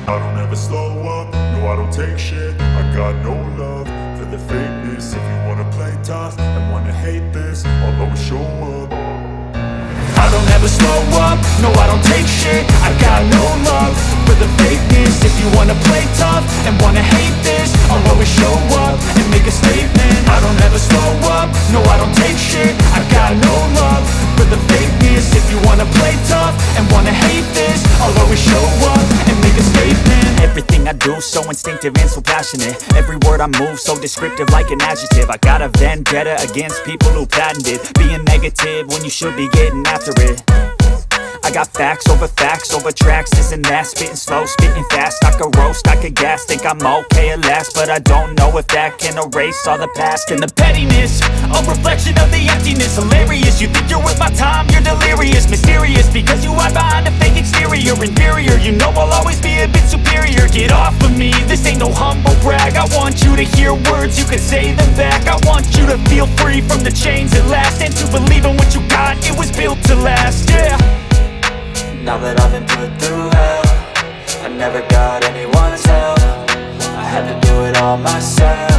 I don't ever slow up, no I don't take shit. I got no love for the fakeness. If you wanna play tough and wanna hate this, I'll always show up. I don't ever slow up, no I don't take shit. I got no love for the fakeness. If you wanna play tough and wanna hate this, I'll always show up and make a statement. I don't ever slow up, no I don't take shit. I got no love for the fakeness. If you wanna play tough and wanna hate this, I'll always show up and make a statement. Everything I do so instinctive and so passionate. Every word I move so descriptive like an adjective. I got a vendetta against people who patented being negative when you should be getting after it. I got facts over tracks, this and that. Spitting slow, spitting fast. I could roast, I could gas. Think I'm okay at last, but I don't know if that can erase all the past. And the pettiness, a reflection of the emptiness. Hilarious, you think you're worth my time, you're delirious. Mysterious, because you hide behind a fake exterior. Inferior, you know I'll always be a bit superior. Get off of me, this ain't no humble brag. I want you to hear words, you can say them back. I want you to feel free from the chains at last, and to believe in what you got, it was built to last, yeah. Now that I've been put through hell, I never got anyone's help. I had to do it all myself.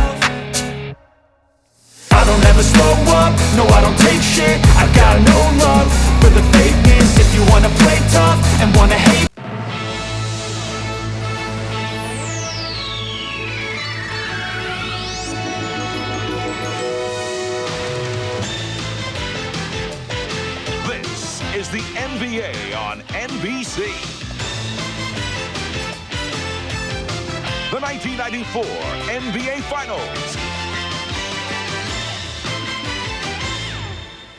I don't ever slow up, no I don't take shit. I got no love for the fakeness. If you wanna play tough and wanna hate, is the NBA on NBC. The 1994 NBA Finals.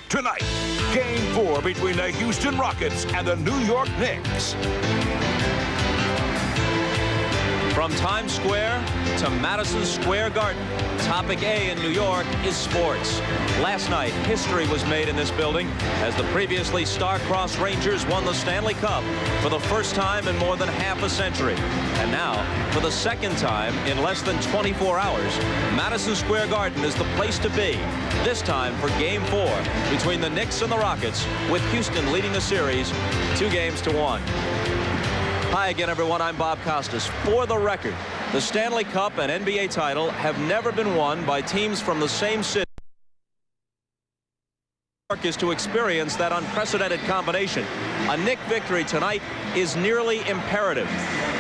Tonight, Game 4 between the Houston Rockets and the New York Knicks. From Times Square to Madison Square Garden, topic A in New York is sports. Last night, history was made in this building as the previously star-crossed Rangers won the Stanley Cup for the first time in more than half a century. And now, for the second time in less than 24 hours, Madison Square Garden is the place to be. This time for Game 4 between the Knicks and the Rockets, with Houston leading the series 2-1. Hi again, everyone. I'm Bob Costas. For the record, the Stanley Cup and NBA title have never been won by teams from the same city. New York is to experience that unprecedented combination. A Knick victory tonight is nearly imperative.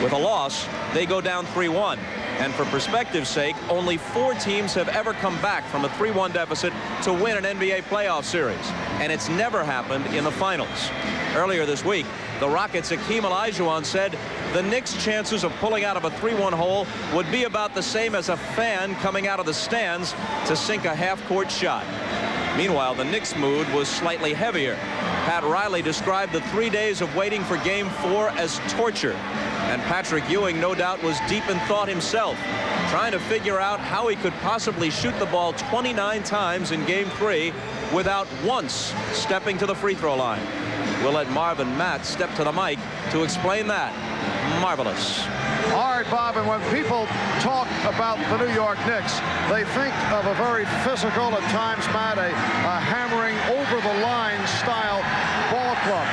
With a loss, they go down 3-1. And for perspective's sake, only 4 teams have ever come back from a 3-1 deficit to win an NBA playoff series. And it's never happened in the finals. Earlier this week, the Rockets' Hakeem Olajuwon said the Knicks' chances of pulling out of a 3-1 hole would be about the same as a fan coming out of the stands to sink a half-court shot. Meanwhile, the Knicks' mood was slightly heavier. Pat Riley described the 3 days of waiting for Game 4 as torture. And Patrick Ewing, no doubt, was deep in thought himself, trying to figure out how he could possibly shoot the ball 29 times in Game 3 without once stepping to the free throw line. We'll let Marvin Matt step to the mic to explain that. Marvelous. All right, Bob, and when people talk about the New York Knicks, they think of a very physical, at times, Matt, a hammering over-the-line style ball club.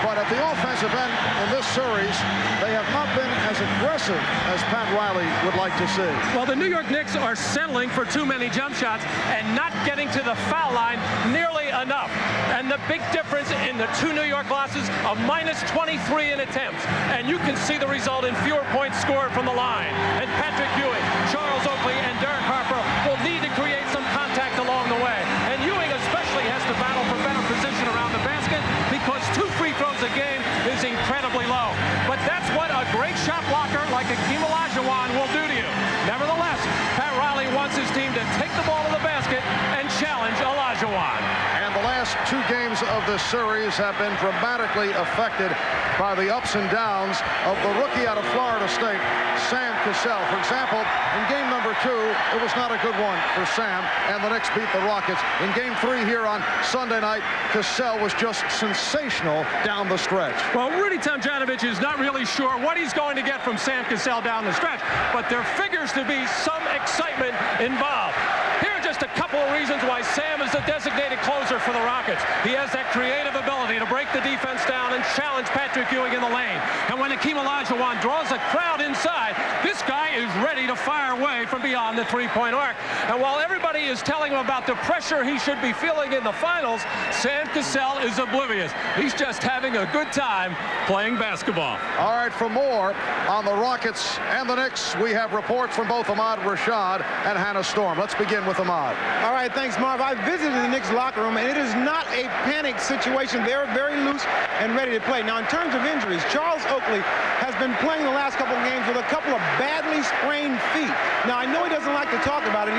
But at the offensive end in this series, they have not been as aggressive as Pat Riley would like to see. Well, the New York Knicks are settling for too many jump shots and not getting to the foul line nearly enough. And the big difference in the 2 New York losses, a -23 in attempts. And you can see the result in fewer points scored from the line. And Patrick Ewing, Charles Oakley, and Derek Harper will need to create some contact along the way. And Ewing especially has to battle for better position around the basket, because 2 free throws a game is incredibly low. But that's what a great shot blocker like Hakeem Olajuwon will do to you. Nevertheless, Pat Riley wants his team to take the ball to the basket and challenge Olajuwon. And the last 2 games of this series have been dramatically affected by the ups and downs of the rookie out of Florida State, Sam Cassell. For example, in game number 2, it was not a good one for Sam, and the Knicks beat the Rockets. In game 3 here on Sunday night, Cassell was just sensational down the stretch. Well, Rudy Tomjanovich is not really sure what he's going to get from Sam Cassell down the stretch, but there figures to be some excitement involved. Here are just a couple of reasons why Sam is the designated closer for the Rockets. He has that creative ability to break the defense down and challenge Patrick Ewing in the lane. And when Hakeem Olajuwon draws a crowd ready to fire away from beyond the three-point arc. And while everybody is telling him about the pressure he should be feeling in the finals, Sam Cassell is oblivious. He's just having a good time playing basketball. All right, for more on the Rockets and the Knicks, we have reports from both Ahmad Rashad and Hannah Storm. Let's begin with Ahmad. All right, thanks, Marv. I visited the Knicks locker room, and it is not a panic situation. They're very loose and ready to play. Now, in terms of injuries, Charles Oakley has been playing the last couple of games with a couple of badly sprained feet. Now, I know he doesn't like to talk about it.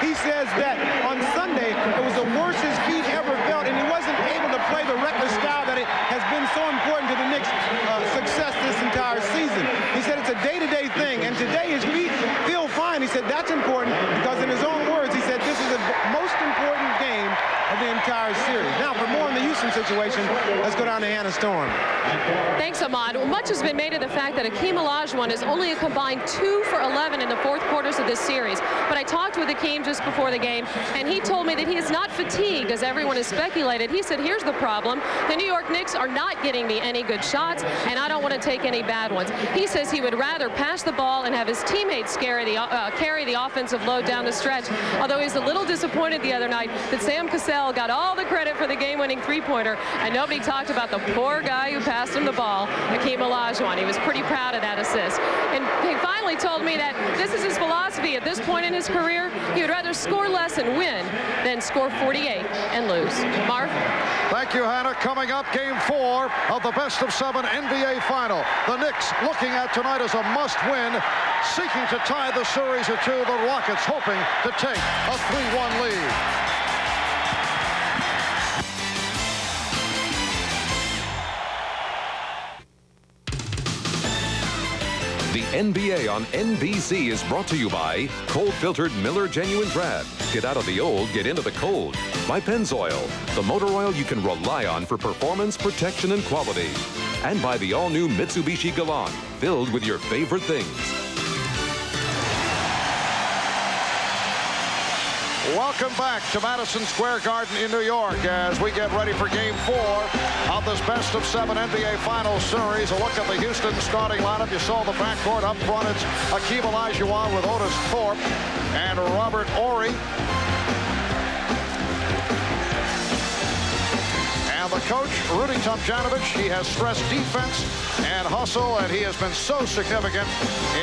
He says that on Sunday, it was the worst his feet ever felt, and he wasn't able to play the reckless style that it has been so important to the Knicks' success this entire season. He said it's a day-to-day thing, and today his feet feel fine. He said that's important because in his own words, he said this is the most important game of the entire series. Now, for more on the Houston situation, let's go down to Hannah Storm. Thanks, Ahmad. Well, much has been made of the fact that Hakeem Olajuwon is only a combined 2 for 11 in the fourth quarters of this series. But I talked with Hakeem just before the game, and he told me that he is not fatigued, as everyone has speculated. He said, here's the problem. The New York Knicks are not getting me any good shots, and I don't want to take any bad ones. He says he would rather pass the ball and have his teammates carry the offensive load down the stretch, although he's a little disappointed the other night that Sam Cassell got all the credit for the game-winning three-pointer, and nobody talked about the poor guy who passed him the ball, Hakeem Olajuwon. He was pretty proud of that assist. And he finally told me that this is his philosophy at this point in his career. He would rather score less and win than score 48 and lose. Marv? Thank you, Hannah. Coming up, Game 4 of the best-of-7 NBA Final. The Knicks looking at tonight as a must-win, seeking to tie the series at 2. The Rockets hoping to take a 3-1 lead. The NBA on NBC is brought to you by cold-filtered Miller Genuine Draft. Get out of the old, get into the cold. By Pennzoil, the motor oil you can rely on for performance, protection, and quality. And by the all-new Mitsubishi Galant, filled with your favorite things. Welcome back to Madison Square Garden in New York as we get ready for Game 4 of this best-of-7 NBA Finals series. A look at the Houston starting lineup. You saw the backcourt up front. It's Hakeem Olajuwon with Otis Thorpe and Robert Horry. And the coach, Rudy Tomjanovich, he has stressed defense and hustle, and he has been so significant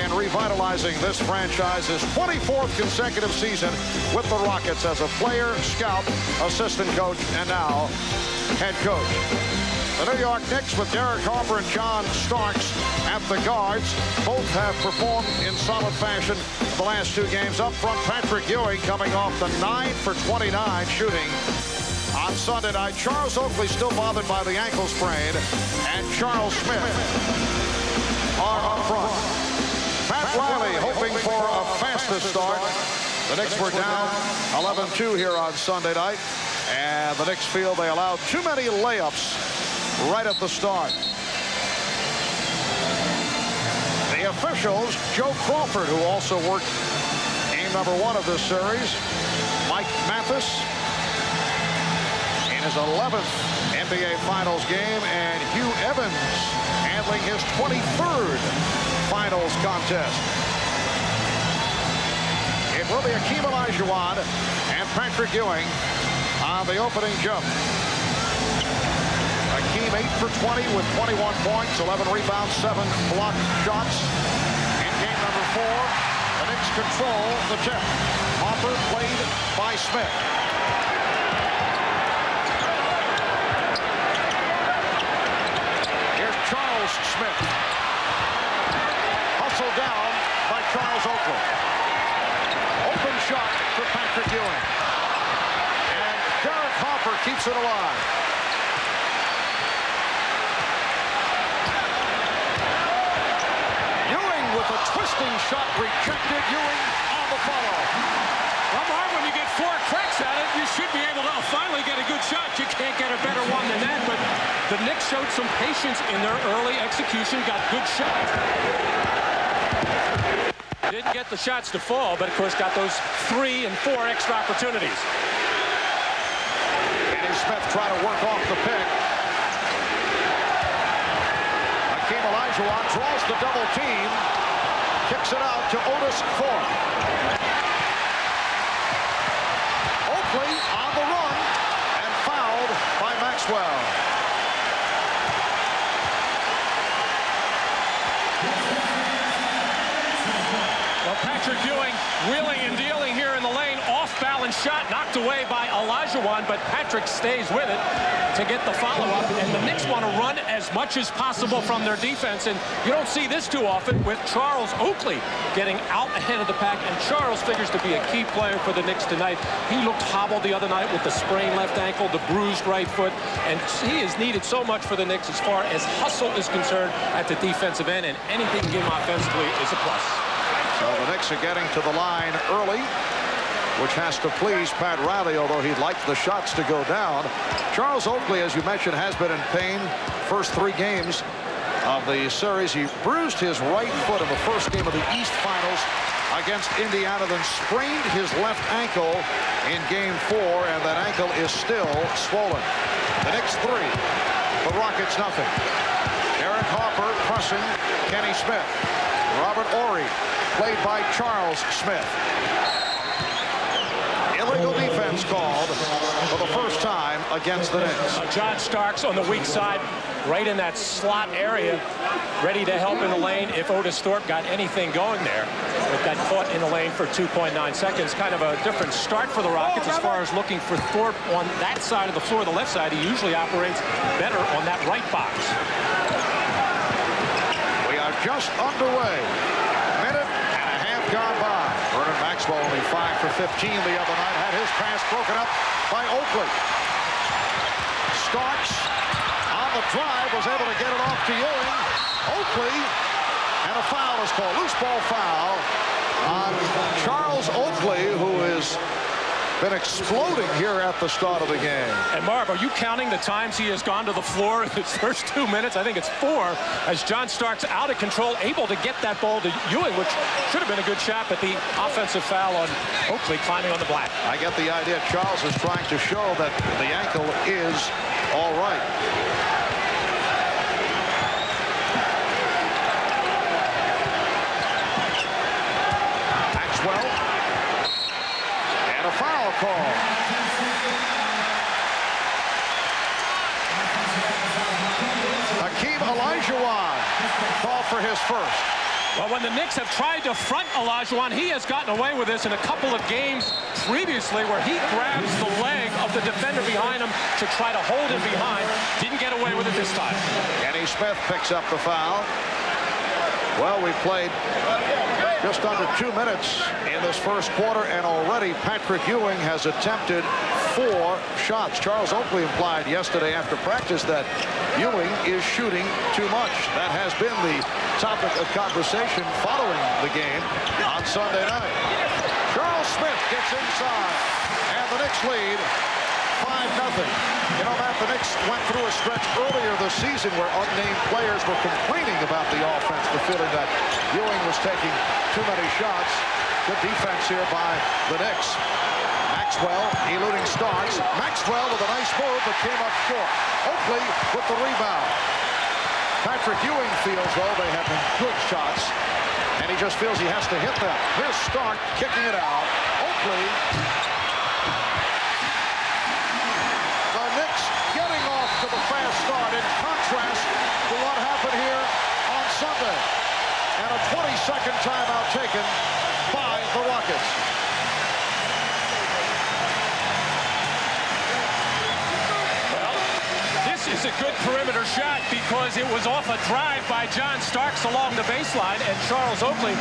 in revitalizing this franchise. His 24th consecutive season with the Rockets as a player, scout, assistant coach, and now head coach. The New York Knicks with Derek Harper and John Starks at the guards. Both have performed in solid fashion the last 2 games. Up front, Patrick Ewing coming off the 9 for 29 shooting on Sunday night. Charles Oakley still bothered by the ankle sprain, and Charles Smith are up front. Pat Riley hoping for a faster start. The Knicks were down 11-2 here on Sunday night, and the Knicks feel they allowed too many layups right at the start. The officials, Joe Crawford, who also worked game number 1 of this series, Mike Mathis in his 11th NBA Finals game, and Hugh Evans handling his 23rd Finals contest. It will be Hakeem Olajuwon and Patrick Ewing on the opening jump. Hakeem 8 for 20 with 21 points, 11 rebounds, 7 blocked shots. In game number 4, the Knicks control the tip. Harper played by Smith. Here's Charles Smith. Hustled down by Charles Oakley. Open shot for Patrick Ewing. And Derek Harper keeps it alive. With a twisting shot rejected. Ewing on the follow. Well, Marv, when you get 4 cracks at it, you should be able to finally get a good shot. You can't get a better one than that, but the Knicks showed some patience in their early execution, got good shots. Didn't get the shots to fall, but of course got those 3 and 4 extra opportunities. And Smith trying to work off the pick. Hakeem Olajuwon Olajuwon draws the double team, kicks it out to Otis Thorpe. Oakley on the run and fouled by Maxwell. Well, Patrick Ewing wheeling and dealing here in the lane. Off-balance shot knocked away by Olajuwon, but Patrick stays with it to get the follow-up. And the Knicks want to run as much as possible from their defense. And you don't see this too often with Charles Oakley getting out ahead of the pack. And Charles figures to be a key player for the Knicks tonight. He looked hobbled the other night with the sprained left ankle, the bruised right foot. And he is needed so much for the Knicks as far as hustle is concerned at the defensive end. And anything he can give him offensively is a plus. So the Knicks are getting to the line early, which has to please Pat Riley, although he'd like the shots to go down. Charles Oakley, as you mentioned, has been in pain first 3 games of the series. He bruised his right foot in the first game of the East Finals against Indiana, then sprained his left ankle in Game 4, and that ankle is still swollen. The Knicks 3, the Rockets nothing. Eric Harper pressing Kenny Smith. Robert Horry, played by Charles Smith. Illegal defense called for the first time against the Knicks. John Starks on the weak side, right in that slot area, ready to help in the lane if Otis Thorpe got anything going there. But got caught in the lane for 2.9 seconds. Kind of a different start for the Rockets as far as looking for Thorpe on that side of the floor. The left side, he usually operates better on that right box. We are just underway. Minute and a half gone by. Vernon Maxwell only 5 for 15 the other night. Had his pass broken up by Oakley. Starks on the drive was able to get it off to Ewing. Oakley, and a foul is called. Loose ball foul on Charles Oakley, who has been exploding here at the start of the game. And Marv, are you counting the times he has gone to the floor in his first 2 minutes? I think it's 4, as John Starks out of control, able to get that ball to Ewing, which should have been a good shot, but the offensive foul on Oakley climbing on the black. I get the idea Charles is trying to show that the ankle is all right. Maxwell. And a foul call. Hakeem Olajuwon called for his first. Well, when the Knicks have tried to front Olajuwon, he has gotten away with this in a couple of games previously where he grabs the leg of the defender behind him to try to hold him behind. Didn't get away with it this time. Kenny Smith picks up the foul. Well, we played just under 2 minutes in this first quarter, and already Patrick Ewing has attempted 4 shots. Charles Oakley implied yesterday after practice that Ewing is shooting too much. That has been the topic of conversation following the game on Sunday night. Charles Smith gets inside, and the Knicks lead 5-0. You know, Matt, the Knicks went through a stretch earlier this season where unnamed players were complaining about the offense, the feeling that Ewing was taking too many shots. Good defense here by the Knicks. Maxwell eluding Starks. Maxwell with a nice move, but came up short. Oakley with the rebound. Patrick Ewing feels, though, they have been good shots, and he just feels he has to hit them. Here's Stark kicking it out. Oakley. The Knicks getting off to the fast start in contrast to what happened here on Sunday. And a 20-second timeout taken by the Rockets. Is a good perimeter shot because it was off a drive by John Starks along the baseline, and Charles Oakley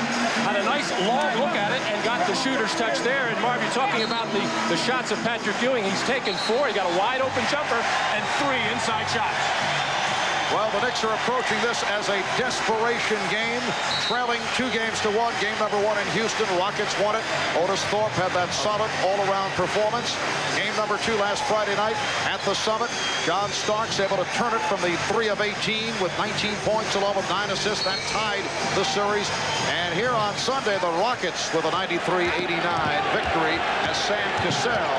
had a nice long look at it and got the shooter's touch there. And Marv, you're talking about the shots of Patrick Ewing. He's taken 4. He got a wide open jumper and 3 inside shots. Well, the Knicks are approaching this as a desperation game, trailing 2-1. Game number 1 in Houston. Rockets won it. Otis Thorpe had that solid all-around performance. Game number 2 last Friday night at the Summit. John Starks able to turn it from the 3 of 18 with 19 points along with 9 assists. That tied the series. And here on Sunday, the Rockets with a 93-89 victory as Sam Cassell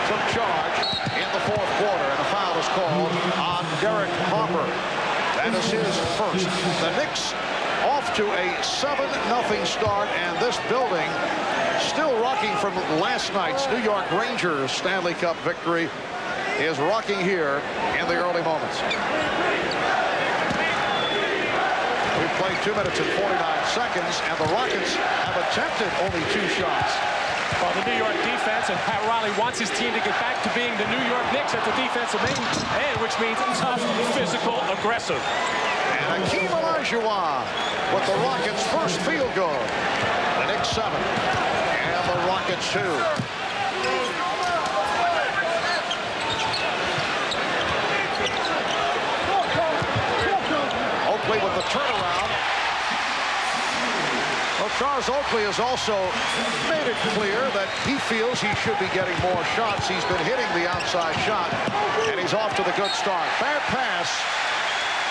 took charge in the 4th quarter. And a foul is called on Derek Harper. That is his first. The Knicks off to a 7-0 start, and this building still rocking from last night's New York Rangers Stanley Cup victory is rocking here in the early moments. We've played 2 minutes and 49 seconds, and the Rockets have attempted only 2 shots. Well, the New York defense, and Pat Riley wants his team to get back to being the New York Knicks at the defensive end, which means tough, physical, aggressive. And Hakeem Olajuwon with the Rockets' first field goal. The Knicks 7, and the Rockets 2. Oakley with the turnaround. Well, Charles Oakley has also made it clear that he feels he should be getting more shots. He's been hitting the outside shot, and he's off to the good start. Fair pass,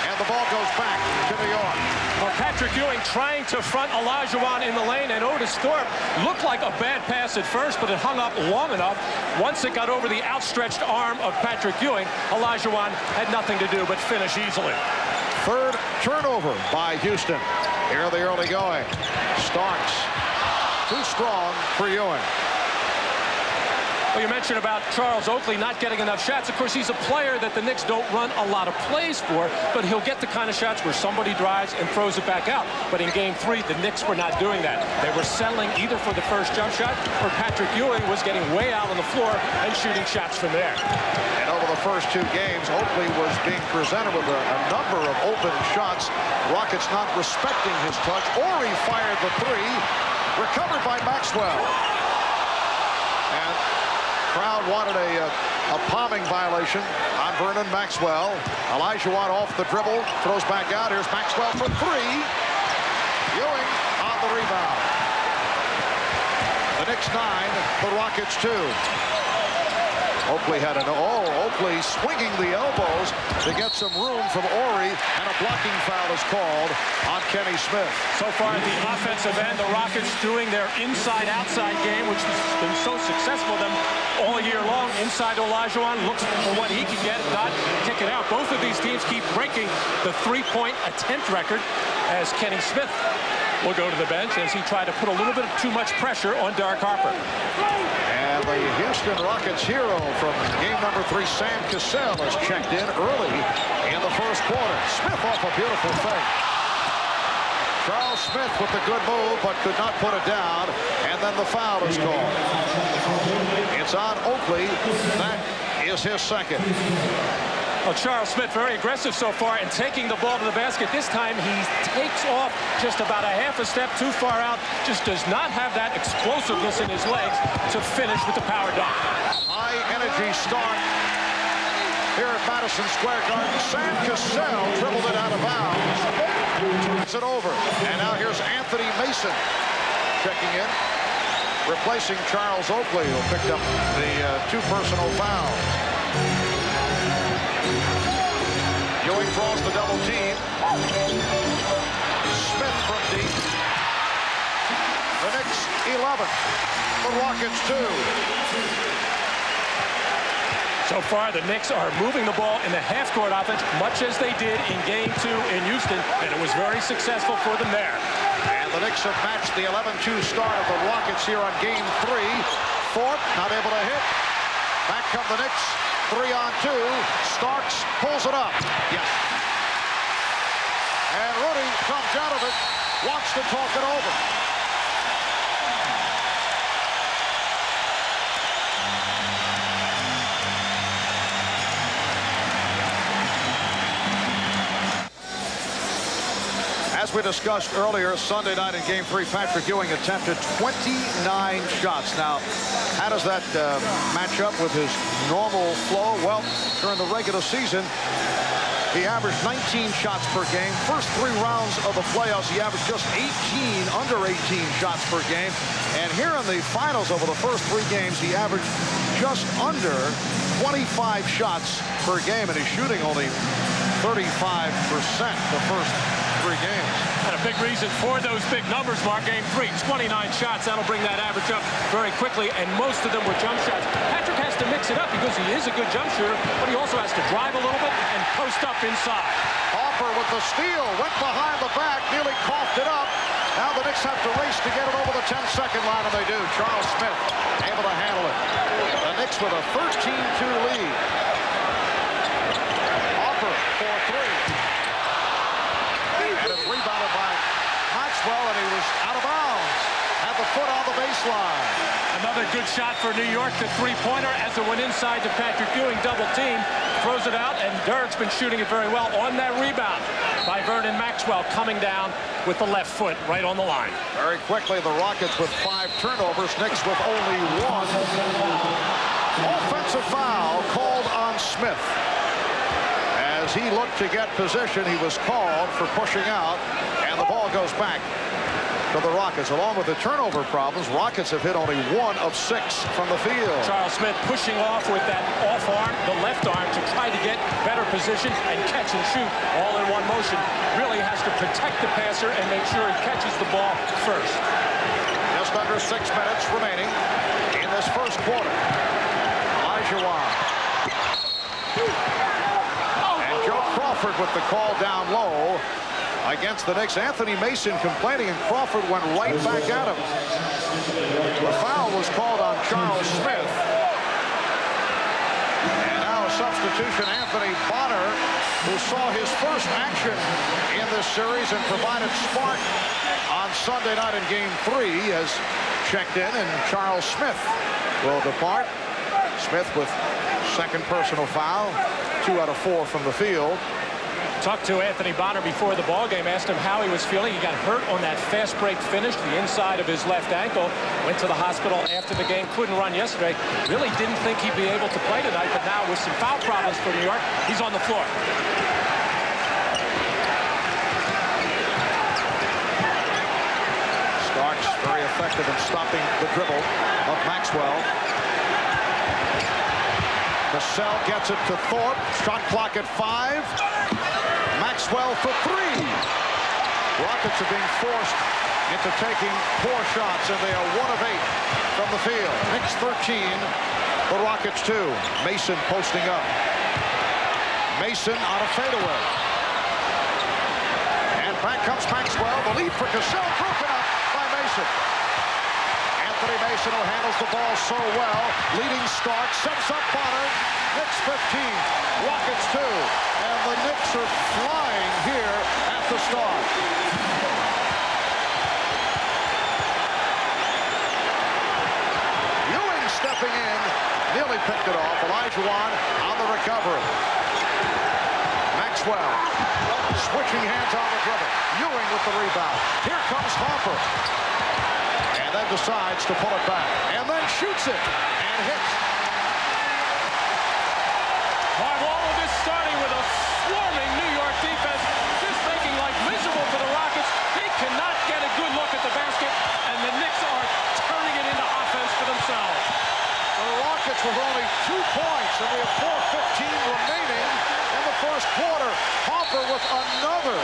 and the ball goes back to New York. Well, Patrick Ewing trying to front Olajuwon in the lane, and Otis Thorpe looked like a bad pass at first, but it hung up long enough. Once it got over the outstretched arm of Patrick Ewing, Olajuwon had nothing to do but finish easily. Third turnover by Houston. Here the early going. Starks too strong for Ewing. Well, you mentioned about Charles Oakley not getting enough shots. Of course, he's a player that the Knicks don't run a lot of plays for, but he'll get the kind of shots where somebody drives and throws it back out. But in Game 3, the Knicks were not doing that. They were settling either for the first jump shot, or Patrick Ewing was getting way out on the floor and shooting shots from there. And over the first 2 games, Oakley was being presented with a number of open shots. Rockets not respecting his touch. Horry fired the 3, recovered by Maxwell. And crowd wanted a palming violation on Vernon Maxwell. Olajuwon off the dribble, throws back out. Here's Maxwell for 3. Ewing on the rebound. The Knicks 9, the Rockets 2. Oakley had Oakley swinging the elbows to get some room from Horry, and a blocking foul is called on Kenny Smith. So far at the offensive end, the Rockets doing their inside-outside game, which has been so successful for them all year long. Inside Olajuwon looks for what he can get, if not kick it out. Both of these teams keep breaking the three-point attempt record, as Kenny Smith will go to the bench as he tried to put a little bit of too much pressure on Harper. And the Houston Rockets hero from game number 3, Sam Cassell, has checked in early in the first quarter. Smith off a beautiful fake. Charles Smith with the good move, but could not put it down, and then the foul is called. It's on Oakley. That is his second. Well, Charles Smith very aggressive so far in taking the ball to the basket. This time he takes off just about a half a step too far out. Just does not have that explosiveness in his legs to finish with the power dunk. High energy start here at Madison Square Garden. Sam Cassell dribbled it out of bounds. Turns it over. And now here's Anthony Mason checking in, replacing Charles Oakley, who picked up the 2 personal fouls. Ewing draws the double team. Smith from deep. The Knicks 11. The Rockets 2. So far, the Knicks are moving the ball in the half-court offense, much as they did in Game 2 in Houston, and it was very successful for them there. And the Knicks have matched the 11-2 start of the Rockets here on Game 3. Thorpe not able to hit. Back come the Knicks. 3-on-2. Starks pulls it up. Yes. And Rudy comes out of it. Wants to talk it over. As we discussed earlier, Sunday night in Game 3, Patrick Ewing attempted 29 shots. Now, how does that match up with his normal flow? Well, during the regular season, he averaged 19 shots per game. First 3 rounds of the playoffs, he averaged just under 18 shots per game. And here in the finals, over the first 3 games, he averaged just under 25 shots per game, and he's shooting only 35% the first 3 games. And a big reason for those big numbers, Mark. Game 3, 29 shots. That'll bring that average up very quickly, and most of them were jump shots. Patrick has to mix it up because he is a good jump shooter, but he also has to drive a little bit and post up inside. Off Harper with the steal. Went behind the back. Nearly coughed it up. Now the Knicks have to race to get it over the 10-second line, and they do. Charles Smith able to handle it. The Knicks with a 13-2 lead. Harper for three. And it's rebounded by Maxwell, and he was out of bounds. Had the foot on the baseline. Another good shot for New York. The three-pointer as it went inside to Patrick Ewing. Double team. Throws it out, and Dirk's been shooting it very well on that rebound by Vernon Maxwell, coming down with the left foot right on the line. Very quickly, the Rockets with 5 turnovers. Knicks with only 1. Offensive foul called on Smith. As he looked to get position, he was called for pushing out, and the ball goes back to the Rockets. Along with the turnover problems, Rockets have hit only 1 of 6 from the field. Charles Smith pushing off with that off arm, the left arm, to try to get better position and catch and shoot all in one motion. Really has to protect the passer and make sure he catches the ball first. Just under 6 minutes remaining in this first quarter. Olajuwon. And Joe Crawford with the call down low against the Knicks. Anthony Mason complaining, and Crawford went right back at him. The foul was called on Charles Smith. And now a substitution, Anthony Bonner, who saw his first action in this series and provided spark on Sunday night in Game 3, has checked in, and Charles Smith will depart. Smith with second personal foul, 2 out of 4 from the field. Talked to Anthony Bonner before the ball game, asked him how he was feeling. He got hurt on that fast break finish, the inside of his left ankle. Went to the hospital after the game, couldn't run yesterday. Really didn't think he'd be able to play tonight, but now with some foul problems for New York, he's on the floor. Starks very effective in stopping the dribble of Maxwell. Cassell gets it to Thorpe. Shot clock at 5. Maxwell for 3. Rockets are being forced into taking poor shots, and they are 1 of 8 from the field. Knicks 13, the Rockets 2. Mason posting up. Mason on a fadeaway. And back comes Maxwell. The lead for Cassell, broken up by Mason. Anthony Mason, who handles the ball so well. Leading Stark, sets up Bonner. Knicks 15, Rockets 2. And the Knicks are flying here at the start. Ewing stepping in, nearly picked it off. Olajuwon on the recovery. Maxwell switching hands on the dribble. Ewing with the rebound. Here comes Harper. And then decides to pull it back. And then shoots it and hits. All of this starting with a swarming New York defense, just making life miserable for the Rockets. They cannot get a good look at the basket, and the Knicks are turning it into offense for themselves. The Rockets with only 2 points, and we have 4:15 remaining in the first quarter. Harper with another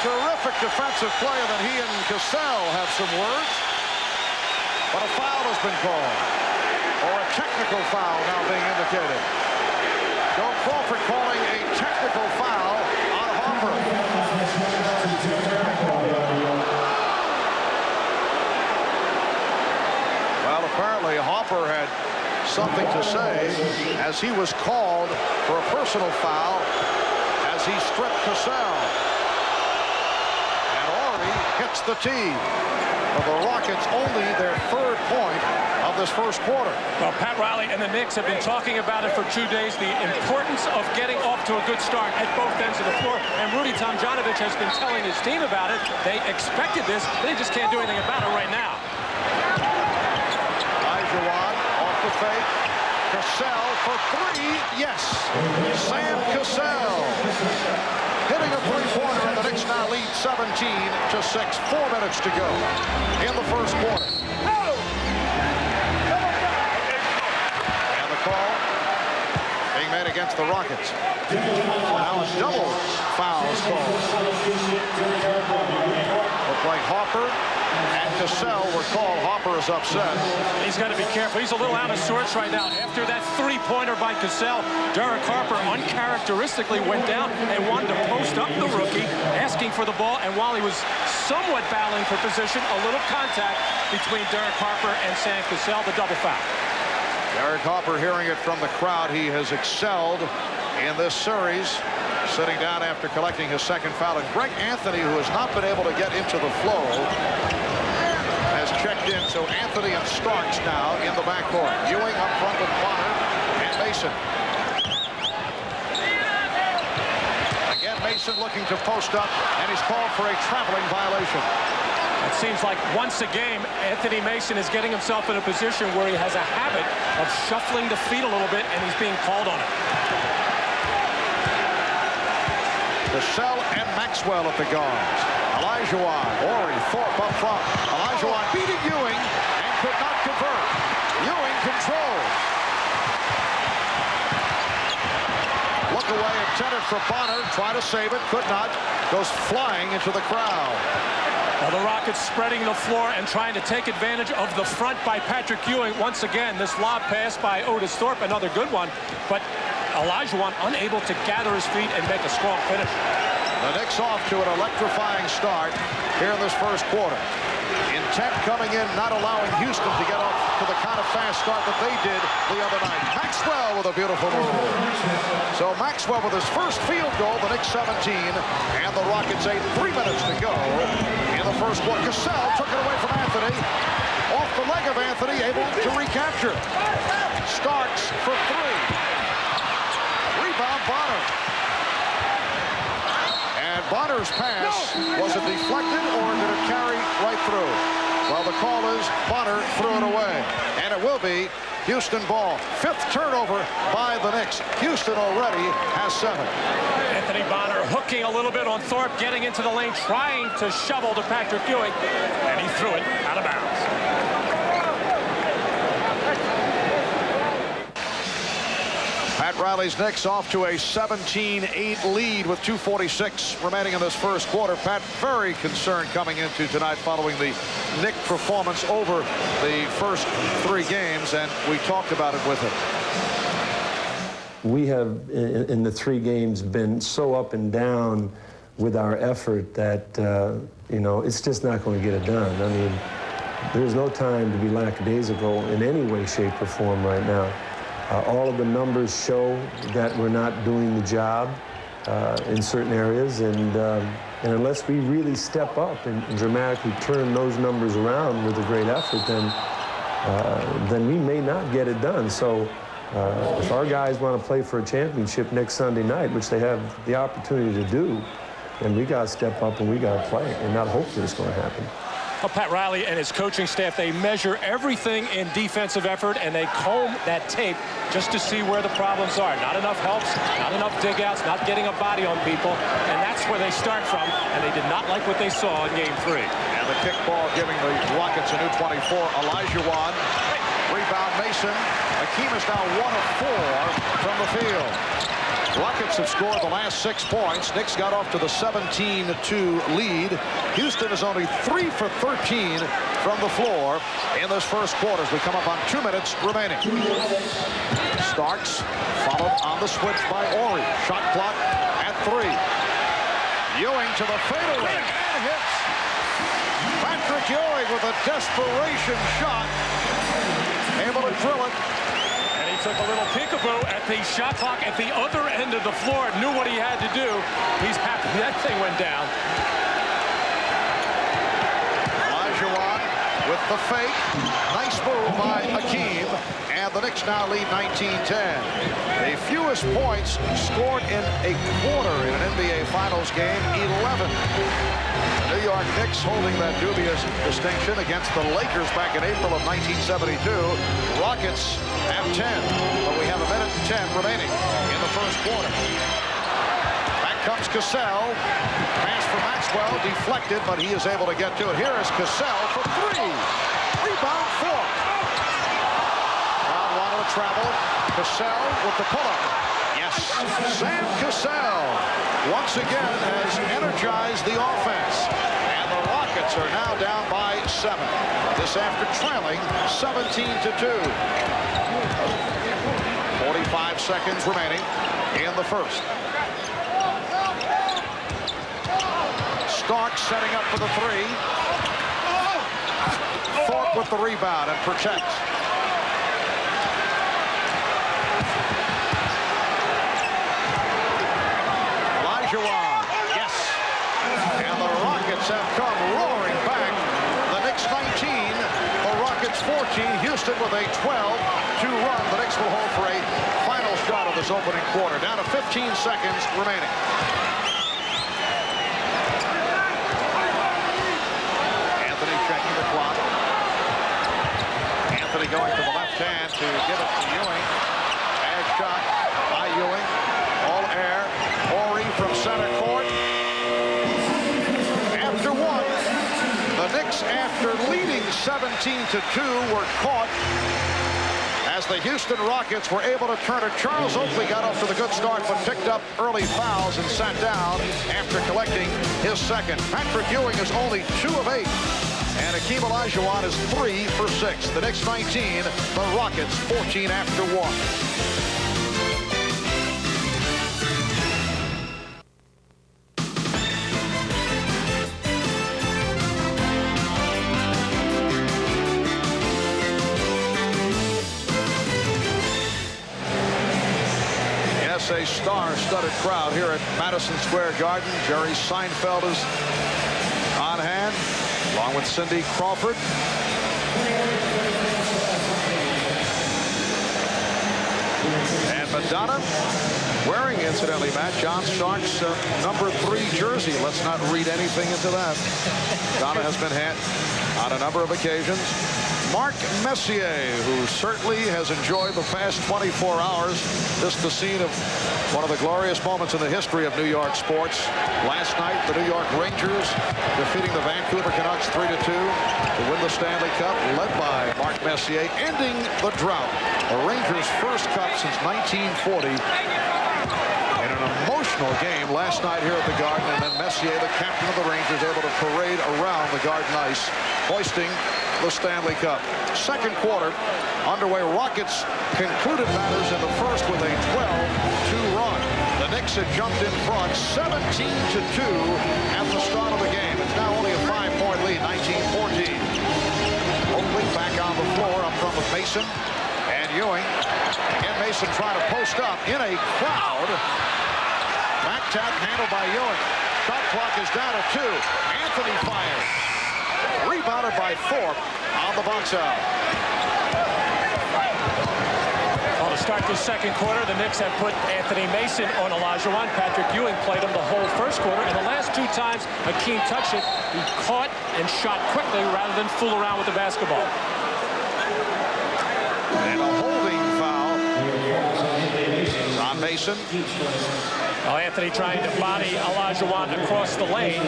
terrific defensive play, and then he and Cassell have some words. But a foul has been called, or a technical foul now being indicated. Joe Crawford calling a technical foul on Harper. Well, apparently Harper had something to say as he was called for a personal foul as he stripped Cassell. And Horry hits the tee. But the Rockets only their 3rd point of this first quarter. Well, Pat Riley and the Knicks have been talking about it for 2 days, the importance of getting off to a good start at both ends of the floor. And Rudy Tomjanovich has been telling his team about it. They expected this. They just can't do anything about it right now. Olajuwon off the fake. Cassell for 3. Yes. Sam Cassell hitting a 3-pointer, and the Knicks now lead 17-6. 4 minutes to go in the first quarter. And the call being made against the Rockets. Now a double foul is called. The like Harper and Cassell were called. Harper is upset. He's got to be careful. He's a little out of sorts right now. After that three-pointer by Cassell, Harper uncharacteristically went down and wanted to post up the rookie, asking for the ball. And while he was somewhat battling for position, a little contact between Harper and Sam Cassell, the double foul. Harper hearing it from the crowd. He has excelled in this series, sitting down after collecting his second foul. And Greg Anthony, who has not been able to get into the flow, has checked in. So Anthony and Starks now in the backcourt. Ewing up front with Bonner and Mason. Again, Mason looking to post up, and he's called for a traveling violation. It seems like once a game, Anthony Mason is getting himself in a position where he has a habit of shuffling the feet a little bit, and he's being called on it. Cassell and Maxwell at the guards. Olajuwon, Horry, Thorpe up front. Olajuwon beating Ewing and could not convert. Ewing controls. Look away, intended for Bonner. Try to save it, could not. Goes flying into the crowd. Well, the Rockets spreading the floor and trying to take advantage of the front by Patrick Ewing. Once again, this lob pass by Otis Thorpe, another good one. But Olajuwon unable to gather his feet and make a strong finish. The Knicks off to an electrifying start here in this first quarter. Intent coming in, not allowing Houston to get off to the kind of fast start that they did the other night. Maxwell with a beautiful move. So Maxwell with his first field goal, the Knicks 17, and the Rockets 8. 3 minutes to go in the first quarter. Cassell took it away from Anthony. Off the leg of Anthony, able to recapture. Starks for 3. Rebound Bonner. And Bonner's pass, was it deflected or did it carry right through? Well, the call is Bonner threw it away. And it will be Houston ball. 5th turnover by the Knicks. Houston already has 7. Anthony Bonner hooking a little bit on Thorpe, getting into the lane, trying to shovel to Patrick Ewing, and he threw it out of bounds. Pat Riley's Knicks off to a 17-8 lead with 2:46 remaining in this first quarter. Pat, very concerned coming into tonight following the Knick performance over the first 3 games, and we talked about it with him. We have, in the 3 games, been so up and down with our effort that, you know, it's just not going to get it done. I mean, there's no time to be lackadaisical in any way, shape, or form right now. All of the numbers show that we're not doing the job in certain areas, and unless we really step up and dramatically turn those numbers around with a great effort, then we may not get it done. So if our guys want to play for a championship next Sunday night, which they have the opportunity to do, then we got to step up and we got to play and not hope that it's going to happen. Well, Pat Riley and his coaching staff, they measure everything in defensive effort, and they comb that tape just to see where the problems are. Not enough helps, not enough dig-outs, not getting a body on people, and that's where they start from, and they did not like what they saw in Game 3. And the kickball giving the Rockets a new 24. Olajuwon, rebound Mason. Hakeem is now 1 of 4 from the field. Rockets have scored the last 6 points. Knicks got off to the 17-2 lead. Houston is only 3 for 13 from the floor in this first quarter as we come up on 2 minutes remaining. Starks followed on the switch by Horry. Shot clock at 3. Ewing to the fadeaway and hits. Patrick Ewing with a desperation shot. Able to drill it. Took a little peekaboo at the shot clock at the other end of the floor, knew what he had to do. He's happy that thing went down. Olajuwon with the fake. Nice move by Hakeem. And the Knicks now lead 19-10. The fewest points scored in a quarter in an NBA Finals game, 11. The New York Knicks holding that dubious distinction against the Lakers back in April of 1972. Rockets have 10, but we have 1 minute and 10 remaining in the first quarter. Back comes Cassell. Pass for Maxwell, deflected, but he is able to get to it. Here is Cassell for 3. Rebound Thorpe. Wanted to travel. Cassell with the pull-up. Yes, Yes, Sam Cassell once again has energized the offense. And the Rockets are now down by 7. This after trailing 17-2. 45 seconds remaining in the first. Stark setting up for the 3. Thorpe with the rebound and protects. Olajuwon, yes. And the Rockets have come roaring back. The Knicks 19, the Rockets 14. Houston with a 12-2 run. The Knicks will hold for a final shot of this opening quarter. Down to 15 seconds remaining. Anthony checking the clock. Anthony going to the left hand to give it to Ewing. Bad shot by Ewing. All air. Horry from center court. After 1, the Knicks, after leading 17-2, were caught as the Houston Rockets were able to turn it. Charles Oakley got off to the good start, but picked up early fouls and sat down after collecting his second. Patrick Ewing is only 2 of 8. And Hakeem Olajuwon is 3 for 6. The Knicks 19, the Rockets 14 after 1. A star-studded crowd here at Madison Square Garden. Jerry Seinfeld is on hand, along with Cindy Crawford. And Madonna, wearing, incidentally, Matt, John Stark's number 3 jersey. Let's not read anything into that. Donna has been hit on a number of occasions. Mark Messier, who certainly has enjoyed the past 24 hours. This is the scene of one of the glorious moments in the history of New York sports. Last night, the New York Rangers defeating the Vancouver Canucks 3-2 to win the Stanley Cup, led by Mark Messier, ending the drought. The Rangers' first cup since 1940. In an emotional game last night here at the Garden, and then Messier, the captain of the Rangers, able to parade around the Garden ice, hoisting the Stanley Cup. Second quarter underway. Rockets concluded matters in the first with a 12-2 run. The Knicks had jumped in front 17-2 at the start of the game. It's now only a 5-point lead, 19-14. Oakley back on the floor up front with Mason and Ewing. Again, Mason trying to post up in a crowd. Back tap handled by Ewing. Shot clock is down to 2. Anthony fires. Rebounded by Thorpe on the box out. Well, to start this second quarter, the Knicks have put Anthony Mason on Olajuwon. Patrick Ewing played him the whole first quarter. And the last 2 times Hakeem touched it, he caught and shot quickly rather than fool around with the basketball. And a holding foul on Mason. Well, Anthony trying to body Olajuwon across the lane,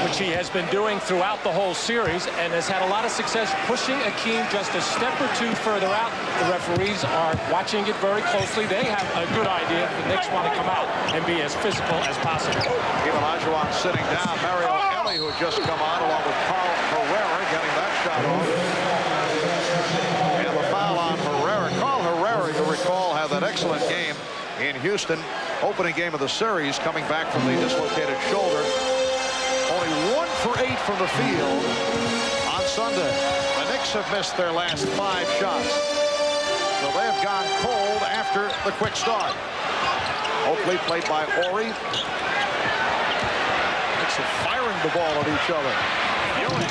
which he has been doing throughout the whole series, and has had a lot of success pushing Hakeem just a step or 2 further out. The referees are watching it very closely. They have a good idea. The Knicks want to come out and be as physical as possible. Olajuwon sitting down. Mario Ellie, who had just come on, along with Carl Herrera, getting that shot off. And the foul on Herrera. Carl Herrera, you recall, had that excellent game in Houston. Opening game of the series, coming back from the dislocated shoulder. Only 1 for 8 from the field on Sunday. The Knicks have missed their last 5 shots. So they have gone cold after the quick start. Oakley played by Horry. Knicks are firing the ball at each other. Ewing.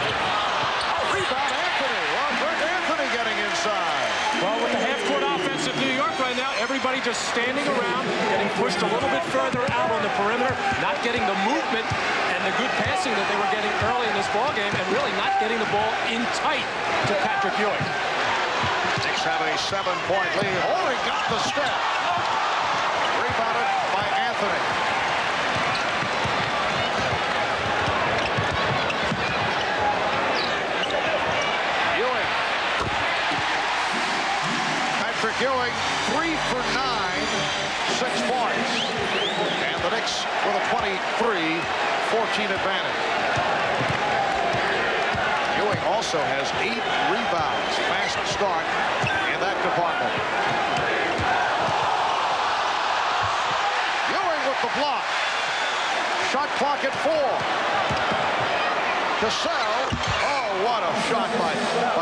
Rebound Anthony. Well, Greg Anthony getting inside. Well, with the half-court offense of New York right now, everybody just standing around, getting pushed a little bit further out on the perimeter, not getting the movement and the good passing that they were getting early in this ballgame, and really not getting the ball in tight to Patrick Ewing. Knicks have a 7-point lead. Horry got the step. Rebounded by Anthony. Ewing, 3 for 9, 6 points. And the Knicks with a 23-14 advantage. Ewing also has 8 rebounds. Fast start in that department. Ewing with the block. Shot clock at 4. Cassell. Oh, what a shot by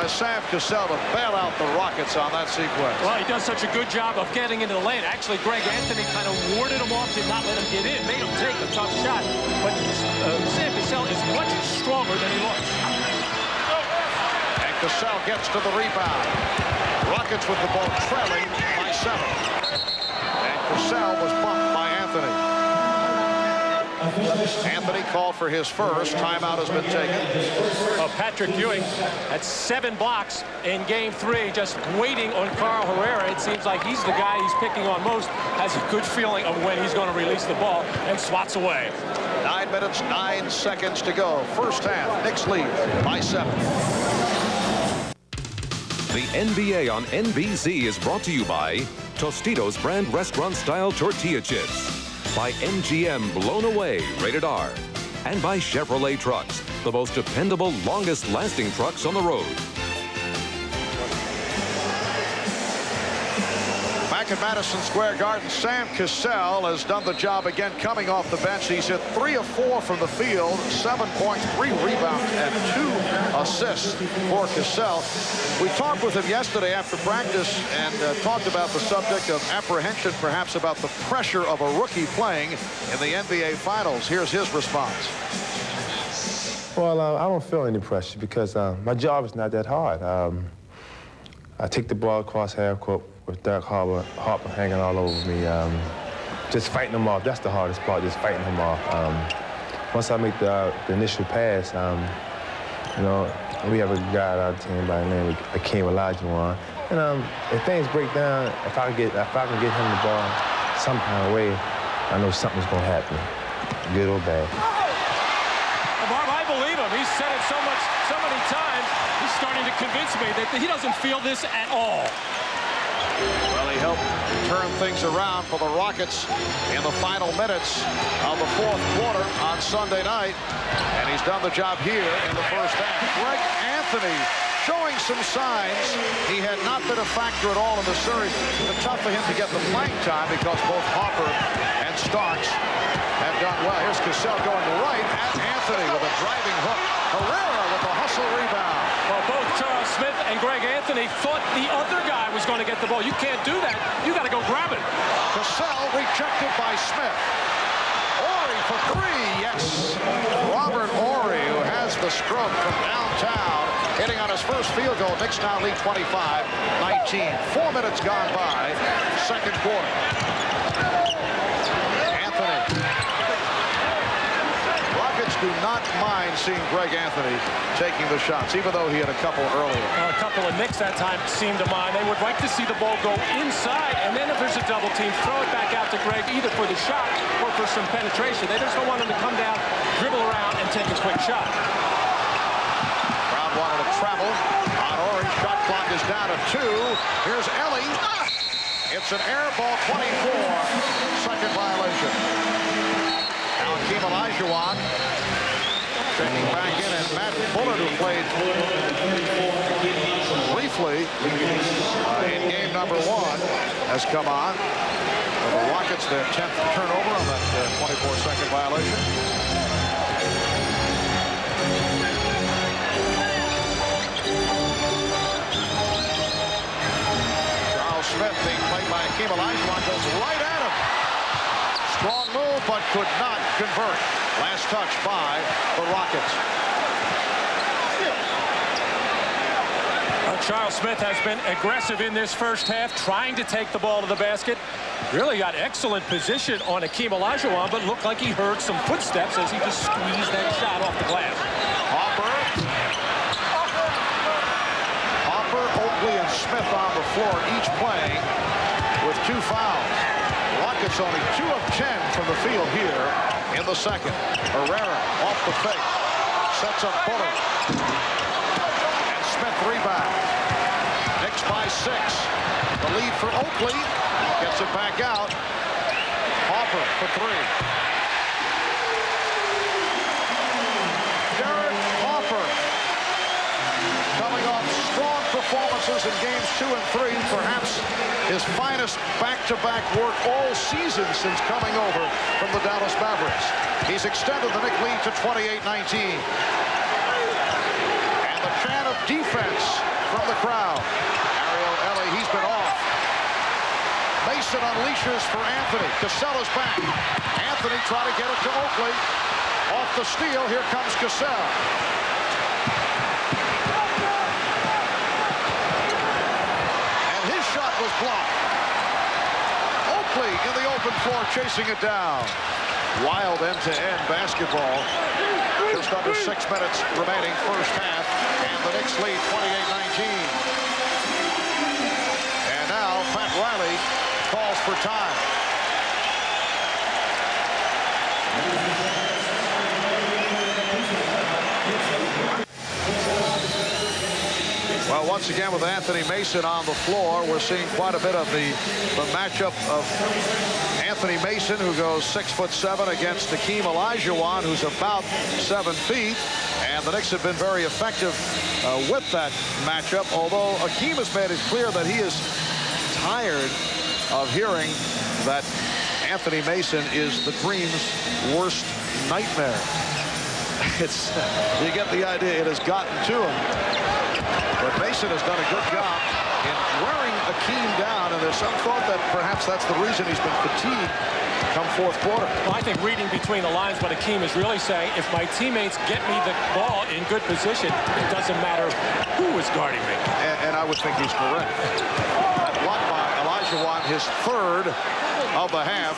Sam Cassell to bail out the Rockets on that sequence. Well, he does such a good job of getting into the lane. Actually, Greg Anthony kind of warded him off, did not let him get in, made him take a tough shot. But Sam Cassell is much stronger than he looks. And Cassell gets to the rebound. Rockets with the ball trailing by 7. And Cassell was bumped by Anthony. Anthony called for his first. Timeout has been taken. Patrick Ewing had 7 blocks in game 3, just waiting on Carl Herrera. It seems like he's the guy he's picking on most, has a good feeling of when he's going to release the ball, and swats away. 9 minutes, 9 seconds to go. First half, Knicks lead by 7. The NBA on NBC is brought to you by Tostitos brand restaurant-style tortilla chips. By MGM Blown Away, rated R. And by Chevrolet Trucks, the most dependable, longest-lasting trucks on the road. Back at Madison Square Garden, Sam Cassell has done the job again coming off the bench. He's hit 3 of 4 from the field, 7 points, 3 rebounds, and 2 assists for Cassell. We talked with him yesterday after practice and talked about the subject of apprehension, perhaps about the pressure of a rookie playing in the NBA Finals. Here's his response. Well, I don't feel any pressure because my job is not that hard. I take the ball across half court with Harper hanging all over me, just fighting him off. That's the hardest part, just fighting him off. Once I make the initial pass, you know, we have a guy on our team by the name of Hakeem Olajuwon. And if things break down, if I can get him the ball some kind of way, I know something's going to happen, good or bad. Bob, I believe him. He's said it so many times, he's starting to convince me that he doesn't feel this at all. Well, he helped turn things around for the Rockets in the final minutes of the 4th quarter on Sunday night. And he's done the job here in the first half. Greg Anthony showing some signs. He had not been a factor at all in the series. It's been tough for him to get the playing time because both Harper and Starks have done well. Here's Cassell going right at Anthony with a driving hook. Herrera with a hustle rebound. Well, both Charles Smith and Greg Anthony thought the other guy was going to get the ball. You can't do that. You got to go grab it. Cassell rejected by Smith. Horry for 3, yes. Robert Horry, who has the stroke from downtown, hitting on his first field goal. Knicks now lead 25-19. 4 minutes gone by, second quarter. Anthony. Rockets do not mind seeing Greg Anthony taking the shots, even though he had a couple earlier. A couple of Knicks that time seemed to mind. They would like to see the ball go inside, and then if there's a double team, throw it back out to Greg, either for the shot or for some penetration. They just don't want him to come down, dribble around, and take a quick shot. Brown wanted to travel on Orange. Shot clock is down to 2. Here's Ellie. It's an air ball, 24. Second violation. Now Hakeem Olajuwon checking back in, and Matt Bullard, who played briefly in game number 1, has come on. The Rockets, their 10th turnover on that 24-second violation. Charles Smith being played by Hakeem Olajuwon goes right at him. Strong move, but could not convert. Last touch by the Rockets. Charles Smith has been aggressive in this first half, trying to take the ball to the basket. Really got excellent position on Hakeem Olajuwon, but looked like he heard some footsteps as he just squeezed that shot off the glass. Harper, Oakley, and Smith on the floor, each playing with 2 fouls. Rockets only 2 of 10 from the field here in the second. Herrera off the fake, sets up Bullard, and Smith rebounds. Knicks by 6. The lead for Oakley. Gets it back out. Harper for three. Harper coming off strong performances in games 2 and 3, perhaps his finest back-to-back work all season since coming over from the Dallas Mavericks. He's extended the Knicks lead to 28-19. And the chant of defense from the crowd. Ellie, he's been off. Mason unleashes for Anthony. Cassell is back. Anthony trying to get it to Oakley. Off the steal, here comes Cassell. And his shot was blocked. Oakley in the open floor chasing it down. Wild end-to-end basketball. Just under 6 minutes remaining first half. And the Knicks lead 28-19. And now Pat Riley calls for time. Well, once again with Anthony Mason on the floor, we're seeing quite a bit of the matchup of Anthony Mason, who goes 6'7" against Hakeem Olajuwon, who's about 7 feet. And the Knicks have been very effective with that matchup, although Hakeem has made it clear that he is tired of hearing that Anthony Mason is the Dream's worst nightmare. You get the idea, it has gotten to him. But Mason has done a good job in wearing Hakeem down, and there's some thought that perhaps that's the reason he's been fatigued come fourth quarter. Well, I think reading between the lines what Hakeem is really saying, if my teammates get me the ball in good position, it doesn't matter who is guarding me. And I would think he's correct. That block by Olajuwon, his third of the half.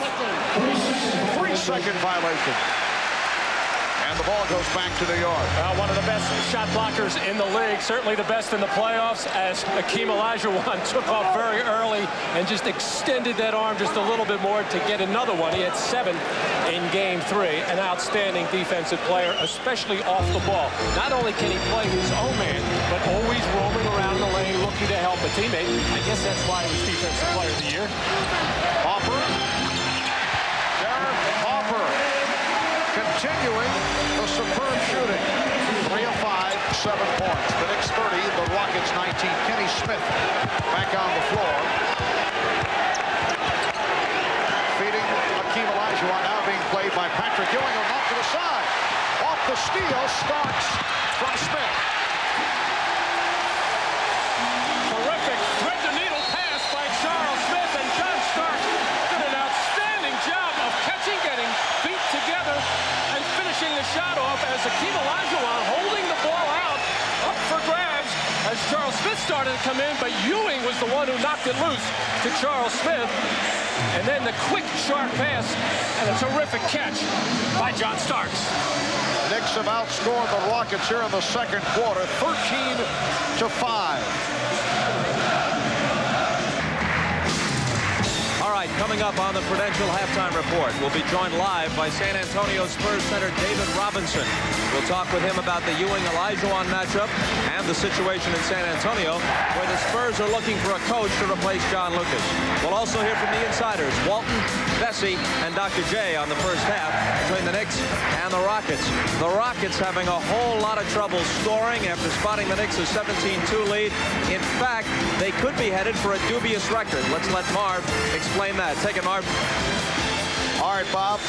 3-second violation. And the ball goes back to New York. One of the best shot blockers in the league, certainly the best in the playoffs, as Hakeem Olajuwon took off very early and just extended that arm just a little bit more to get another one. He had 7 in game 3. An outstanding defensive player, especially off the ball. Not only can he play his own man, but always roaming around the lane looking to help a teammate. I guess that's why he was Defensive Player of the Year. Harper. Continuing the superb shooting. 3 of 5, 7 points. The Knicks 30, the Rockets 19. Kenny Smith back on the floor. Feeding Hakeem Olajuwon, now being played by Patrick Ewing, and off to the side. Off the steal, Starks from Smith. Terrific thread-the-needle pass by Charles Smith, and John Starks did an outstanding job of catching, getting feet together, and finishing the shot off as Hakeem Olajuwon holding the ball out, up for grabs as Charles Smith started to come in, but Ewing was the one who knocked it loose to Charles Smith. And then the quick, sharp pass and a terrific catch by John Starks. Knicks have outscored the Rockets here in the second quarter, 13-5. All right, coming up on the Prudential Halftime Report, we'll be joined live by San Antonio Spurs center David Robinson. We'll talk with him about the Ewing-Olajuwon matchup and the situation in San Antonio, where the Spurs are looking for a coach to replace John Lucas. We'll also hear from the insiders, Walton, Bessie, and Dr. J on the first half between the Knicks and the Rockets. The Rockets having a whole lot of trouble scoring after spotting the Knicks' 17-2 lead. In fact, they could be headed for a dubious record. Let's let Marv explain that. Take it, Marv. All right, Bob.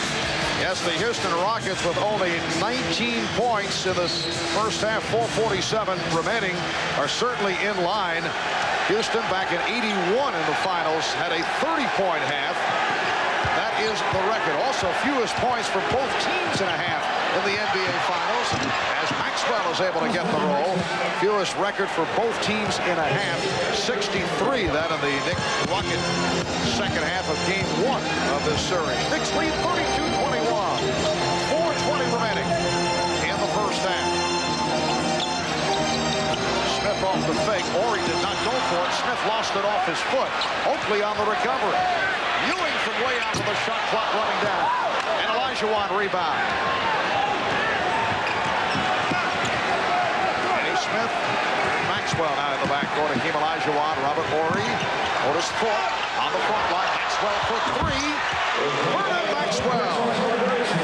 Yes, the Houston Rockets with only 19 points in this first half, 4:47 remaining, are certainly in line. Houston back in 81 in the finals had a 30-point half. That is the record. Also, fewest points for both teams in a half in the NBA Finals, as Maxwell is able to get the roll. Fewest record for both teams in a half, 63 that in the Rocket second half of game 1 of this series. Knicks lead 32-21. 4:20 remaining in the first half. Smith off the fake. Horry did not go for it. Smith lost it off his foot. Oakley on the recovery. Ewing from way out of the shot clock running down. And Olajuwon rebound. And he Smith. Maxwell now in the backcourt. Hakeem Olajuwon, Robert Horry, Otis Thorpe on the front line. Maxwell for three. Vernon Maxwell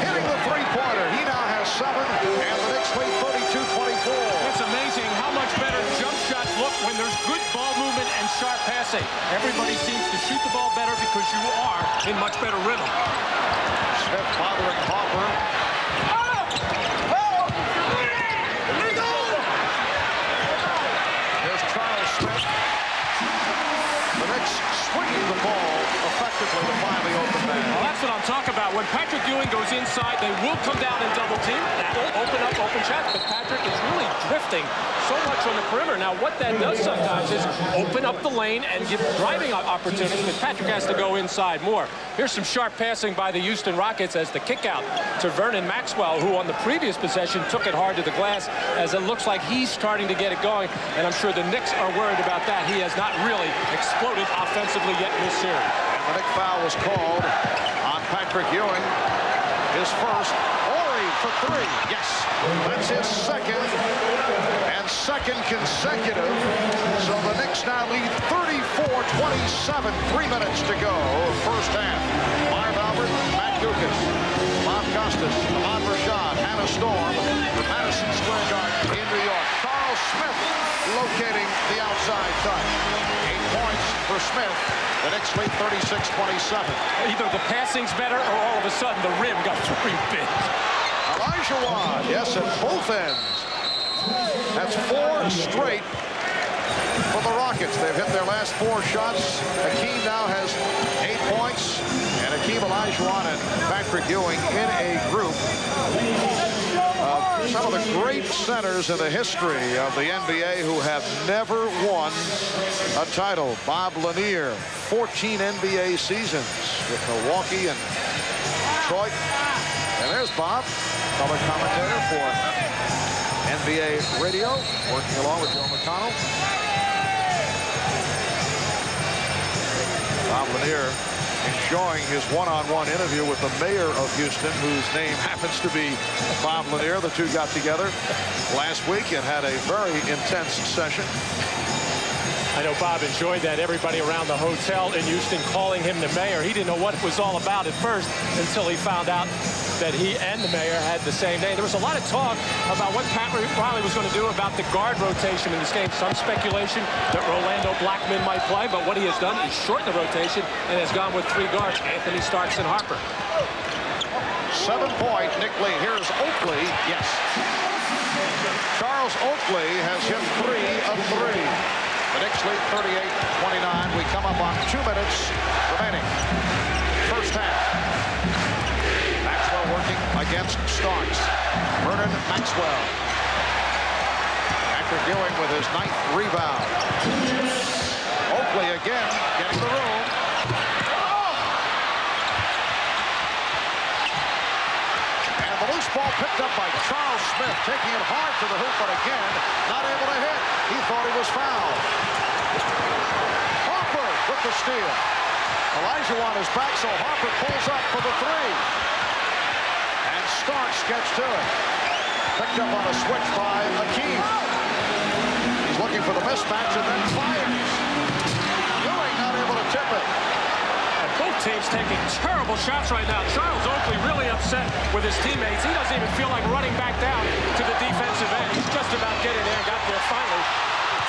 hitting the three-pointer. He now has 7, and the Knicks lead 32-24. It's amazing how much better jump shots look when there's good ball movement and sharp passing. Everybody seems to shoot the ball better because you are in much better rhythm. Smith bothering Harper. There's Charles Smith. The Knicks swinging the ball effectively to find the open man. Well, that's what I'm talking about. When Patrick Ewing goes inside, they will come down and double team. That will open up open shots, but Patrick is really drifting so much on the perimeter. Now, what that does sometimes is open up the lane and give driving opportunities, but Patrick has to go inside more. Here's some sharp passing by the Houston Rockets as the kick out to Vernon Maxwell, who on the previous possession took it hard to the glass, as it looks like he's starting to get it going, and I'm sure the Knicks are worried about that. He has not really exploded offensively yet in this series. And the Knick foul was called on Patrick Ewing. His first. Horry for three. Yes, that's his second, and second consecutive. So the Knicks now lead 34-27. 3 minutes to go. First half. Marv Albert, Matt Dukas, Bob Costas, Ahmad Rashad, Hannah Storm from Madison Square Garden in New York. Charles Smith locating the outside touch. 8 points for Smith. The Knicks lead 36-27. Either the passing's better or all of a sudden the rim got too big. Olajuwon, yes, at both ends. That's 4 straight for the Rockets. They've hit their last 4 shots. Hakeem now has 8 points. And Hakeem Olajuwon and Patrick Ewing in a group of some of the great centers in the history of the NBA who have never won a title. Bob Lanier, 14 NBA seasons with Milwaukee and Detroit. And there's Bob, color commentator for NBA Radio, working along with Joe McConnell. Bob Lanier enjoying his one-on-one interview with the mayor of Houston, whose name happens to be Bob Lanier. The two got together last week and had a very intense session. I know Bob enjoyed that. Everybody around the hotel in Houston calling him the mayor. He didn't know what it was all about at first until he found out that he and the mayor had the same name. There was a lot of talk about what Pat Riley was going to do about the guard rotation in this game. Some speculation that Rolando Blackman might play, but what he has done is shorten the rotation and has gone with 3 guards, Anthony Starks and Harper. 7-point Nick Lee. Here's Oakley. Yes. Charles Oakley has hit 3 of 3. The Knicks lead 38-29. We come up on 2 minutes remaining. First half. Maxwell working against Starks. Vernon Maxwell. Patrick Ewing with his 9th rebound. Oakley again getting the room. And the loose ball picked up by Charles Smith, taking it hard to the hoop, but again, not able to hit. He thought he was fouled. Harper with the steal. Olajuwon is back, so Harper pulls up for the 3. And Starks gets to it. Picked up on a switch by Hakeem. He's looking for the mismatch and then fires. Ewing not able to tip it. Both teams taking terrible shots right now. Charles Oakley really upset with his teammates. He doesn't even feel like running back down to the defensive end. He's just about getting there and got there finally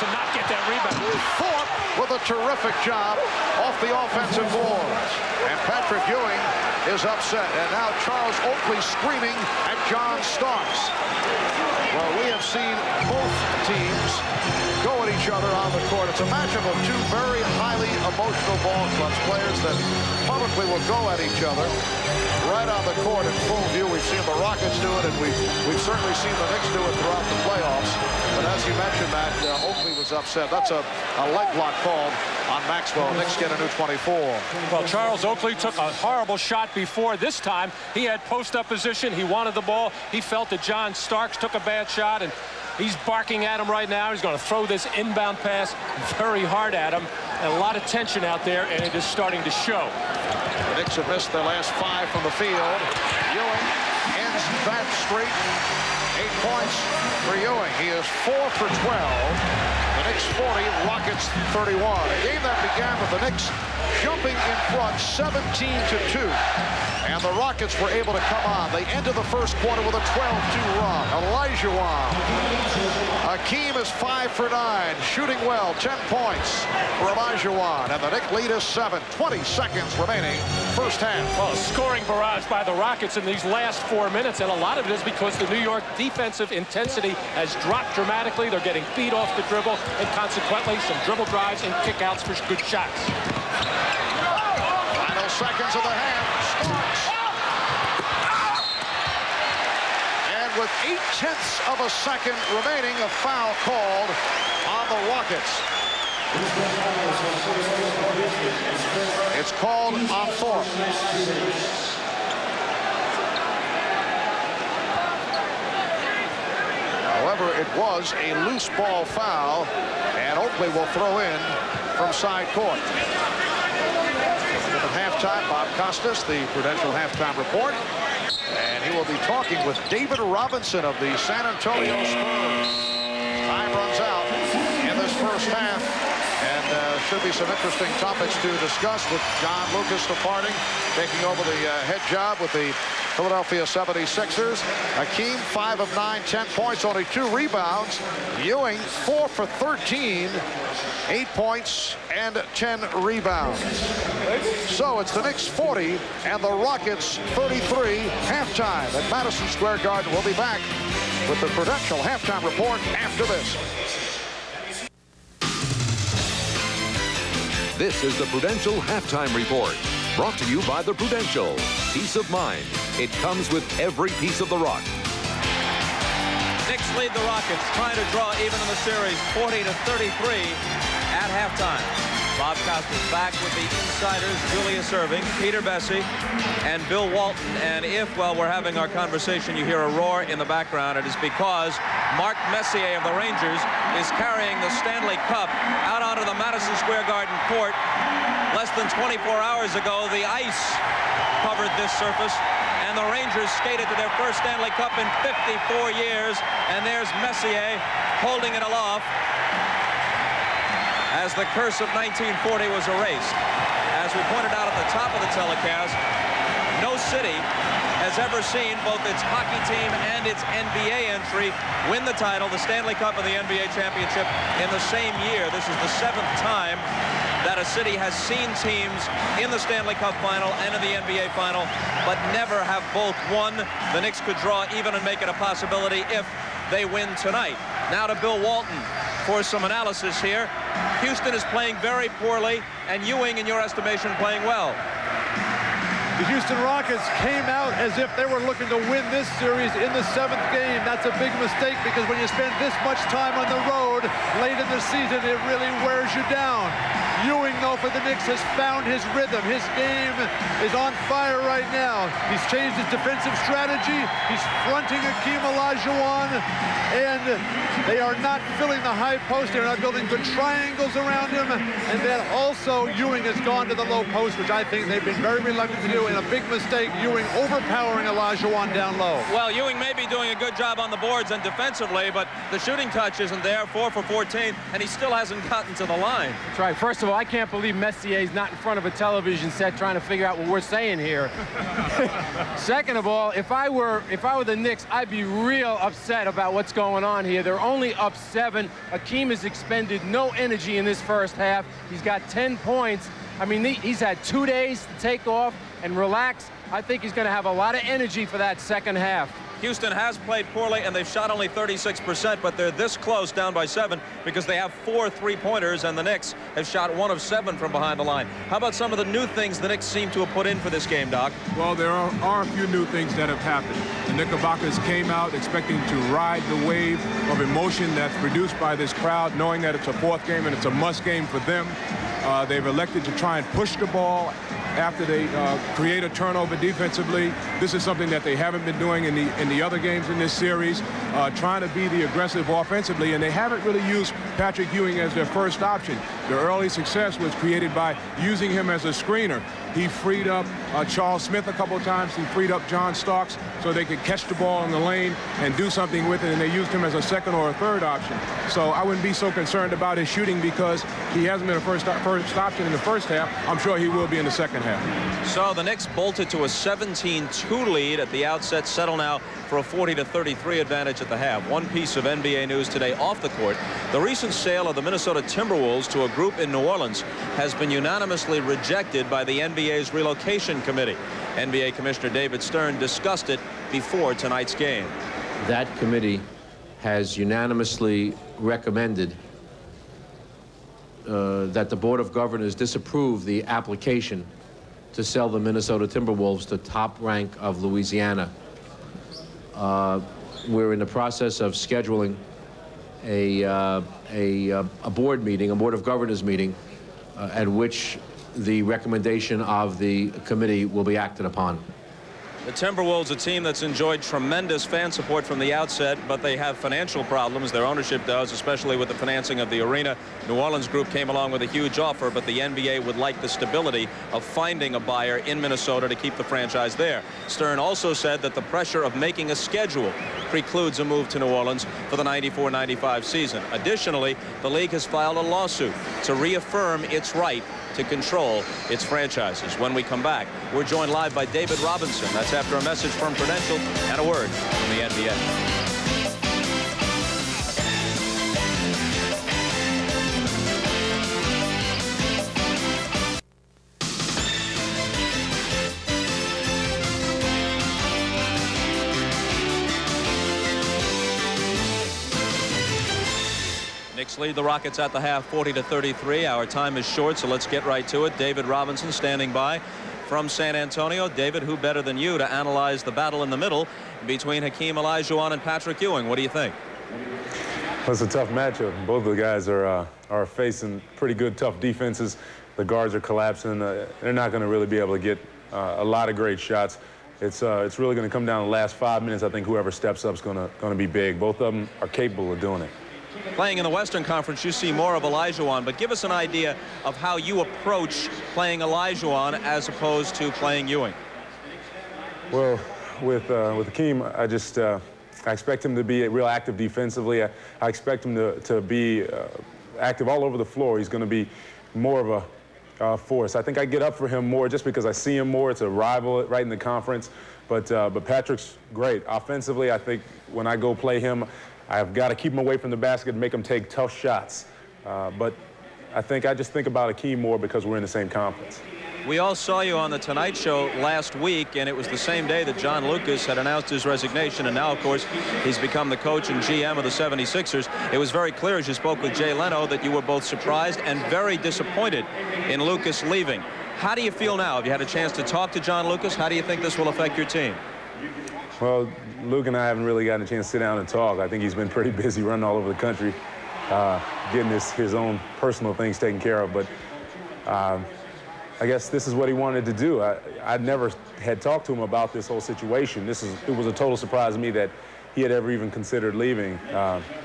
to not get that rebound. Thorpe with a terrific job off the offensive boards. And Patrick Ewing is upset. And now Charles Oakley screaming at John Starks. Well, we have seen both teams go at each other on the court. It's a matchup of 2 very highly emotional ball clubs, players that publicly will go at each other right on the court in full view. We've seen the Rockets do it, and we've certainly seen the Knicks do it throughout the playoffs. But as you mentioned, Matt, Oakley was upset. That's a leg block called on Maxwell. Knicks get a new 24. Well, Charles Oakley took a horrible shot before. This time, he had post-up position. He wanted the ball. He felt that John Starks took a bad shot, and he's barking at him right now. He's going to throw this inbound pass very hard at him. And a lot of tension out there, and it is starting to show. The Knicks have missed their last 5 from the field. Ewing ends that streak 8 points for Ewing. He is 4 for 12. The Knicks 40, Rockets 31. A game that began with the Knicks jumping in front 17-2. And the Rockets were able to come on. They ended the first quarter with a 12-2 run. Olajuwon. Hakeem is 5 for 9, shooting well, 10 points for Olajuwon. And the Knicks lead is 7. 20 seconds remaining, first half. Well, a scoring barrage by the Rockets in these last 4 minutes, and a lot of it is because the New York defensive intensity has dropped dramatically. They're getting feet off the dribble, and consequently, some dribble drives and kickouts for good shots. Final seconds of the half starts. And with 0.8 of a second remaining, a foul called on the Rockets. It's called on Thorpe. However, it was a loose ball foul, and Oakley will throw in from side court. At halftime, Bob Costas, the Prudential halftime report, and he will be talking with David Robinson of the San Antonio Spurs. Time runs out in this first half, and should be some interesting topics to discuss with John Lucas departing, taking over the head job with the Philadelphia 76ers. Hakeem, 5 of 9, 10 points, only 2 rebounds. Ewing, 4 for 13, 8 points and 10 rebounds. So it's the Knicks 40 and the Rockets 33 halftime at Madison Square Garden. We'll be back with the Prudential halftime report after this. This is the Prudential Halftime Report, brought to you by the Prudential. Peace of mind. It comes with every piece of the rock. Knicks lead the Rockets, trying to draw even in the series, 40-33 at halftime. Bob Costas back with the insiders, Julius Erving, Peter Bessie, and Bill Walton. And if, while we're having our conversation, you hear a roar in the background, it is because Mark Messier of the Rangers is carrying the Stanley Cup out onto the Madison Square Garden court. Less than 24 hours ago, the ice covered this surface, and the Rangers skated to their first Stanley Cup in 54 years. And there's Messier holding it aloft as the curse of 1940 was erased. As we pointed out at the top of the telecast, no city has ever seen both its hockey team and its NBA entry win the title, the Stanley Cup and the NBA championship, in the same year. This is the 7th time that a city has seen teams in the Stanley Cup final and in the NBA final, but never have both won. The Knicks could draw even and make it a possibility if they win tonight. Now to Bill Walton for some analysis here. Houston is playing very poorly, and Ewing, in your estimation, playing well. The Houston Rockets came out as if they were looking to win this series in the 7th game. That's a big mistake, because when you spend this much time on the road late in the season, it really wears you down. Ewing, though, for the Knicks, has found his rhythm. His game is on fire right now. He's changed his defensive strategy. He's fronting Hakeem Olajuwon, and they are not filling the high post. They're not building good triangles around him. And then also Ewing has gone to the low post, which I think they've been very reluctant to do, and a big mistake, Ewing overpowering Olajuwon down low. Well, Ewing may be doing a good job on the boards and defensively, but the shooting touch isn't there. 4 for 14, and he still hasn't gotten to the line. That's right. First of all, I can't believe Messier's not in front of a television set trying to figure out what we're saying here. Second of all, if I were the Knicks, I'd be real upset about what's going on here. They're only up 7. Hakeem has expended no energy in this first half. He's got 10 points. I mean, he's had 2 days to take off and relax. I think he's going to have a lot of energy for that second half. Houston has played poorly, and they've shot only 36%, but they're this close, down by 7, because they have 4 three-pointers, and the Knicks have shot 1 of 7 from behind the line. How about some of the new things the Knicks seem to have put in for this game, Doc? Well, there are a few new things that have happened. The Knickerbockers came out expecting to ride the wave of emotion that's produced by this crowd, knowing that it's a 4th game and it's a must game for them. They've elected to try and push the ball after they create a turnover defensively. This is something that they haven't been doing in the other games in this series, trying to be the aggressive offensively, and they haven't really used Patrick Ewing as their first option. The early success was created by using him as a screener. He freed up Charles Smith a couple of times. He freed up John Starks so they could catch the ball in the lane and do something with it, and they used him as a second or a third option. So I wouldn't be so concerned about his shooting because he hasn't been a first option in the first half. I'm sure he will be in the second half. So the Knicks bolted to a 17-2 lead at the outset, settle now for a 40-33 advantage at the half. One piece of NBA news today off the court. The recent sale of the Minnesota Timberwolves to a group in New Orleans has been unanimously rejected by the NBA's relocation committee. NBA Commissioner David Stern discussed it before tonight's game. That committee has unanimously recommended that the Board of Governors disapprove the application to sell the Minnesota Timberwolves to Top Rank of Louisiana. We're in the process of scheduling a board meeting, a Board of Governors meeting, at which the recommendation of the committee will be acted upon. The Timberwolves, a team that's enjoyed tremendous fan support from the outset, but they have financial problems. Their ownership does, especially with the financing of the arena. New Orleans group came along with a huge offer, but the NBA would like the stability of finding a buyer in Minnesota to keep the franchise there. Stern also said that the pressure of making a schedule precludes a move to New Orleans for the 94-95 season. Additionally, the league has filed a lawsuit to reaffirm its right to control its franchises. When we come back, we're joined live by David Robinson. That's after a message from Prudential and a word from the NBA. Knicks lead the Rockets at the half 40-33. Our time is short, so let's get right to it. David Robinson standing by from San Antonio. David, who better than you to analyze the battle in the middle between Hakeem Olajuwon and Patrick Ewing? What do you think? Well, it's a tough matchup. Both of the guys are facing pretty good, tough defenses. The guards are collapsing. They're not going to really be able to get a lot of great shots. It's really going to come down to the last 5 minutes. I think whoever steps up is going to be big. Both of them are capable of doing it. Playing in the Western Conference, you see more of Olajuwon, but give us an idea of how you approach playing Olajuwon as opposed to playing Ewing. Well, with Hakeem, I expect him to be real active defensively. I expect him to be active all over the floor. He's going to be more of a force. I think I get up for him more just because I see him more. It's a rival right in the conference. But Patrick's great. Offensively, I think when I go play him, I've got to keep him away from the basket and make him take tough shots. But I just think about Hakeem more because we're in the same conference. We all saw you on the Tonight Show last week, and it was the same day that John Lucas had announced his resignation, and now, of course, he's become the coach and GM of the 76ers. It was very clear as you spoke with Jay Leno that you were both surprised and very disappointed in Lucas leaving. How do you feel now? Have you had a chance to talk to John Lucas? How do you think this will affect your team? Well, Luke and I haven't really gotten a chance to sit down and talk. I think he's been pretty busy running all over the country, getting his own personal things taken care of. But I guess this is what he wanted to do. I never had talked to him about this whole situation. It was a total surprise to me that he had ever even considered leaving.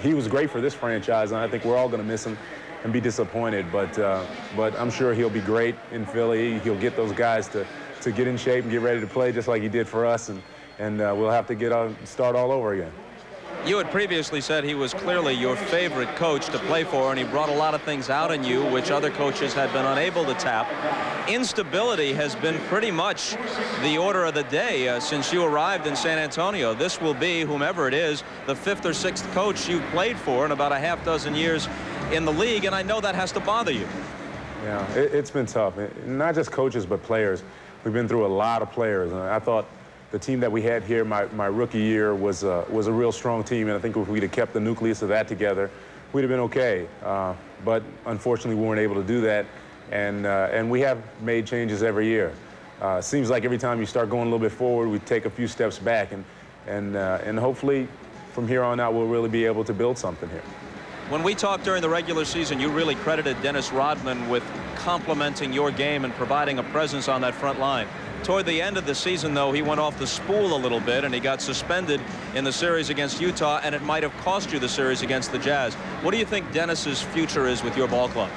He was great for this franchise, and I think we're all going to miss him and be disappointed. But I'm sure he'll be great in Philly. He'll get those guys to get in shape and get ready to play just like he did for us. And we'll have to start all over again. You had previously said he was clearly your favorite coach to play for, and he brought a lot of things out in you which other coaches had been unable to tap. Instability has been pretty much the order of the day since you arrived in San Antonio. This will be, whomever it is, the 5th or 6th coach you've played for in about a half dozen years in the league, and I know that has to bother you. Yeah, it's been tough. Not just coaches, but players. We've been through a lot of players, and I thought the team that we had here my rookie year was a real strong team, and I think if we'd have kept the nucleus of that together, we'd have been okay. But unfortunately, we weren't able to do that, and we have made changes every year. Seems like every time you start going a little bit forward, we take a few steps back, and hopefully from here on out, we'll really be able to build something here. When we talked during the regular season, you really credited Dennis Rodman with complementing your game and providing a presence on that front line. Toward the end of the season, though, he went off the spool a little bit, and he got suspended in the series against Utah, and it might have cost you the series against the Jazz. What do you think Dennis's future is with your ball club?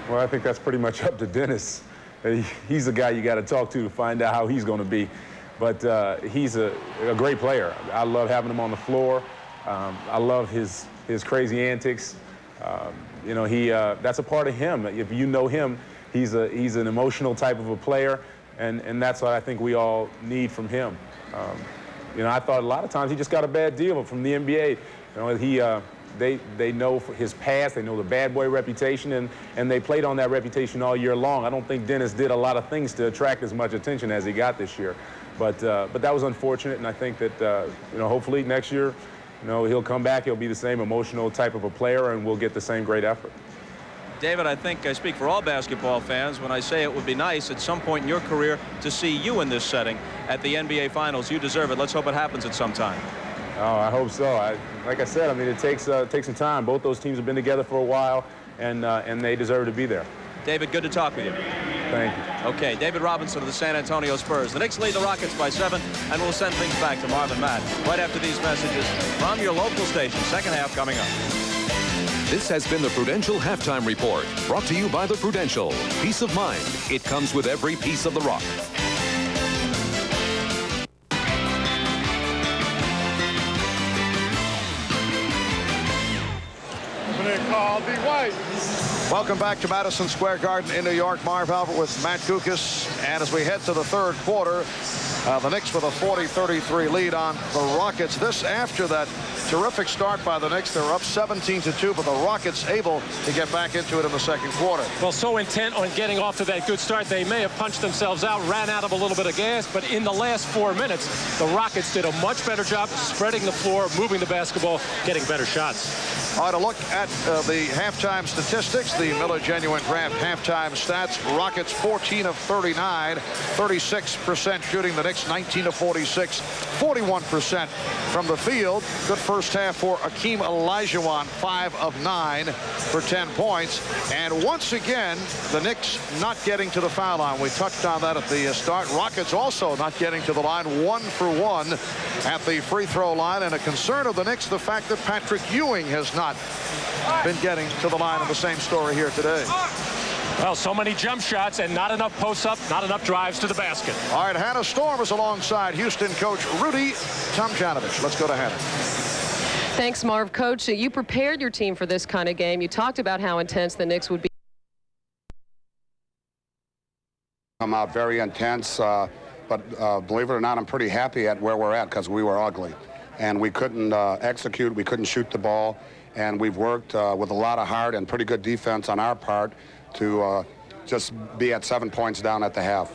Well, I think that's pretty much up to Dennis. He's the guy you got to talk to find out how he's going to be. But he's a great player. I love having him on the floor. I love his crazy antics. You know, that's a part of him. If you know him, he's an emotional type of a player, and that's what I think we all need from him. You know, I thought a lot of times he just got a bad deal from the NBA. You know, they know his past, they know the bad boy reputation, and they played on that reputation all year long. I don't think Dennis did a lot of things to attract as much attention as he got this year. But that was unfortunate, and I think that, you know, hopefully next year, you know, he'll come back, he'll be the same emotional type of a player, and we'll get the same great effort. David, I think I speak for all basketball fans when I say it would be nice at some point in your career to see you in this setting at the NBA Finals. You deserve it. Let's hope it happens at some time. Oh, I hope so. Like I said, I mean, it takes some time. Both those teams have been together for a while, and they deserve to be there. David, good to talk with you. Thank you. Okay, David Robinson of the San Antonio Spurs. The Knicks lead the Rockets by 7, and we'll send things back to Marv and Matt right after these messages from your local station. Second half coming up. This has been the Prudential Halftime Report, brought to you by the Prudential. Peace of mind. It comes with every piece of the rock. Welcome back to Madison Square Garden in New York. Marv Albert with Matt Gukas. And as we head to the third quarter, the Knicks with a 40-33 lead on the Rockets. This after that terrific start by the Knicks. They're up 17-2, but the Rockets able to get back into it in the second quarter. Well, so intent on getting off to that good start, they may have punched themselves out, ran out of a little bit of gas, but in the last 4 minutes, the Rockets did a much better job spreading the floor, moving the basketball, getting better shots. All right, a look at the halftime statistics, the Miller Genuine Draft halftime stats. Rockets 14 of 39, 36% shooting. The Knicks 19 of 46, 41% from the field. Good first half for Hakeem Olajuwon, 5 of 9 for 10 points. And once again, the Knicks not getting to the foul line. We touched on that at the start. Rockets also not getting to the line, 1 for 1 at the free throw line. And a concern of the Knicks, the fact that Patrick Ewing has not been getting to the line. In the same story here today. Well, so many jump shots and not enough posts up, not enough drives to the basket. All right, Hannah Storm is alongside Houston coach Rudy Tomjanovich. Let's go to Hannah. Thanks, Marv. Coach, you prepared your team for this kind of game. You talked about how intense the Knicks would be. Come out very intense, but believe it or not, I'm pretty happy at where we're at because we were ugly. And we couldn't execute, we couldn't shoot the ball. And we've worked with a lot of heart and pretty good defense on our part to just be at 7 points down at the half.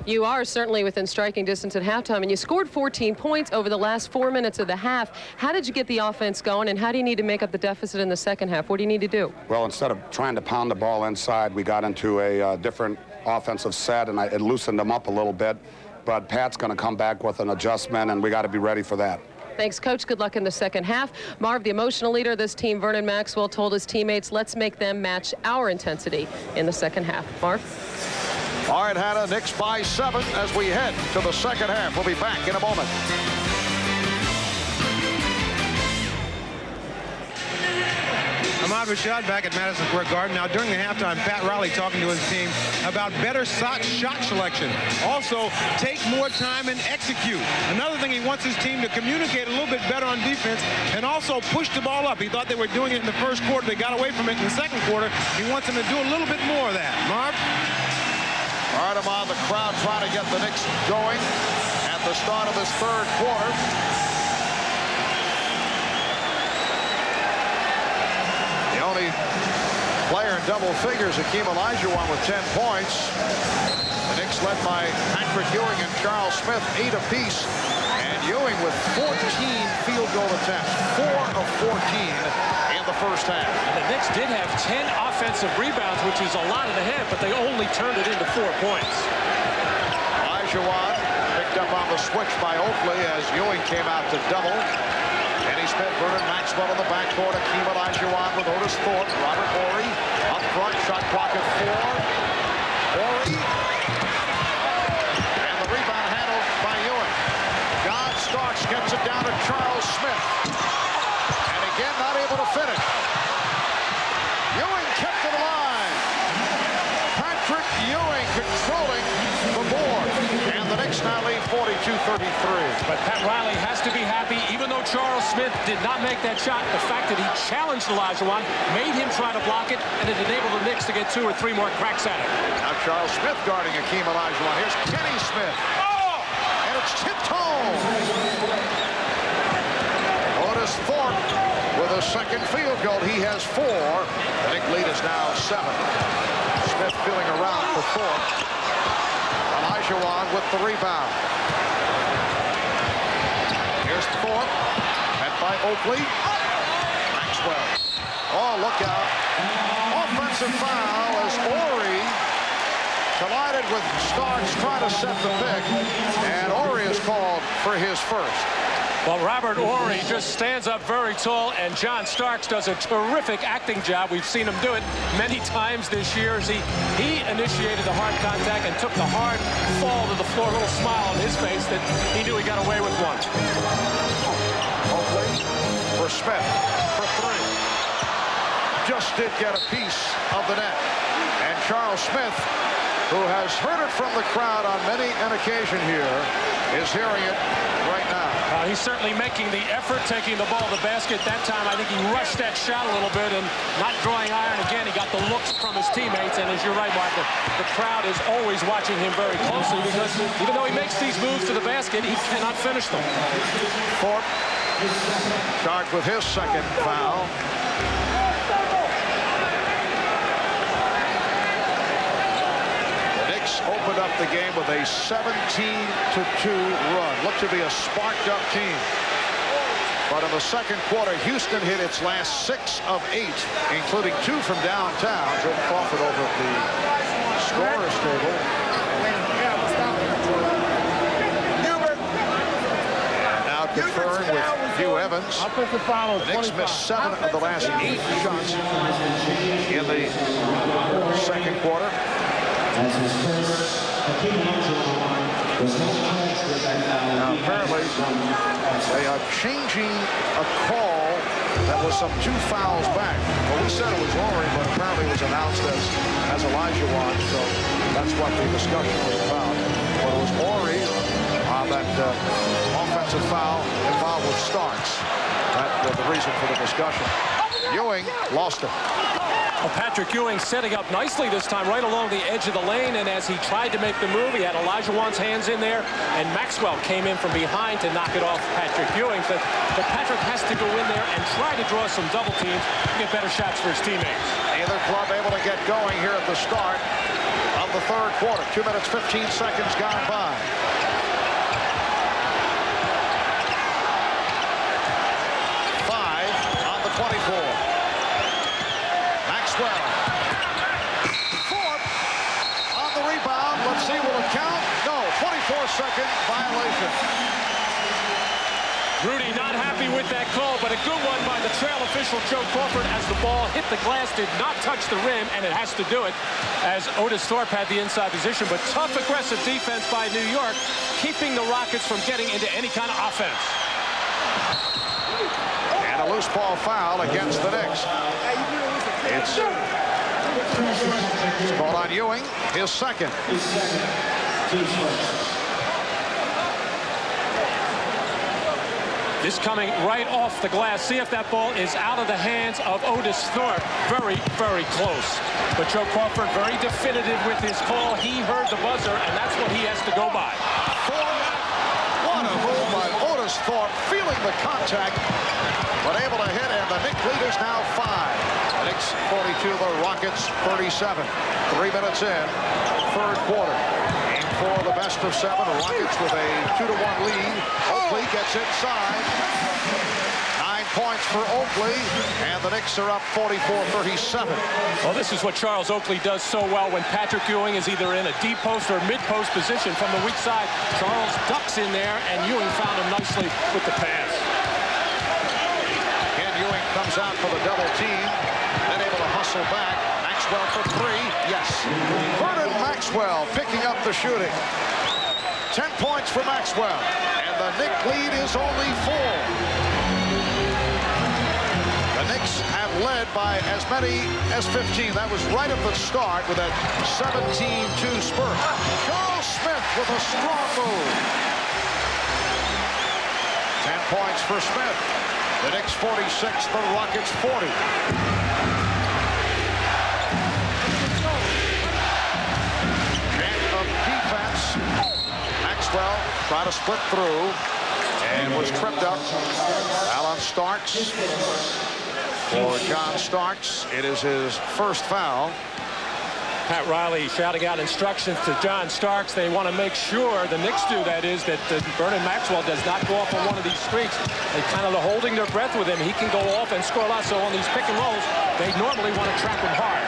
You are certainly within striking distance at halftime, and you scored 14 points over the last 4 minutes of the half. How did you get the offense going, and how do you need to make up the deficit in the second half? What do you need to do? Well, instead of trying to pound the ball inside, we got into a different offensive set, and it loosened them up a little bit. But Pat's going to come back with an adjustment, and we got to be ready for that. Thanks, Coach. Good luck in the second half. Marv, the emotional leader of this team, Vernon Maxwell, told his teammates, let's make them match our intensity in the second half. Marv? All right, Hannah, Knicks by 7 as we head to the second half. We'll be back in a moment. Ahmad Rashad back at Madison Square Garden. Now, during the halftime, Pat Riley talking to his team about better shot selection. Also, take more time and execute. Another thing, he wants his team to communicate a little bit better on defense and also push the ball up. He thought they were doing it in the first quarter. They got away from it in the second quarter. He wants them to do a little bit more of that. Marv? All right, Ahmad, the crowd trying to get the Knicks going at the start of this third quarter. The only player in double figures, Hakeem Olajuwon with 10 points. The Knicks led by Patrick Ewing and Charles Smith, 8 apiece. And Ewing with 14 field goal attempts, 4 of 14 in the first half. And the Knicks did have 10 offensive rebounds, which is a lot in the half, but they only turned it into 4 points. Olajuwon picked up on the switch by Oakley as Ewing came out to double. Smith, Vernon Maxwell in the backcourt. Hakeem Olajuwon with Otis Thorpe. Robert Horry up front. Shot clock at 4. Horry. And the rebound handled by Ewing. John Starks gets it down to Charles Smith. And again, not able to finish. Ewing kept to the line. 42-33. But Pat Riley has to be happy, even though Charles Smith did not make that shot. The fact that he challenged Olajuwon, made him try to block it, and it enabled the Knicks to get 2 or 3 more cracks at it. Now Charles Smith guarding Hakeem Olajuwon. Here's Kenny Smith. Oh! And it's tipped home. Otis Thorpe with a second field goal. He has 4. The Knicks lead is now 7. Smith feeling around for Thorpe. Olajuwon with the rebound. Here's Thorpe. Met by Oakley. Maxwell. Oh, look out. Offensive foul as Horry collided with Starks trying to set the pick. And Horry is called for his first. Well, Robert Horry just stands up very tall, and John Starks does a terrific acting job. We've seen him do it many times this year as he initiated the hard contact and took the hard fall to the floor. A little smile on his face that he knew he got away with one. Oakley for Smith for 3. Just did get a piece of the net. And Charles Smith, who has heard it from the crowd on many an occasion here, is hearing it right now. He's certainly making the effort, taking the ball to the basket. That time, I think he rushed that shot a little bit and not drawing iron again. He got the looks from his teammates, and as you're right, Mark, the crowd is always watching him very closely because even though he makes these moves to the basket, he cannot finish them. Thorpe charged with his second foul. Opened up the game with a 17-2 run. Looked to be a sparked-up team. But in the second quarter, Houston hit its last 6 of 8, including 2 from downtown. Joe Crawford over at the scorer's table. Hubert. Now conferring with Hugh Evans. The Knicks missed 7 of the last 8 shots in the second quarter. Now apparently they are changing a call that was some 2 fouls back. Well, we said it was Horry, but apparently it was announced as Olajuwon, so that's what the discussion was about. But it was Horry on that offensive foul involved with Starks. That was the reason for the discussion. Ewing lost it. Well, Patrick Ewing setting up nicely this time right along the edge of the lane, and as he tried to make the move, he had Olajuwon's hands in there, and Maxwell came in from behind to knock it off Patrick Ewing. But Patrick has to go in there and try to draw some double teams to get better shots for his teammates. Neither club able to get going here at the start of the third quarter. 2 minutes, 15 seconds gone by. On the 24. Maxwell. Thorpe on the rebound. Let's see, will it count? No, 24-second violation. Rudy not happy with that call, but a good one by the trail official, Joe Crawford, as the ball hit the glass, did not touch the rim, and it has to do it as Otis Thorpe had the inside position. But tough, aggressive defense by New York, keeping the Rockets from getting into any kind of offense. And a loose ball foul against the Knicks. It's called on Ewing, his second. This coming right off the glass. See if that ball is out of the hands of Otis Thorpe. Very, very close. But Joe Crawford very definitive with his call. He heard the buzzer, and that's what he has to go by. What a move by Otis Thorpe, feeling the contact, but able to hit, and the Knicks lead is now 5. The Knicks 42, the Rockets 37. 3 minutes in, third quarter. Game 4, the best of 7. Rockets with a 2-1 lead. Oakley gets inside. 9 points for Oakley, and the Knicks are up 44-37. Well, this is what Charles Oakley does so well when Patrick Ewing is either in a deep post or mid-post position from the weak side. Charles ducks in there, and Ewing found him nicely with the pass. Again, Ewing comes out for the double team, then able to hustle back. Maxwell for 3, yes. Vernon Maxwell picking up the shooting. 10 points for Maxwell, and the Knicks lead is only 4. The Knicks have led by as many as 15. That was right at the start with that 17-2 spurt. Charles Smith with a strong move. points for Smith. The Knicks 46, the Rockets 40. Jent of defense. Maxwell trying to split through and was tripped up. Alan Starks for John Starks. It is his first foul. Pat Riley shouting out instructions to John Starks. They want to make sure, the Knicks do, that is, that Vernon Maxwell does not go off on one of these streaks. They kind of are holding their breath with him. He can go off and score a lot. So on these pick and rolls, they normally want to trap him hard.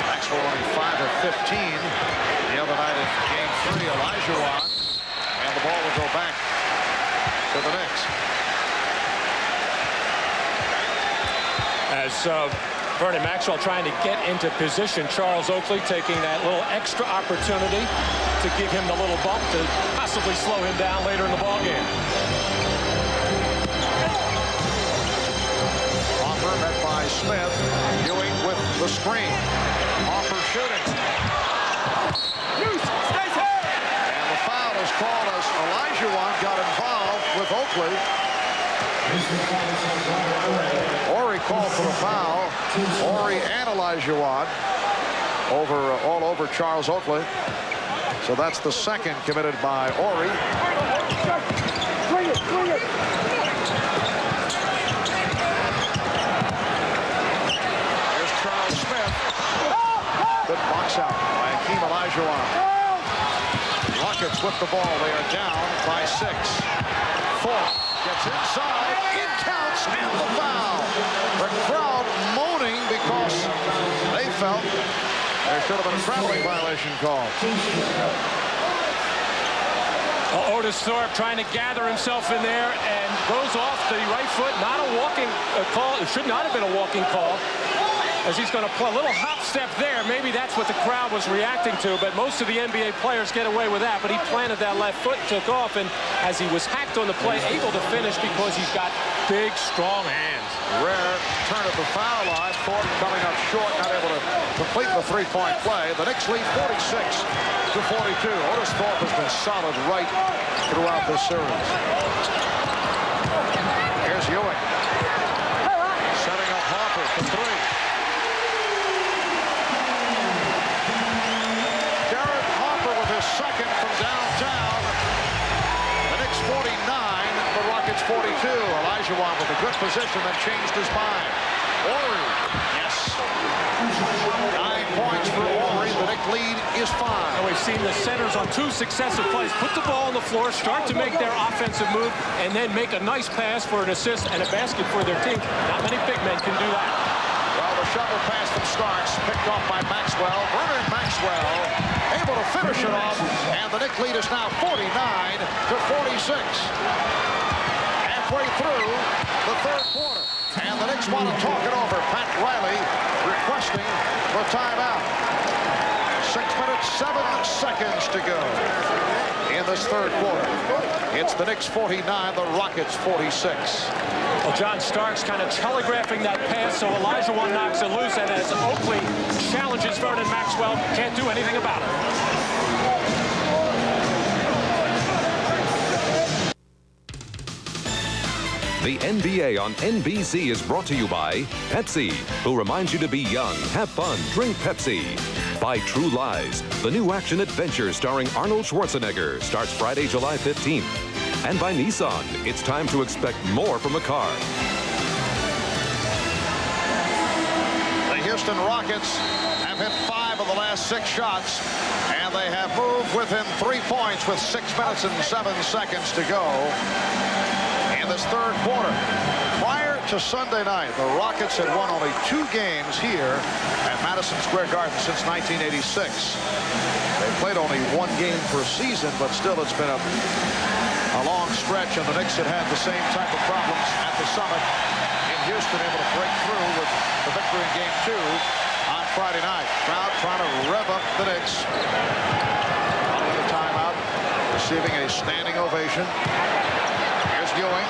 Maxwell only 5 of 15 the other night in game 3. Olajuwon, and the ball will go back to the Knicks. As Vernon Maxwell trying to get into position. Charles Oakley taking that little extra opportunity to give him the little bump to possibly slow him down later in the ballgame. Harper met by Smith. Ewing with the screen. Harper shooting. And the foul is called as Olajuwon got involved with Oakley. Horry called for the foul. Horry and Olajuwon all over Charles Oakley. So that's the second committed by Horry. Here's Charles Smith. Good box out by Hakeem Olajuwon. Rockets with the ball. They are down by 6. Thorpe gets inside. It counts and the foul. The crowd moaning because they felt there should have been a traveling violation called. Otis Thorpe trying to gather himself in there and goes off the right foot. Not a walking call. It should not have been a walking call, as he's going to play a little hop step there. Maybe that's what the crowd was reacting to, but most of the NBA players get away with that. But he planted that left foot and took off, and as he was hacked on the play, able to finish because he's got big, strong hands. Rare turn at the foul line. Thorpe coming up short, not able to complete the three-point play. The Knicks lead 46-42. Otis Thorpe has been solid right throughout this series. Here's Ewing. Setting up Harper for 3. Second from downtown. The Knicks 49, the Rockets 42. Olajuwon with a good position, then changed his mind. Horry, yes. 9 points for Horry. The Knicks lead is 5. And we've seen the centers on 2 successive plays put the ball on the floor, start to make their offensive move, and then make a nice pass for an assist and a basket for their team. Not many big men can do that. Well, the shovel pass from Starks, picked off by Maxwell. Vernon Maxwell able to finish it off, and the Knicks lead is now 49-46. Halfway through the third quarter, and the Knicks want to talk it over. Pat Riley requesting the timeout. 6 minutes, 7 seconds to go in this third quarter. It's the Knicks 49, the Rockets 46. Well, John Starks kind of telegraphing that pass, so Olajuwon knocks it loose, and as Oakley challenges Vernon Maxwell, can't do anything about it. The NBA on NBC is brought to you by Pepsi, who reminds you to be young, have fun, drink Pepsi. By True Lies, the new action-adventure starring Arnold Schwarzenegger, starts Friday, July 15th. And by Nissan, it's time to expect more from a car. The Houston Rockets have hit 5 of the last 6 shots, and they have moved within 3 points with 6 minutes and 7 seconds to go in this third quarter. Prior to Sunday night, the Rockets had won only 2 games here at Madison Square Garden since 1986. They played only 1 game per season, but still it's been a long stretch, and the Knicks had the same type of problems at the Summit in Houston, able to break through with the victory in Game 2 on Friday night. Crowd trying to rev up the Knicks. Following the timeout, receiving a standing ovation. Here's Ewing.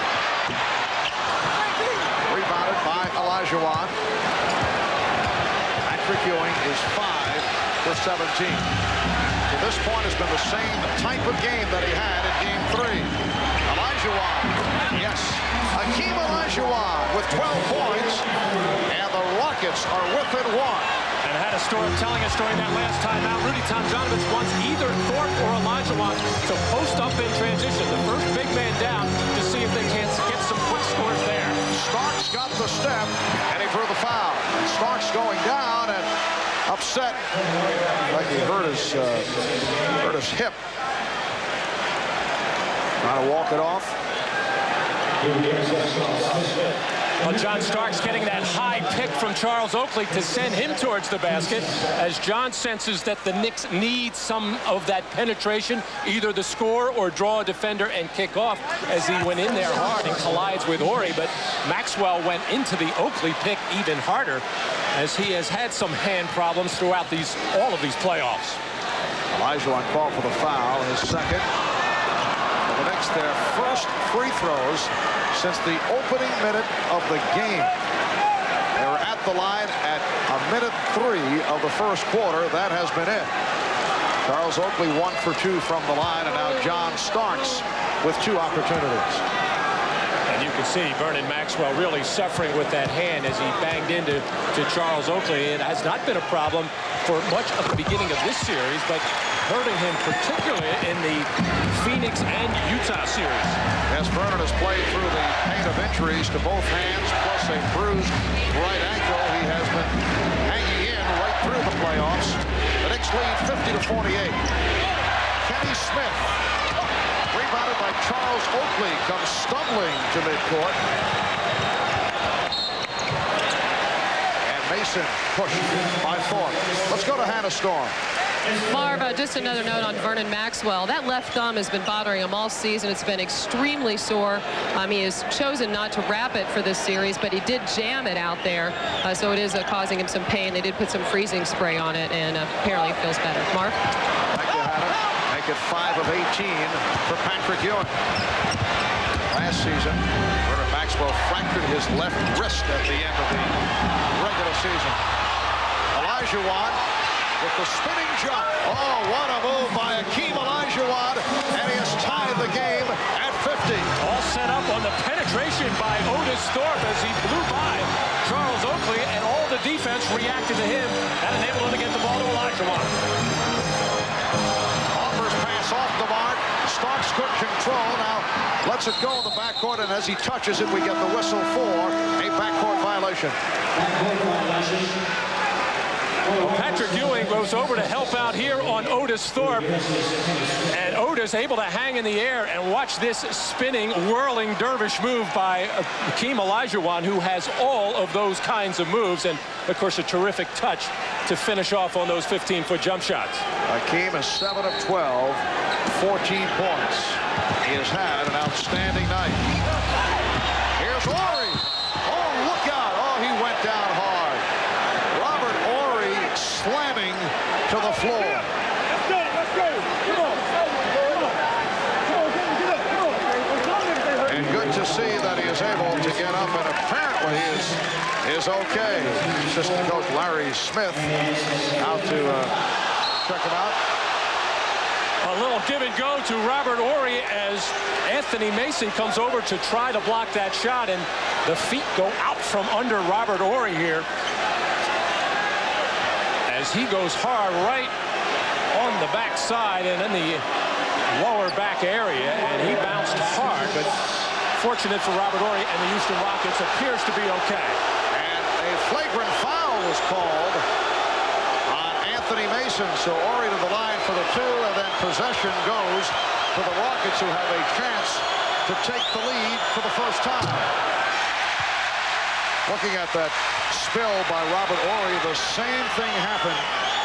Rebounded by Olajuwon. Patrick Ewing is 5 for 17. To this point, has been the same type of game that he had in Game 3. Olajuwon, yes, Olajuwon with 12 points, and the Rockets are within 1. And had a story telling us during that last timeout, Rudy Tomjanovich wants either Thorpe or Olajuwon to post up in transition, the first big man down, to see if they can get some quick scores there. Starks got the step, and he drew the foul. And Starks going down and upset, like he hurt his hip. Trying to walk it off. Well, John Starks getting that high pick from Charles Oakley to send him towards the basket, as John senses that the Knicks need some of that penetration, either the score or draw a defender and kick off, as he went in there hard and collides with Horry. But Maxwell went into the Oakley pick even harder, as he has had some hand problems throughout all of these playoffs. Olajuwon called for the foul, his second. The Knicks, their first free throws since the opening minute of the game. They were at the line at a minute 3 of the first quarter. That has been it. Charles Oakley 1 for 2 from the line, and now John Starks with 2 opportunities. And you can see Vernon Maxwell really suffering with that hand as he banged into Charles Oakley. It has not been a problem for much of the beginning of this series, but hurting him particularly in the Phoenix and Utah series. Yes, Vernon has played through the pain of injuries to both hands, plus a bruised right ankle. He has been hanging in right through the playoffs. The Knicks lead 50-48. Kenny Smith, rebounded by Charles Oakley, comes stumbling to midcourt. And Mason pushed by Thorpe. Let's go to Hannah Storm. Marv, just another note on Vernon Maxwell. That left thumb has been bothering him all season. It's been extremely sore. He has chosen not to wrap it for this series, but he did jam it out there. So it is causing him some pain. They did put some freezing spray on it, and apparently it feels better. Marv? Thank you, Hannah. Make it 5 of 18 for Patrick Ewing. Last season, Vernon Maxwell fractured his left wrist at the end of the regular season. Olajuwon with the spinning jump. Oh, what a move by Hakeem Olajuwon, and he has tied the game at 50. All set up on the penetration by Otis Thorpe as he blew by Charles Oakley, and all the defense reacted to him and enabled him to get the ball to Olajuwon. Harper's pass off the mark. Starks could control. Now lets it go in the backcourt, and as he touches it, we get the whistle for a backcourt violation. Well, Patrick Ewing goes over to help out here on Otis Thorpe, and Otis able to hang in the air and watch this spinning, whirling dervish move by Hakeem Olajuwon, who has all of those kinds of moves, and of course a terrific touch to finish off on those 15-foot jump shots. Hakeem is 7 of 12, 14 points. He has had an outstanding night. Here's Horry. Oh, look out. Oh, he went down hard. Slamming to the floor. Let's go, let's go. Come on. And good to see that he is able to get up, and apparently is okay. Assistant coach Larry Smith out to check him out. A little give and go to Robert Horry as Anthony Mason comes over to try to block that shot, and the feet go out from under Robert Horry here, as he goes hard right on the backside and in the lower back area, and he bounced hard, but fortunate for Robert Horry and the Houston Rockets, appears to be okay. And a flagrant foul was called on Anthony Mason, so Horry to the line for the 2, and then possession goes to the Rockets, who have a chance to take the lead for the first time. Looking at that spill by Robert Horry, the same thing happened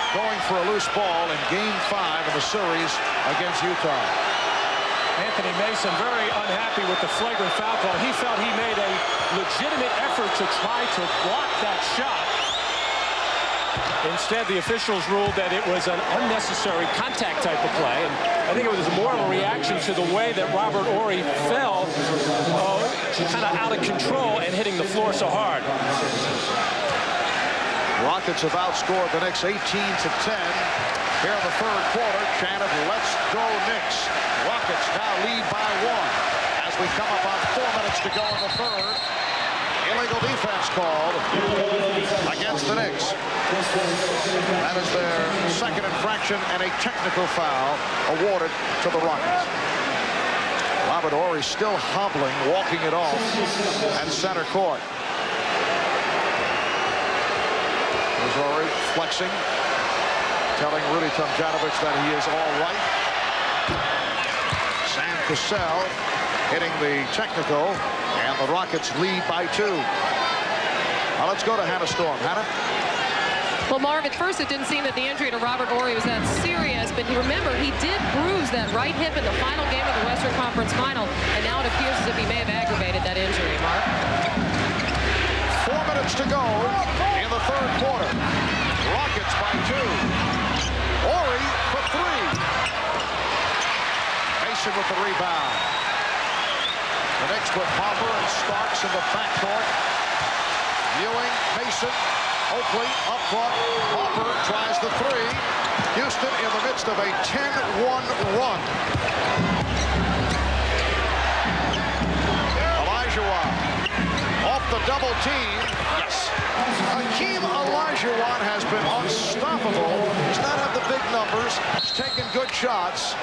going for a loose ball in Game 5 of the series against Utah. Anthony Mason very unhappy with the flagrant foul call. He felt he made a legitimate effort to try to block that shot. Instead, the officials ruled that it was an unnecessary contact type of play, and I think it was more of a reaction to the way that Robert Horry fell, kind of out of control and hitting the floor so hard. Rockets have outscored the Knicks 18-10 here in the third quarter. Chanted, "Let's go Knicks." Rockets now lead by 1 as we come up on 4 minutes to go in the third. illegal defense called against the Knicks. That is their second infraction and a technical foul awarded to the Rockets. Robert Horry still hobbling, walking it off at center court. There's Horry flexing, telling Rudy Tomjanovich that he is all right. Sam Cassell hitting the technical, and the Rockets lead by 2. Now let's go to Hannah Storm. Hannah? Well, Marv, at first it didn't seem that the injury to Robert Horry was that serious, but remember, he did bruise that right hip in the final game of the Western Conference Final, and now it appears as if he may have aggravated that injury, Marv. 4 minutes to go in the third quarter. Rockets by 2. Horry for 3. Mason with the rebound. The Knicks with Harper and Starks in the backcourt. Ewing, Mason, Oakley up front. Harper tries the 3. Houston in the midst of a 10-1 run. Olajuwon off the double team. Yes. Hakeem Olajuwon has been unstoppable. Does not have the big numbers. He's taken good shots.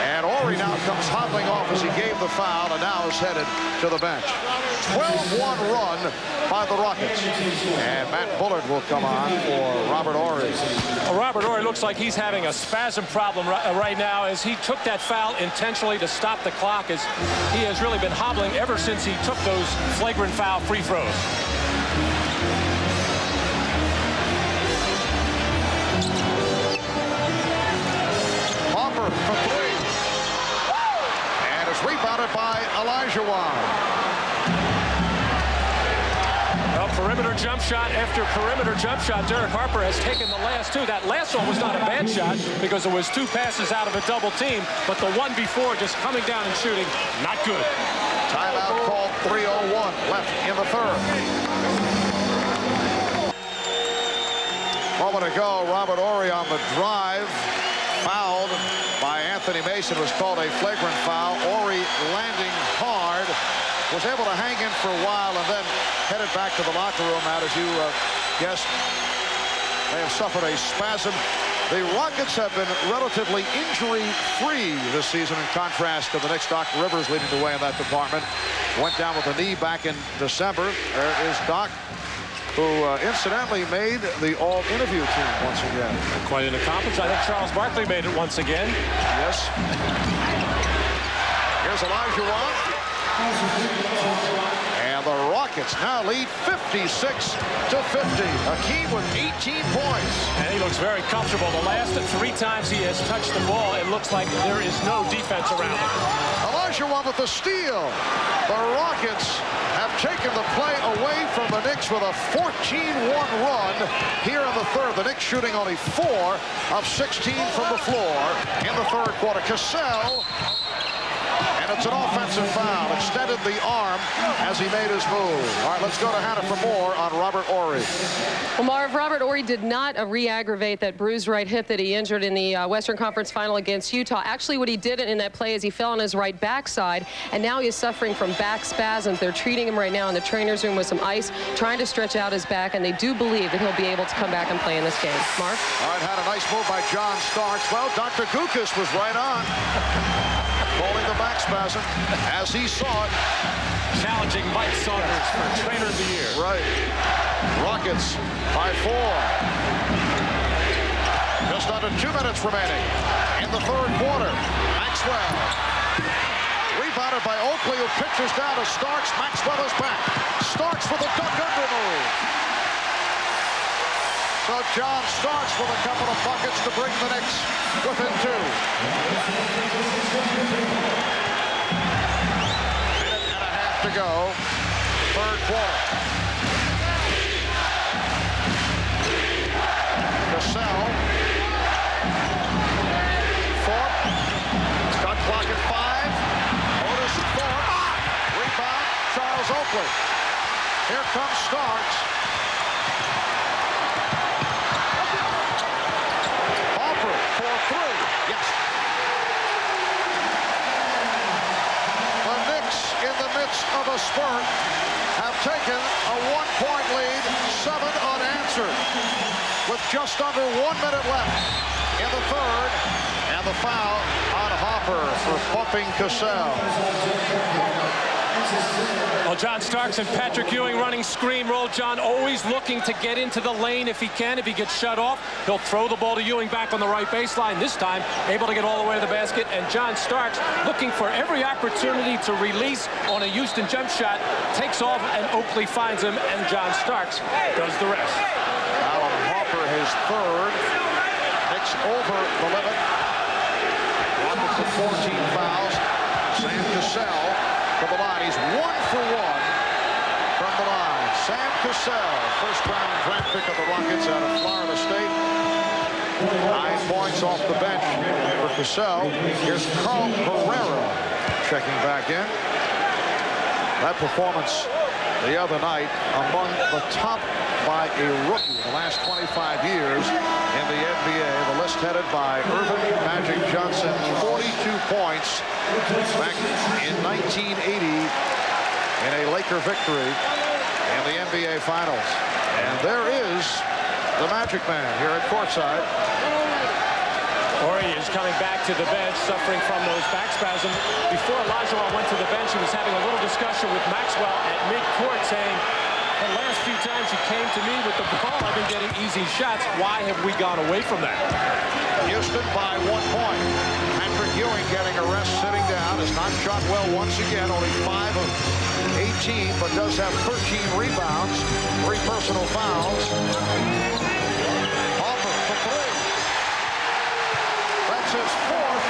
And Horry now comes hobbling off as he gave the foul and now is headed to the bench. 12-1 run by the Rockets. And Matt Bullard will come on for Robert Horry. Well, Robert Horry looks like he's having a spasm problem right now as he took that foul intentionally to stop the clock, as he has really been hobbling ever since he took those flagrant foul free throws. Harper for 3. And it's rebounded by Olajuwon. Well, perimeter jump shot after perimeter jump shot. Derek Harper has taken the last 2. That last one was not a bad shot because it was 2 passes out of a double team, but the one before just coming down and shooting, not good. Timeout called. 3:01 left in the third. Moment ago, Robert Horry on the drive, fouled by Anthony Mason, was called a flagrant foul. Horry landing hard, was able to hang in for a while and then headed back to the locker room. Out, as you guessed, they have suffered a spasm. The Rockets have been relatively injury-free this season, in contrast to the Knicks. Doc Rivers leading the way in that department. Went down with a knee back in December. There is Doc, who incidentally made the all-interview team once again. Quite an accomplishment. I think Charles Barkley made it once again. Yes. Here's Olajuwon. And the Rockets now lead 56-50. Hakeem with 18 points. And he looks very comfortable. The last 3 times he has touched the ball, it looks like there is no defense around him. Olajuwon with the steal. The Rockets have taken the play away from the Knicks with a 14-1 run here in the third. The Knicks shooting only 4 of 16 from the floor in the third quarter. Cassell. And it's an offensive foul. Extended the arm as he made his move. All right, let's go to Hannah for more on Robert Horry. Well, Marv, Robert Horry did not re-aggravate that bruised right hip that he injured in the Western Conference Final against Utah. Actually, what he did in that play is he fell on his right backside, and now he is suffering from back spasms. They're treating him right now in the trainer's room with some ice, trying to stretch out his back, and they do believe that he'll be able to come back and play in this game. Marv? All right, had a nice move by John Starks. Well, Dr. Gukas was right on. Calling the back spasm as he saw it. Challenging Mike Saunders for Trainer of the Year. Right. Rockets by 4. Just under 2 minutes remaining in the third quarter. Maxwell. Rebounded by Oakley, who pitches down to Starks. Maxwell is back. Starks with a duck under move. So John Starks with a couple of buckets to bring the Knicks within 2. Minute and a half to go. Third quarter. Cassell. Thorpe. Shot clock at 5. Otis Thorpe. Rebound. Charles Oakley. Here comes Starks. Harper for 3. Yes. The Knicks in the midst of a spurt have taken a 1-point lead, 7 unanswered, with just under 1 minute left in the third, and the foul on Harper for bumping Cassell. Well, John Starks and Patrick Ewing running screen roll. John always looking to get into the lane if he can. If he gets shut off, he'll throw the ball to Ewing back on the right baseline. This time, able to get all the way to the basket. And John Starks looking for every opportunity to release on a Houston jump shot. Takes off, and Oakley finds him, and John Starks does the rest. Alan Harper, his third. Knicks over the limit. Rockets with 14 fouls. Sam Cassell to the line. He's 1 for 1 from the line. Sam Cassell, first-round draft pick of the Rockets out of Florida State. 9 points off the bench for Cassell. Here's Herrera checking back in. That performance the other night among the top by a rookie in the last 25 years in the NBA. The list headed by Irvin Magic Johnson, 42 points back in 1980 in a Laker victory in the NBA Finals. And there is the Magic Man here at courtside. Horry is coming back to the bench, suffering from those back spasms. Before Olajuwon went to the bench, he was having a little discussion with Maxwell at midcourt, saying, the last few times you came to me with the ball, I've been getting easy shots. Why have we gone away from that? Houston by 1 point. Patrick Ewing getting a rest sitting down. Has not shot well once again. Only 5 of 18, but does have 13 rebounds. 3 personal fouls. Harper for 3. That's his 4th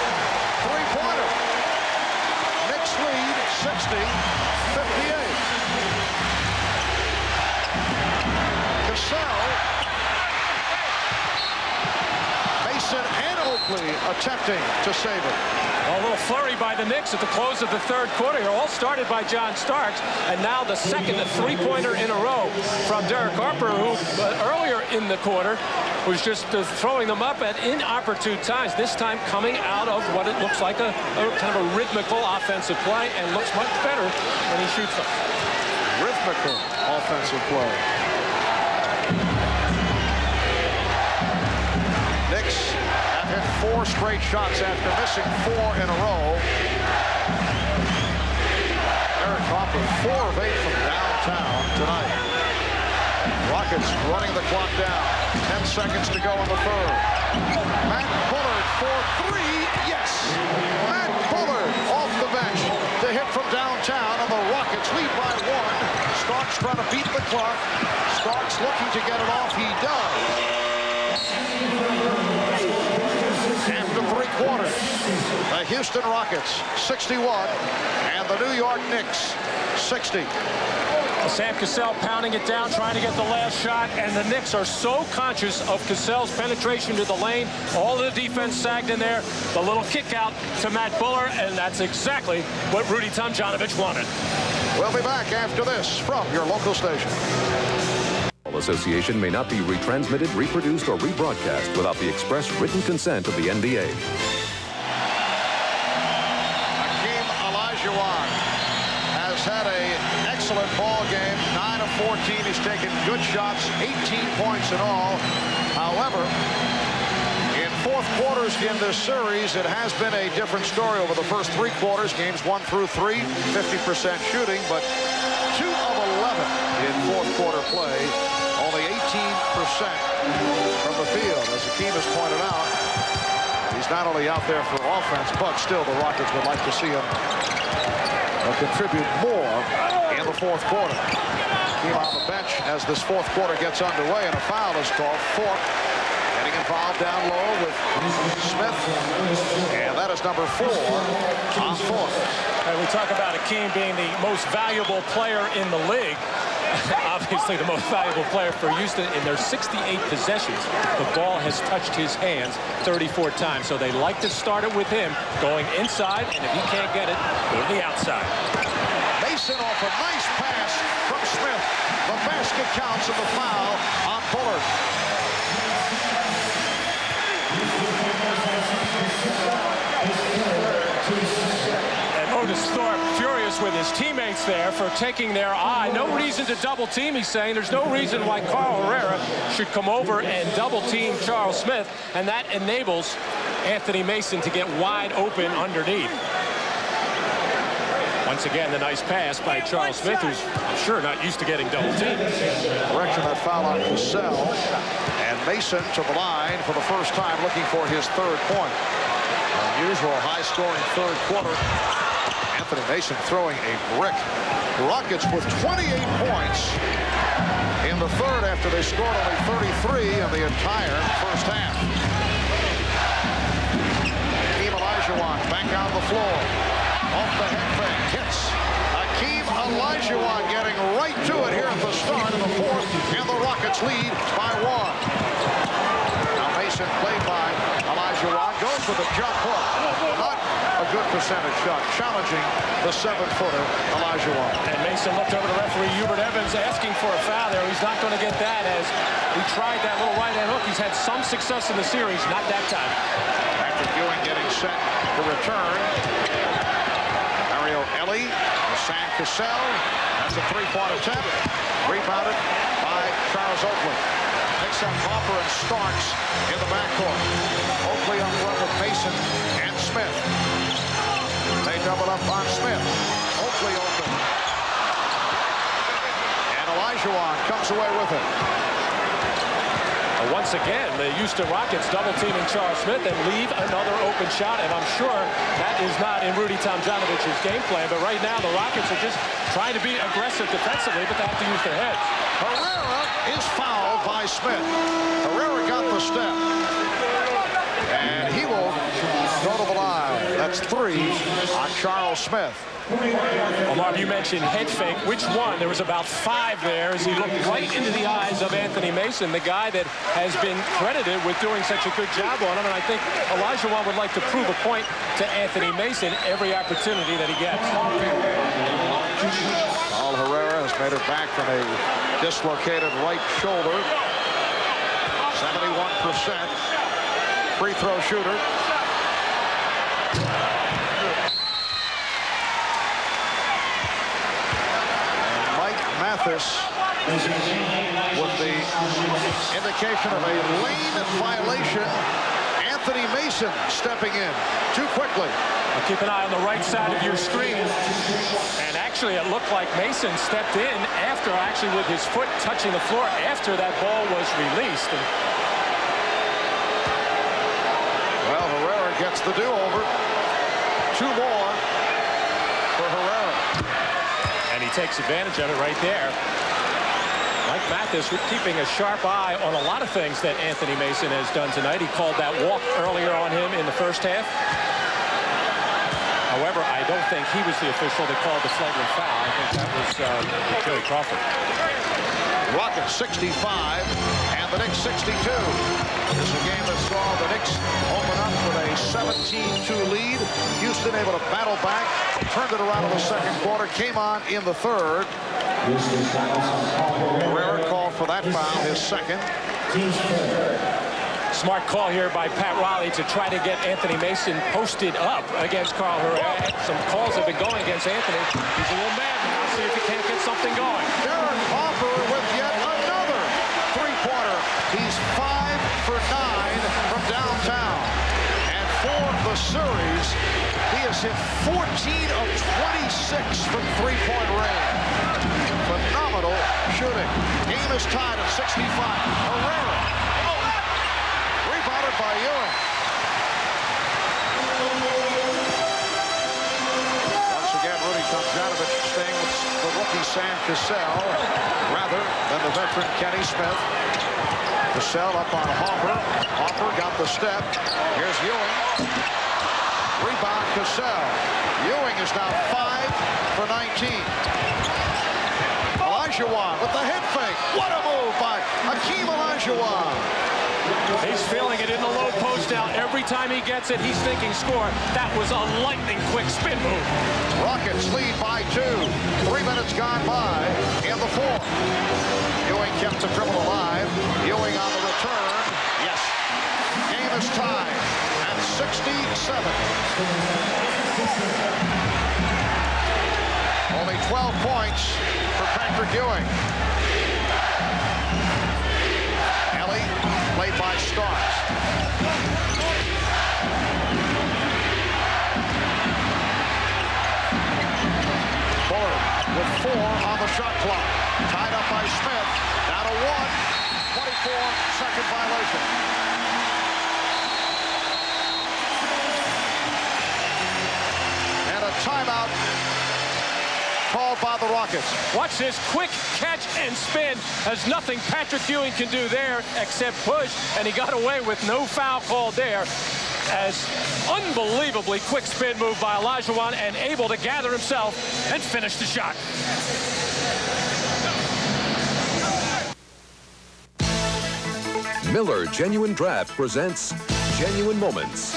three-pointer. Knicks lead 60-58. Cassell, Mason, and Oakley attempting to save it. A little flurry by the Knicks at the close of the third quarter. It all started by John Starks, and now the second three-pointer in a row from Derek Harper, who earlier in the quarter was just throwing them up at inopportune times. This time coming out of what it looks like a kind of a rhythmical offensive play, and looks much better when he shoots them. Rhythmical offensive play. Knicks have hit 4 straight shots after missing 4 in a row. Derek Harper 4 of 8 from downtown tonight. Rockets running the clock down. 10 seconds to go in the third. Matt Bullard for 3. Yes! Matt Bullard off the bench to hit from downtown, and the Rockets lead by 1. Starks trying to beat the clock. Starks looking to get it off. He does. After 3 quarters, the Houston Rockets 61 and the New York Knicks 60. Sam Cassell pounding it down, trying to get the last shot, and the Knicks are so conscious of Cassell's penetration to the lane. All the defense sagged in there. The little kick out to Matt Bullard, and that's exactly what Rudy Tomjanovich wanted. We'll be back after this from your local station. Association may not be retransmitted, reproduced, or rebroadcast without the express written consent of the NBA. Hakeem Olajuwon has had an excellent ball game. 9 of 14. He's taken good shots, 18 points in all. However, in 4th quarters in this series, it has been a different story over the first 3 quarters. Games 1 through 3, 50% shooting, but 2 of 11 in 4th quarter play. Only 18% from the field. As Hakeem has pointed out, he's not only out there for offense, but still the Rockets would like to see him contribute more in the 4th quarter. Hakeem on the bench as this 4th quarter gets underway, and a foul is called. Thorpe getting involved down low with Smith, and that is number 4 on Thorpe. And we talk about Hakeem being the most valuable player in the league. Obviously the most valuable player for Houston. In their 68 possessions, the ball has touched his hands 34 times. So they like to start it with him going inside, and if he can't get it, go to the outside. Mason off a nice pass from Smith. The basket counts and the foul on Bullard. Otis Thorpe furious with his teammates there for taking their eye. No reason to double team, he's saying. There's no reason why Carl Herrera should come over and double team Charles Smith, and that enables Anthony Mason to get wide open underneath. Once again, the nice pass by Charles Smith, who's, I'm sure, not used to getting double teamed. Correction, that foul on Cassell. And Mason to the line for the first time, looking for his third point. Unusual high-scoring third quarter. Anthony Mason throwing a brick. Rockets with 28 points in the third after they scored only 33 in the entire first half. Hakeem Olajuwon back on the floor. Off the head fake, hits. Hakeem Olajuwon getting right to it here at the start of the fourth, and the Rockets lead by 1. Now Mason, played by Olajuwon, goes for the jump hook. Not a good percentage shot, challenging the 7-footer Olajuwon. And Mason looked over to referee Hubert Evans asking for a foul there. He's not going to get that, as he tried that little right-hand hook. He's had some success in the series, not that time. After Ewing getting set to return. Ellie, Cassell, that's a three-point attempt. Rebounded by Charles Oakley. Picks up Harper and Starks in the backcourt. Oakley on front with Mason and Smith. They double up on Smith. Oakley open. And Olajuwon comes away with it. Once again, the Houston Rockets double-teaming Charles Smith and leave another open shot, and I'm sure that is not in Rudy Tomjanovich's game plan, but right now the Rockets are just trying to be aggressive defensively, but they have to use their heads. Herrera is fouled by Smith. Herrera got the step, and he will go to the line. That's 3 on Charles Smith. Omar, you mentioned head fake. Which one? There was about 5 there as he looked right into the eyes of Anthony Mason, the guy that has been credited with doing such a good job on him. And I think Olajuwon would like to prove a point to Anthony Mason every opportunity that he gets. Carl Herrera has made it back from a dislocated right shoulder. 71% free throw shooter. Mathis with the indication of a lane violation. Anthony Mason stepping in too quickly. Well, keep an eye on the right side of your screen. And actually, it looked like Mason stepped in after, actually with his foot touching the floor after that ball was released. Well, Herrera gets the do-over. 2 more for Herrera. And he takes advantage of it right there. Mike Mathis keeping a sharp eye on a lot of things that Anthony Mason has done tonight. He called that walk earlier on him in the first half. However, I don't think he was the official that called the flagrant foul. I think that was Joey Crawford. Rockets 65 and the Knicks 62. This is a game that saw the Knicks open up with a 17-2 lead. Houston able to battle back, turned it around in the second quarter, came on in the third. Herrera called for that foul, his second. Smart call here by Pat Riley to try to get Anthony Mason posted up against Carl Herrera. Some calls have been going against Anthony. He's a little mad now. See if he can't get something going. Harper with yet another three-pointer. He's 5 for 9 from downtown. And for the series, he has hit 14 of 26 from three-point range. Phenomenal shooting. Game is tied at 65. Herrera. Rebounded by Ewing. Once again, Rudy Tomjanovich staying with the rookie Sam Cassell rather than the veteran Kenny Smith. Cassell up on Harper. Harper got the step. Here's Ewing. Rebound Cassell. Ewing is now 5 for 19. Olajuwon with the head fake. What a move by Hakeem Olajuwon. He's feeling it in the low post now. Every time he gets it, he's thinking score. That was a lightning quick spin move. Rockets lead by 2. 3 minutes gone by in the fourth. Ewing kept the dribble alive. Ewing on the return. Yes. Game is tied at 67. 12 points for Patrick Ewing. Ellie, played by Starks. Bullard with 4 on the shot clock. Tied up by Smith. Down to 1. 24-second violation. And a timeout called by the Rockets. Watch this quick catch and spin. There's nothing Patrick Ewing can do there except push, and he got away with no foul called there. As unbelievably quick spin move by Olajuwon and able to gather himself and finish the shot. Miller Genuine Draft presents Genuine Moments.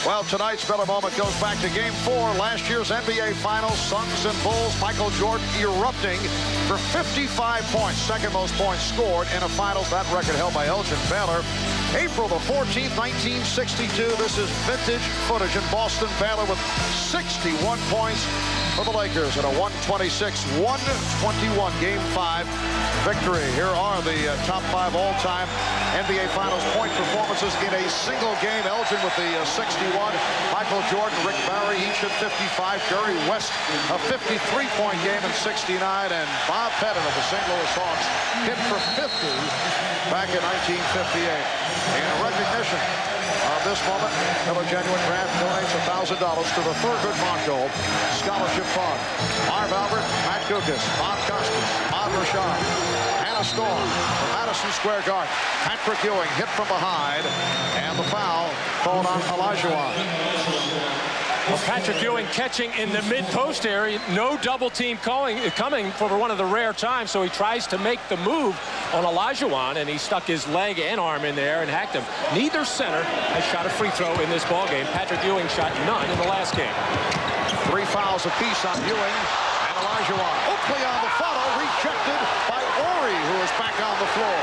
Well, tonight's Miller Moment goes back to Game 4, last year's NBA Finals. Suns and Bulls. Michael Jordan erupting for 55 points, second most points scored in a Finals. That record held by Elgin Baylor. April the 14th, 1962. This is vintage footage in Boston. Baylor with 61 points for the Lakers in a 126-121 Game 5 victory. Here are the top 5 all-time NBA Finals point performances in a single game. Elgin with the 61. Michael Jordan, Rick Barry, each at 55. Jerry West, a 53-point game in 69. And Bob Pettit of the St. Louis Hawks hit for 50 back in 1958. In recognition of this moment, Miller Genuine Draft donates $1,000 to the Thurgood Marshall Scholarship Fund. Marv Albert, Matt Gukas, Bob Costas, Bob Rashad, Hannah Storm from Madison Square Garden. Patrick Ewing hit from behind, and the foul called on Olajuwon. Well, Patrick Ewing catching in the mid-post area. No double team coming for one of the rare times, so he tries to make the move on Olajuwon, and he stuck his leg and arm in there and hacked him. Neither center has shot a free throw in this ballgame. Patrick Ewing shot none in the last game. 3 fouls apiece on Ewing and Olajuwon. Oakley on the follow, rejected by Horry, who is back on the floor.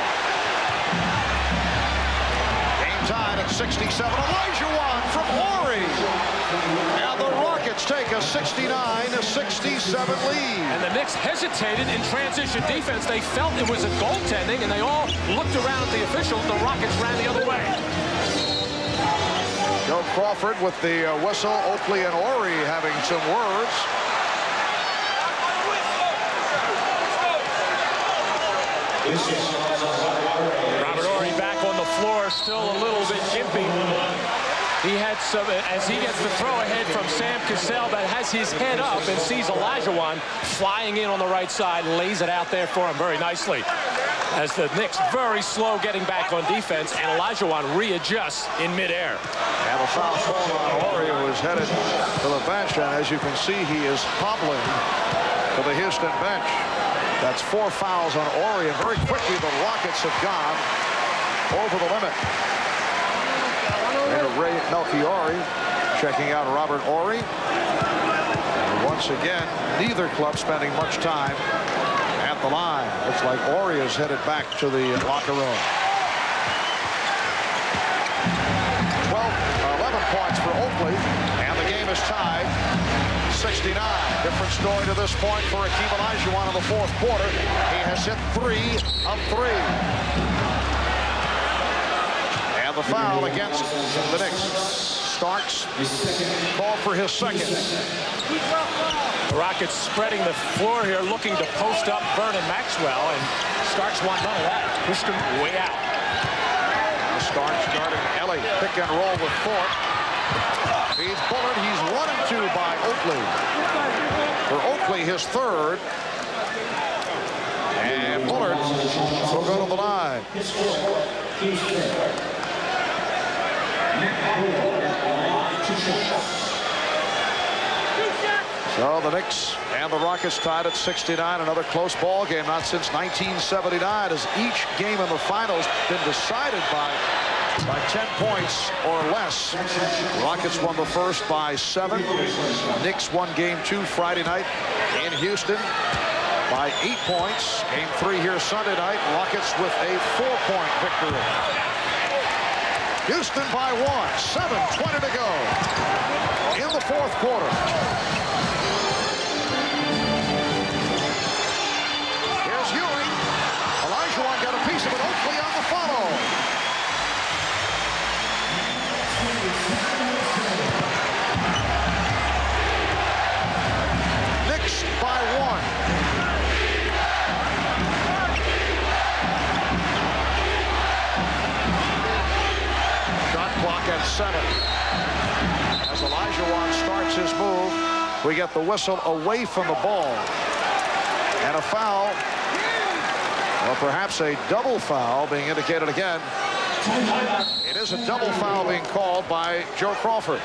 Game tied at 67. Olajuwon from Horry. And the Rockets take a 69-67 lead. And the Knicks hesitated in transition defense. They felt it was a goaltending, and they all looked around at the officials. The Rockets ran the other way. Joe Crawford with the whistle. Oakley and Horry having some words. Robert Horry back on the floor, still a little bit gimpy. He had some, as he gets the throw ahead from Sam Cassell, that has his head up and sees Olajuwon flying in on the right side, lays it out there for him very nicely. As the Knicks very slow getting back on defense, and Olajuwon readjusts in midair. And a foul called on Horry, who is headed to the bench, and as you can see, he is hobbling to the Houston bench. That's 4 fouls on Horry, and very quickly the Rockets have gone over the limit. And Ray Melchiori checking out Robert Horry. And once again, neither club spending much time at the line. Looks like Horry is headed back to the locker room. 11 points for Oakley, and the game is tied 69. Different story to this point for Hakeem Olajuwon in the fourth quarter. He has hit 3 of 3. And the foul against the Knicks. Starks called for his second. The Rockets spreading the floor here, looking to post up Vernon Maxwell, and Starks want none of that. Pushed him way out. Starks guarding Ellie. Pick and roll with Thorpe. He's Bullard. He's 1 and 2 by Oakley. For Oakley, his third. And Bullard will go to the line. So the Knicks and the Rockets tied at 69. Another close ball game, not since 1979, as each game in the finals been decided by 10 points or less. Rockets won the first by 7. Knicks won game 2 Friday night in Houston by 8 points. Game 3 here Sunday night. Rockets with a 4-point victory. Houston by 1. 7:20 to go in the fourth quarter. 7. As Olajuwon starts his move, we get the whistle away from the ball. And a foul, or perhaps a double foul being indicated again. It is a double foul being called by Joe Crawford.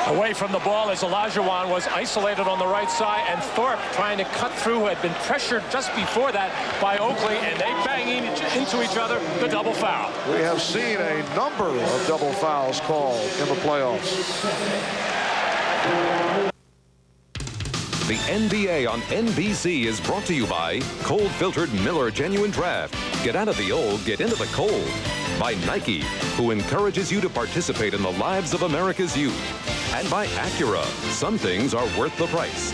Away from the ball as Olajuwon was isolated on the right side, and Thorpe trying to cut through, who had been pressured just before that by Oakley, and they bang into each other, the double foul. We have seen a number of double fouls called in the playoffs. The NBA on NBC is brought to you by cold-filtered Miller Genuine Draft. Get out of the old, get into the cold. By Nike, who encourages you to participate in the lives of America's youth. And by Acura, some things are worth the price.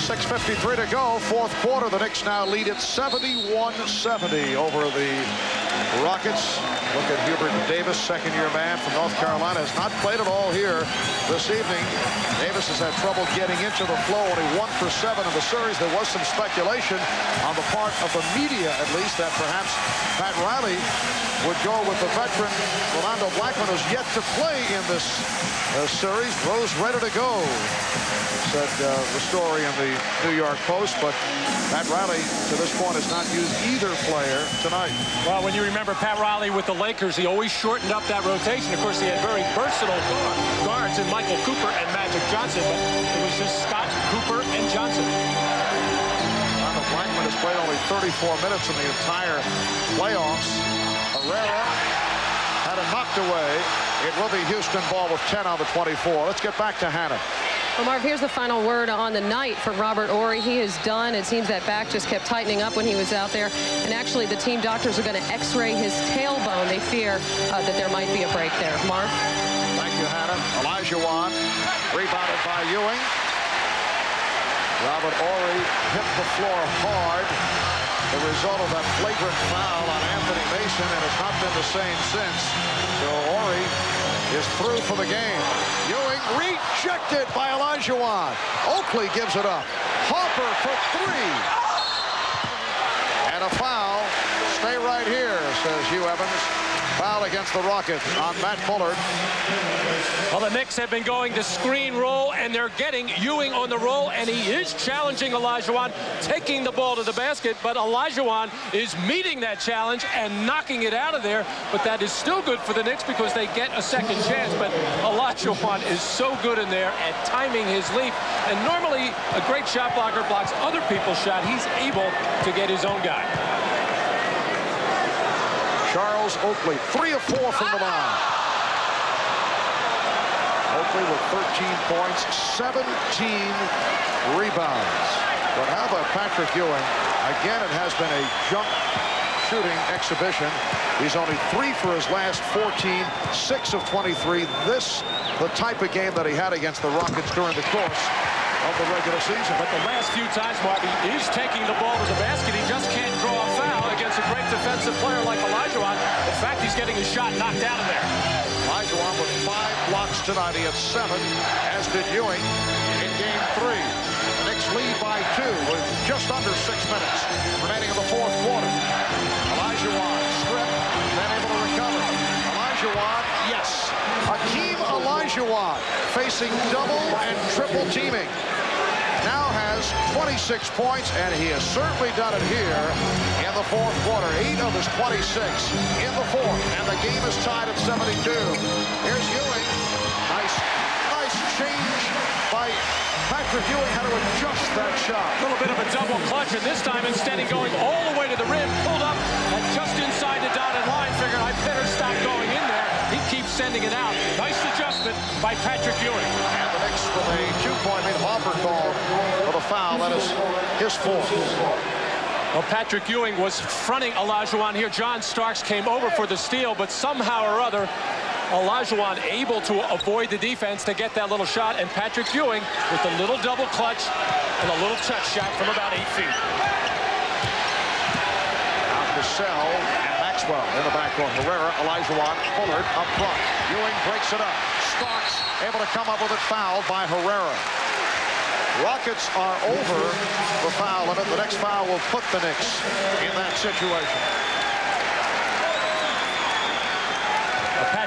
6:53 to go, fourth quarter. The Knicks now lead at 71-70 over the Rockets. Look at Hubert Davis, second-year man from North Carolina, has not played at all here this evening. Davis has had trouble getting into the flow, only 1 for 7 in the series. There was some speculation on the part of the media, at least, that perhaps Pat Riley would go with the veteran. Rolando Blackman has yet to play in this series. Rose ready to go, said the story in the New York Post, but Pat Riley, to this point, has not used either player tonight. Well, when you remember Pat Riley with the Lakers, he always shortened up that rotation. Of course, he had very versatile guards in Michael Cooper and Magic Johnson, but it was just Scott, Cooper, and Johnson. Rolando Blackman has played only 34 minutes in the entire playoffs. Herrera had it knocked away. It will be Houston ball with 10 on the 24. Let's get back to Hannah. Well, Mark, here's the final word on the night for Robert Horry. He is done. It seems that back just kept tightening up when he was out there. And actually, the team doctors are going to x-ray his tailbone. They fear that there might be a break there. Mark? Thank you, Hannah. Olajuwon, rebounded by Ewing. Robert Horry hit the floor hard. The result of that flagrant foul on Anthony Mason, and it's not been the same since. So Horry is through for the game. Ewing rejected by Olajuwon. Oakley gives it up. Harper for 3. And a foul. Stay right here, says Hugh Evans. Foul against the Rockets on Matt Bullard. Well, the Knicks have been going the screen roll, and they're getting Ewing on the roll, and he is challenging Olajuwon, taking the ball to the basket, but Olajuwon is meeting that challenge and knocking it out of there. But that is still good for the Knicks because they get a second chance. But Olajuwon is so good in there at timing his leap, and normally a great shot blocker blocks other people's shot. He's able to get his own guy. Charles Oakley, 3 of 4 from the line. Oakley with 13 points, 17 rebounds. But how about Patrick Ewing? Again, it has been a jump shooting exhibition. He's only 3 for his last 14, 6 of 23. This, the type of game that he had against the Rockets during the course of the regular season. But the last few times, Marty, is taking the ball to the basket. He just can't draw a foul against a great defensive player like Olajuwon. In fact, he's getting his shot knocked out of there. Olajuwon with 5 blocks tonight. He had 7, as did Ewing in game 3. The Knicks lead by 2 with just under 6 minutes remaining in the fourth quarter. Olajuwon stripped, then able to recover. Olajuwon, yes. Hakeem Olajuwon facing double and triple teaming. Now has 26 points, and he has certainly done it here in the fourth quarter. 8 of his 26 in the fourth, and the game is tied at 72. Here's Ewing. Nice change by Patrick Ewing. Had to adjust that shot. A little bit of a double clutch, and this time instead of going all the way to the rim, pulled up and just inside the dotted line. Figured I better stop going in there. He keeps sending it out. Nice adjustment by Patrick Ewing. And the Knicks with a 2-point lead. Harper called for the foul. That is his fourth. Well, Patrick Ewing was fronting Olajuwon here. John Starks came over for the steal, but somehow or other, Olajuwon able to avoid the defense to get that little shot, and Patrick Ewing with a little double clutch and a little touch shot from about 8 feet. Now Cassell and Maxwell in the backcourt. Herrera, Olajuwon, Bullard up front. Ewing breaks it up. Starks able to come up with it, fouled by Herrera. Rockets are over the foul limit. The next foul will put the Knicks in that situation.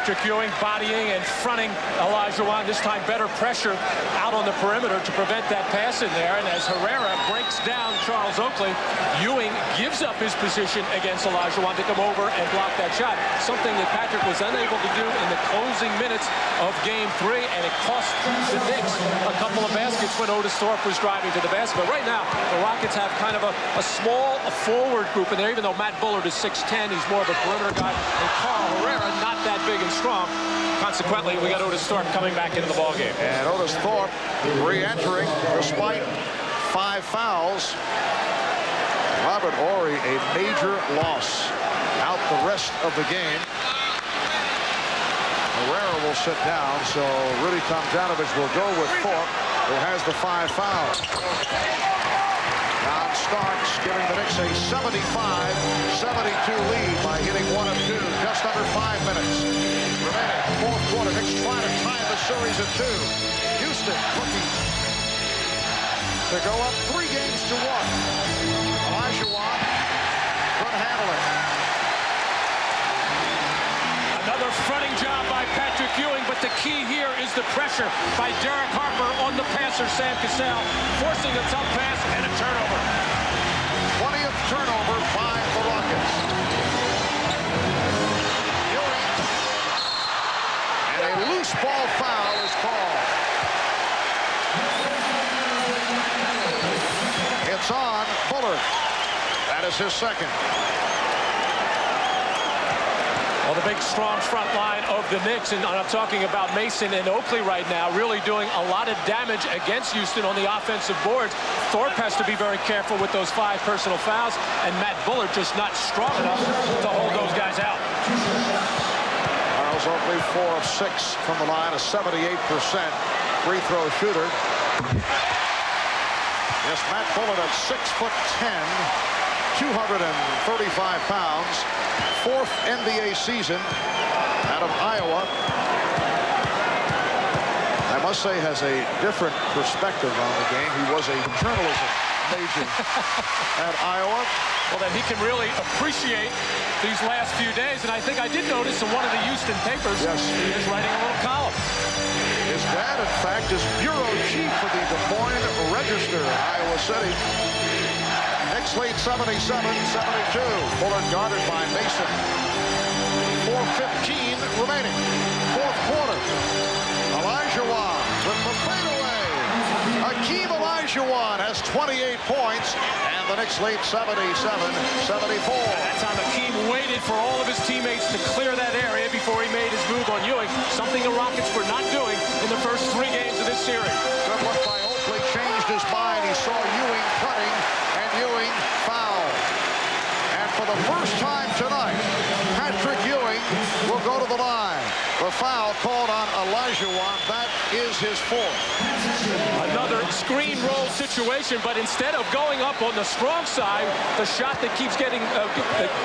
Patrick Ewing bodying and fronting Olajuwon. This time better pressure out on the perimeter to prevent that pass in there. And as Herrera breaks down Charles Oakley, Ewing gives up his position against Olajuwon to come over and block that shot. Something that Patrick was unable to do in the closing minutes of Game 3, and it cost the Knicks a couple of baskets when Otis Thorpe was driving to the basket. But right now, the Rockets have kind of a small forward group in there, even though Matt Bullard is 6'10", he's more of a perimeter guy. And Carl Herrera, not that big and strong. Consequently, we got Otis Thorpe coming back into the ballgame. And Otis Thorpe re-entering despite 5 fouls. Robert Horry, a major loss, out the rest of the game. Herrera will sit down, so Rudy Tomjanovich will go with Thorpe, who has the 5 fouls. Now Starks giving the Knicks a 75-72 lead by hitting 1 of 2, just under 5 minutes remaining. Fourth quarter, Knicks trying to tie the series at 2. Houston looking to go up 3 games to 1. Olajuwon couldn't handle it. Another fronting job by Patrick Ewing, but the key here is the pressure by Derek Harper on the passer, Sam Cassell, forcing a tough pass and a turnover. 20th turnover by the Rockets. Ewing, and a loose ball foul is called. It's on Bullard. That is his second. Well, the big, strong front line of the Knicks, and I'm talking about Mason and Oakley right now, really doing a lot of damage against Houston on the offensive boards. Thorpe has to be very careful with those 5 personal fouls, and Matt Bullard just not strong enough to hold those guys out. Charles Oakley 4 of 6 from the line, a 78% free throw shooter. Yes, Matt Bullard at 6'10", 235 pounds. 4th NBA season out of Iowa. I must say has a different perspective on the game. He was a journalism major at Iowa. Well, then he can really appreciate these last few days. And I think I did notice in one of the Houston papers, yes, he was writing a little column. His dad, in fact, is bureau chief for the Des Moines Register in Iowa City. Knicks lead 77-72. Bullard guarded by Mason. 4:15 remaining. Fourth quarter. Olajuwon with the fadeaway. Hakeem Olajuwon has 28 points, and the Knicks lead 77-74. That time Hakeem waited for all of his teammates to clear that area before he made his move on Ewing, something the Rockets were not doing in the first 3 games of this series. Good look by Oakley, changed his mind. He saw Ewing cutting, and Ewing fouled. And for the first time tonight, Patrick Ewing will go to the line. The foul called on Olajuwon. That is his 4th. Another screen roll situation, but instead of going up on the strong side, the shot that keeps getting,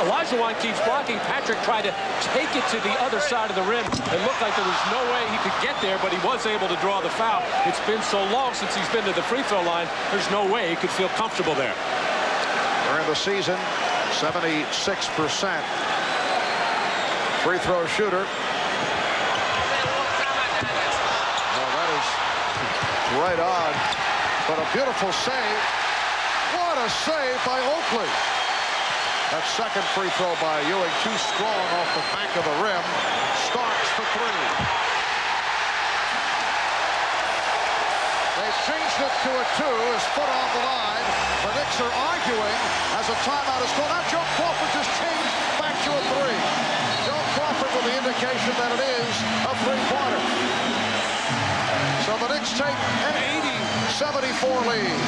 Olajuwon keeps blocking, Patrick tried to take it to the other side of the rim. It looked like there was no way he could get there, but he was able to draw the foul. It's been so long since he's been to the free throw line, there's no way he could feel comfortable there. During the season, 76% free throw shooter. Right on, but a beautiful save. What a save by Oakley. That second free throw by Ewing, too strong off the back of the rim. Starks for 3. They've changed it to a 2. His foot on the line. The Knicks are arguing as a timeout is called. Now Joe Crawford just changed back to a 3. Joe Crawford with the indication that it is a 3-pointer. So the Knicks take an 80-74 lead.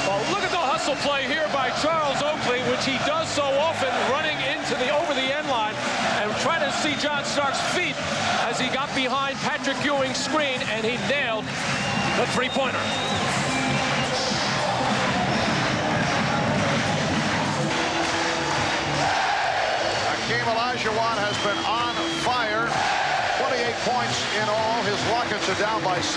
Well, look at the hustle play here by Charles Oakley, which he does so often, running into the over the end line and trying to see John Starks' feet as he got behind Patrick Ewing's screen, and he nailed the 3-pointer. Hakeem Olajuwon has been on fire. 28 points in all. His Rockets are down by 6.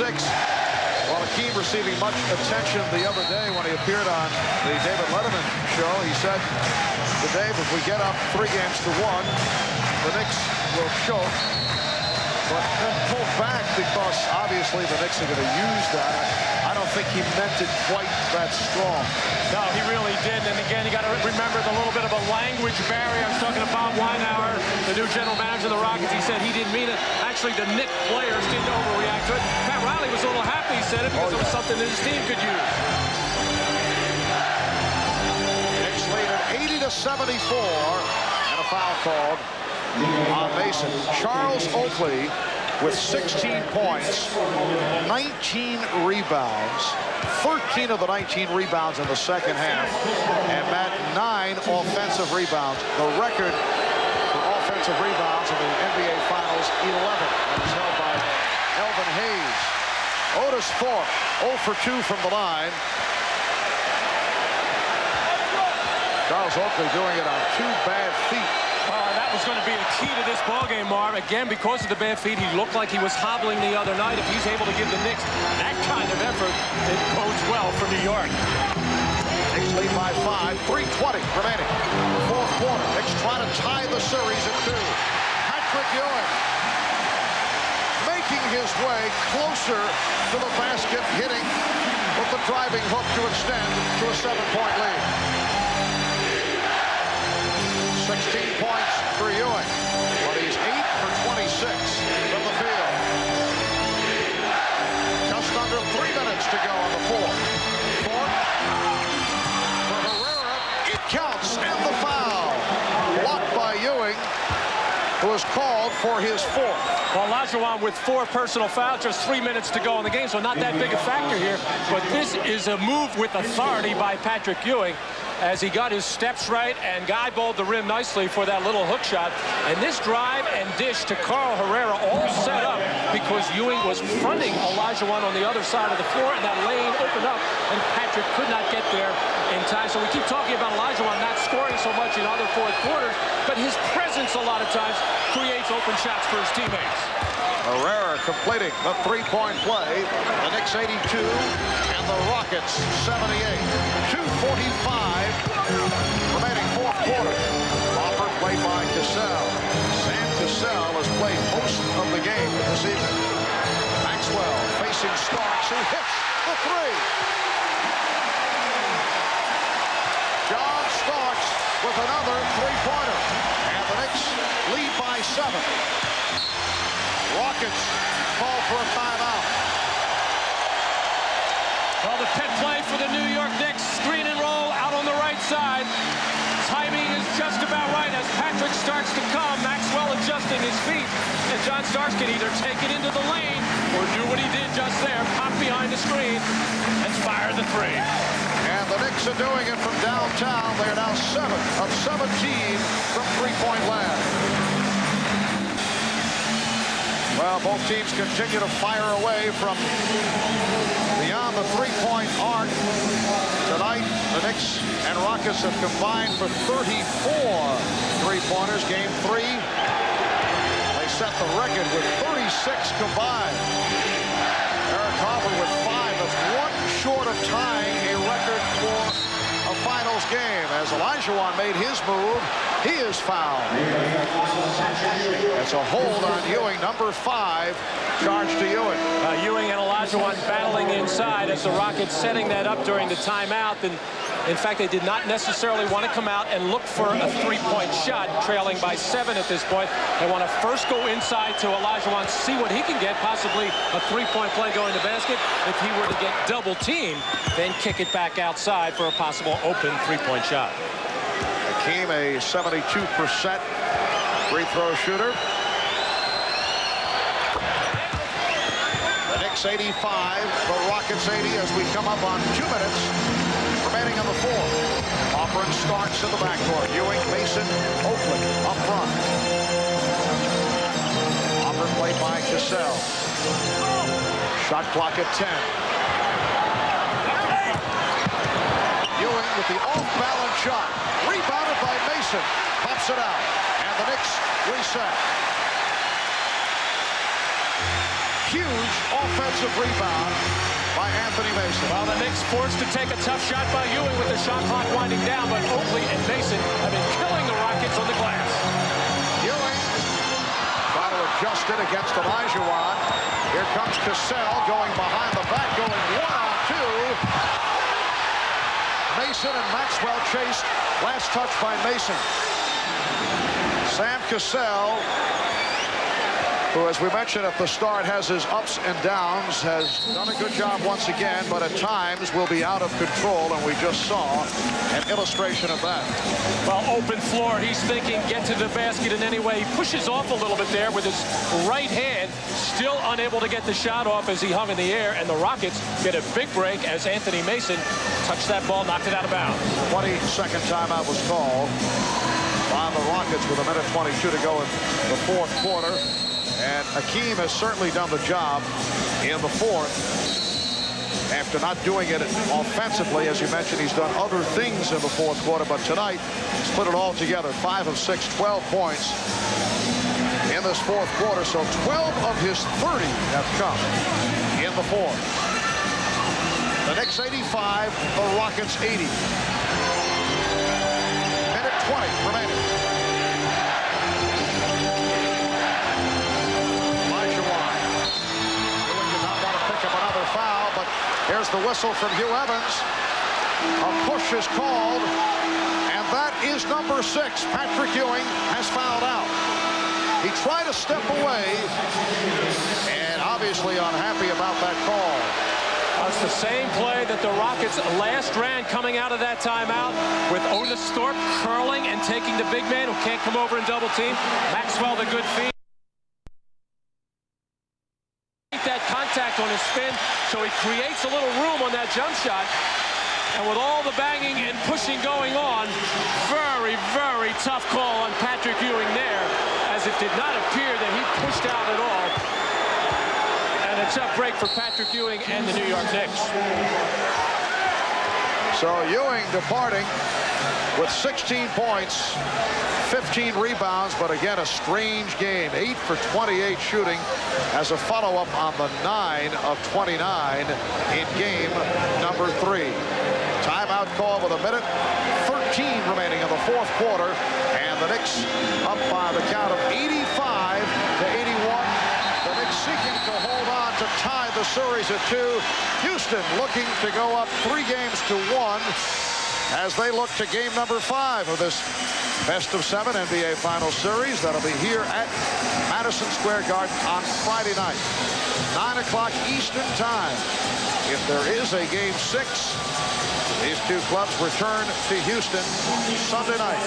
While Hakeem receiving much attention the other day when he appeared on the David Letterman show, he said, Dave, if we get up 3 games to 1, the Knicks will choke, but then pull back because obviously the Knicks are going to use that. I don't think he meant it quite that strong. No, he really didn't. And again, you got to remember the little bit of a language barrier. I was talking to Bob Weinauer, the new general manager of the Rockets. He said he didn't mean it. Actually, the Knicks players didn't overreact to it. Pat Riley was a little happy, he said it, because it was something that his team could use. Knicks lead at 80-74, and a foul called on Mason. Charles Oakley with 16 points, 19 rebounds, 13 of the 19 rebounds in the second half, and Matt, 9 offensive rebounds. The record for offensive rebounds in the NBA Finals, 11. That is held by Elvin Hayes. Otis Thorpe, 0 for 2 from the line. Charles Oakley doing it on 2 bad feet. That was going to be the key to this ballgame, Marv. Again, because of the bad feet, he looked like he was hobbling the other night. If he's able to give the Knicks that kind of effort, it bodes well for New York. Knicks lead by 5, 3:20 remaining. Fourth quarter. Knicks trying to tie the series at 2. Patrick Ewing making his way closer to the basket, hitting with the driving hook to extend to a 7-point lead. 16 points for Ewing, but he's 8 for 26 from the field. Just under 3 minutes to go on the fourth. Thorpe for Herrera. It counts, and the foul. Blocked by Ewing, who was called for his 4th. Well, Olajuwon with 4 personal fouls, just 3 minutes to go in the game, so not that big a factor here. But this is a move with authority by Patrick Ewing, as he got his steps right and guy-balled the rim nicely for that little hook shot. And this drive and dish to Carl Herrera all set up because Ewing was fronting Olajuwon on the other side of the floor, and that lane opened up, and Patrick could not get there in time. So we keep talking about Olajuwon not scoring so much in other fourth quarters, but his presence a lot of times creates open shots for his teammates. Herrera completing the 3-point play. The Knicks 82 and the Rockets 78. 2:45 remaining fourth quarter. Harper played by Cassell. Sam Cassell has played most of the game this evening. Maxwell facing Starks, who hits the 3. John Starks with another 3-pointer. And the Knicks lead by 7. Rockets call for a timeout. Well, the pit play for the New York Knicks. Screen and roll out on the right side. Timing is just about right as Patrick starts to come. Maxwell adjusting his feet. And John Starks can either take it into the lane or do what he did just there, pop behind the screen and fire the 3. And the Knicks are doing it from downtown. They are now 7 of 17 from 3-point land. Well, both teams continue to fire away from beyond the 3-point arc. Tonight, the Knicks and Rockets have combined for 34 3-pointers. Game 3, they set the record with 36 combined. Eric Harper with 5. That's 1 short of tying a record for a finals game. As Olajuwon made his move, he is fouled. It's a hold on Ewing, number 5, charged to Ewing. Ewing and Olajuwon battling inside as the Rockets setting that up during the timeout. And in fact, they did not necessarily want to come out and look for a 3-point shot, trailing by 7 at this point. They want to first go inside to Olajuwon, see what he can get, possibly a 3-point play going to basket. If he were to get double teamed, then kick it back outside for a possible open 3-point shot. Hakeem, a 72% free throw shooter. The Knicks 85, the Rockets 80 as we come up on 2 minutes remaining on the fourth. Harper and Starks in the backcourt. Ewing, Mason, Oakley up front. Harper played by Cassell. Shot clock at 10. Ewing with the off-balance shot. Rebounded by Mason. Pops it out. And the Knicks reset. Huge offensive rebound by Anthony Mason. Well, the Knicks forced to take a tough shot by Ewing with the shot clock winding down, but Oakley and Mason have been killing the Rockets on the glass. Ewing adjusted against Olajuwon. Here comes Cassell going behind the back, going 1-on-2. Mason and Maxwell chased. Last touch by Mason. Sam Cassell, who, as we mentioned at the start, has his ups and downs, has done a good job once again, but at times will be out of control, and we just saw an illustration of that. Well, open floor, he's thinking get to the basket in any way. He pushes off a little bit there with his right hand, still unable to get the shot off as he hung in the air, and the Rockets get a big break as Anthony Mason touched that ball, knocked it out of bounds. 22nd timeout was called by the Rockets with 1:22 to go in the fourth quarter. And Hakeem has certainly done the job in the fourth. After not doing it offensively, as you mentioned, he's done other things in the fourth quarter. But tonight, he's put it all together. 5 of 6, 12 points in this fourth quarter. So 12 of his 30 have come in the fourth. The Knicks 85, the Rockets 80. Minute 20 remaining. Foul, but here's the whistle from Hugh Evans. A push is called, and that is number 6. Patrick Ewing has fouled out. He tried to step away, and obviously unhappy about that call. It's the same play that the Rockets last ran coming out of that timeout, with Otis Thorpe curling and taking the big man who can't come over and double team. Maxwell, the good feed. That contact on his spin, so he creates a little room on that jump shot. And with all the banging and pushing going on, very, very tough call on Patrick Ewing there, as it did not appear that he pushed out at all. And a tough break for Patrick Ewing and the New York Knicks. So Ewing departing with 16 points, 15 rebounds, but again, a strange game. 8 for 28 shooting as a follow-up on the 9 of 29 in game number 3. Timeout call with 1:13 remaining in the fourth quarter, and the Knicks up by the count of 85 to 81. The Knicks seeking to hold on to tie the series at 2. Houston looking to go up 3 games to 1 as they look to game number 5 of this best-of-7 NBA Finals series. That'll be here at Madison Square Garden on Friday night, 9 o'clock Eastern time. If there is a game 6, these two clubs return to Houston Sunday night.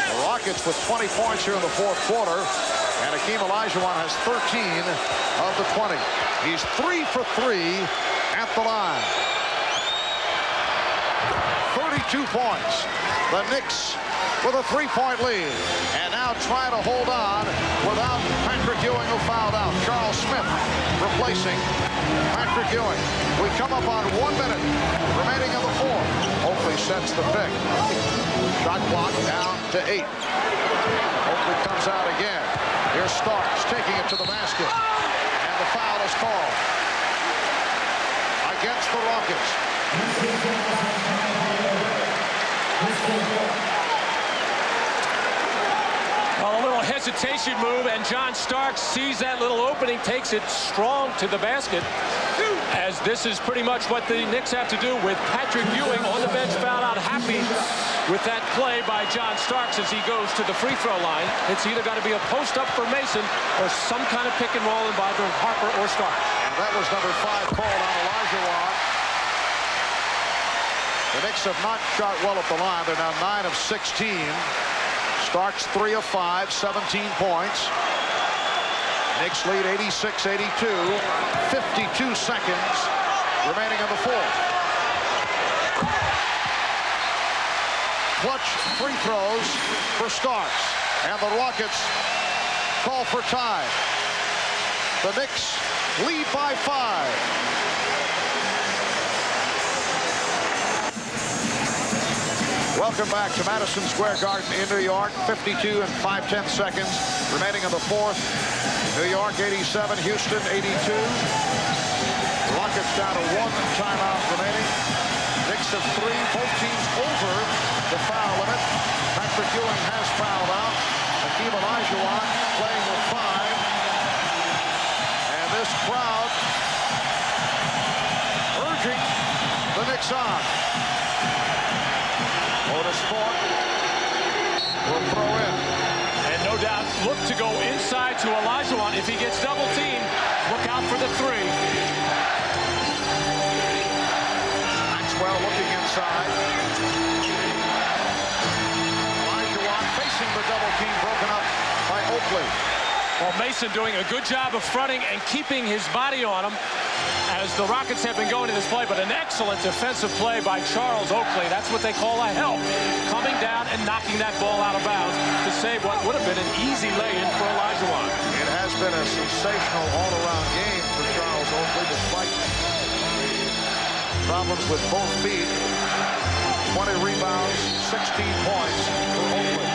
The Rockets with 20 points here in the fourth quarter, and Hakeem Olajuwon has 13 of the 20. He's 3 for 3 at the line. 32 points. The Knicks with a 3-point lead, and now trying to hold on without Patrick Ewing, who fouled out. Charles Smith replacing Patrick Ewing. We come up on 1 minute remaining in the fourth. Oakley sets the pick. Shot clock down to 8. Oakley comes out again. Here's Starks taking it to the basket, and the foul is called against the Rockets. Well, a little hesitation move, and John Starks sees that little opening, takes it strong to the basket, as this is pretty much what the Knicks have to do with Patrick Ewing on the bench, fouled out, happy with that play by John Starks as he goes to the free throw line. It's either got to be a post up for Mason or some kind of pick and roll by either Harper or Starks. And that was number 5 called on Olajuwon. The Knicks have not shot well at the line. They're now 9 of 16. Starks 3 of 5, 17 points. Knicks lead 86-82. 52 seconds remaining in the fourth. Clutch free throws for Starks, and the Rockets call for tie. The Knicks lead by 5. Welcome back to Madison Square Garden in New York. 52 and 5/10 seconds remaining in the fourth. New York 87, Houston 82. Rockets down to 1 timeout remaining. Knicks have 3, both teams over the foul limit. Patrick Ewing has fouled out. Hakeem Olajuwon playing with 5. And this crowd urging the Knicks on. Otis Thorpe will throw in. And no doubt look to go inside to Olajuwon. If he gets double teamed, look out for the 3. Maxwell looking inside. Olajuwon facing the double team, broken up by Oakley. Well, Mason doing a good job of fronting and keeping his body on him as the Rockets have been going to this play, but an excellent defensive play by Charles Oakley. That's what they call a help. Coming down and knocking that ball out of bounds to save what would have been an easy lay-in for Olajuwon. It has been a sensational all-around game for Charles Oakley, despite problems with both feet. 20 rebounds, 16 points for Oakley.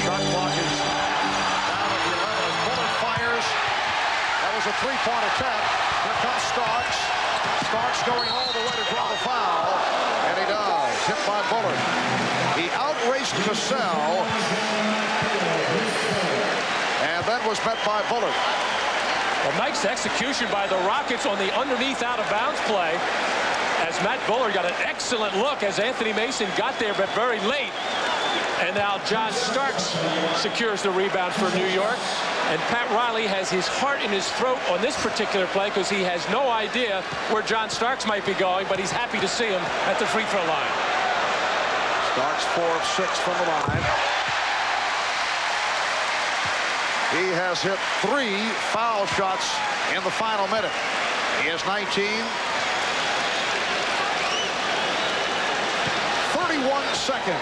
Shot clock is down at the 11 as Bullard fires. That was a 3-point attempt. Here comes Starks. Starks going all the way to draw the foul, and he does. Hit by Bullard. He outraced Cassell, and then was met by Bullard. Well, nice execution by the Rockets on the underneath out-of-bounds play, as Matt Bullard got an excellent look as Anthony Mason got there, but very late. And now John Starks secures the rebound for New York. And Pat Riley has his heart in his throat on this particular play because he has no idea where John Starks might be going, but he's happy to see him at the free throw line. Starks 4 of 6 from the line. He has hit 3 foul shots in the final minute. He has 19. 31 seconds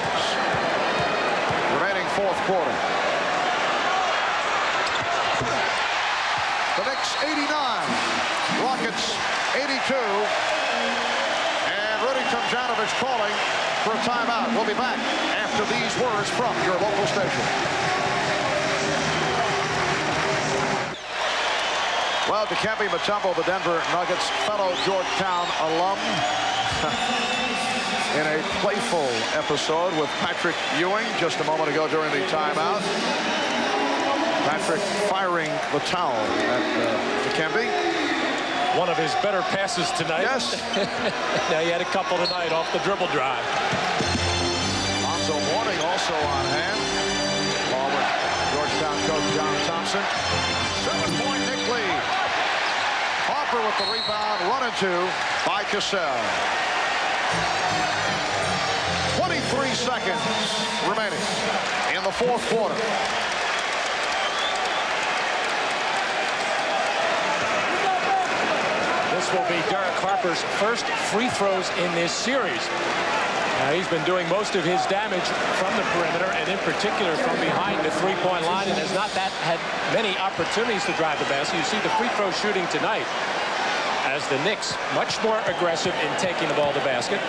remaining fourth quarter. The Knicks 89, Rockets 82, and Rudy Tomjanovich calling for a timeout. We'll be back after these words from your local station. Well, Dikembe Mutombo, the Denver Nuggets fellow Georgetown alum, in a playful episode with Patrick Ewing just a moment ago during the timeout. Patrick firing the towel at Dikembe. One of his better passes tonight. Yes. Now he had a couple tonight off the dribble drive. Lonzo Mourning also on hand, along with Georgetown coach John Thompson. 7-point Knick lead. Harper with the rebound, run into by Cassell. 23 seconds remaining in the fourth quarter. This will be Derek Harper's first free throws in this series. Now, he's been doing most of his damage from the perimeter, and in particular from behind the three-point line, and has not had many opportunities to drive the basket. You see the free throw shooting tonight as the Knicks much more aggressive in taking the ball to basket.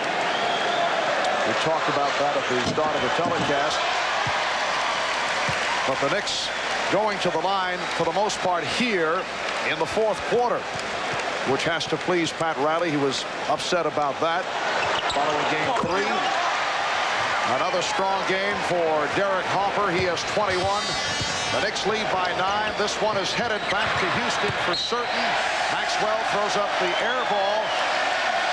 We talked about that at the start of the telecast. But the Knicks going to the line for the most part here in the fourth quarter, which has to please Pat Riley. He was upset about that following game 3. Another strong game for Derek Harper. He has 21. The Knicks lead by 9. This one is headed back to Houston for certain. Maxwell throws up the air ball.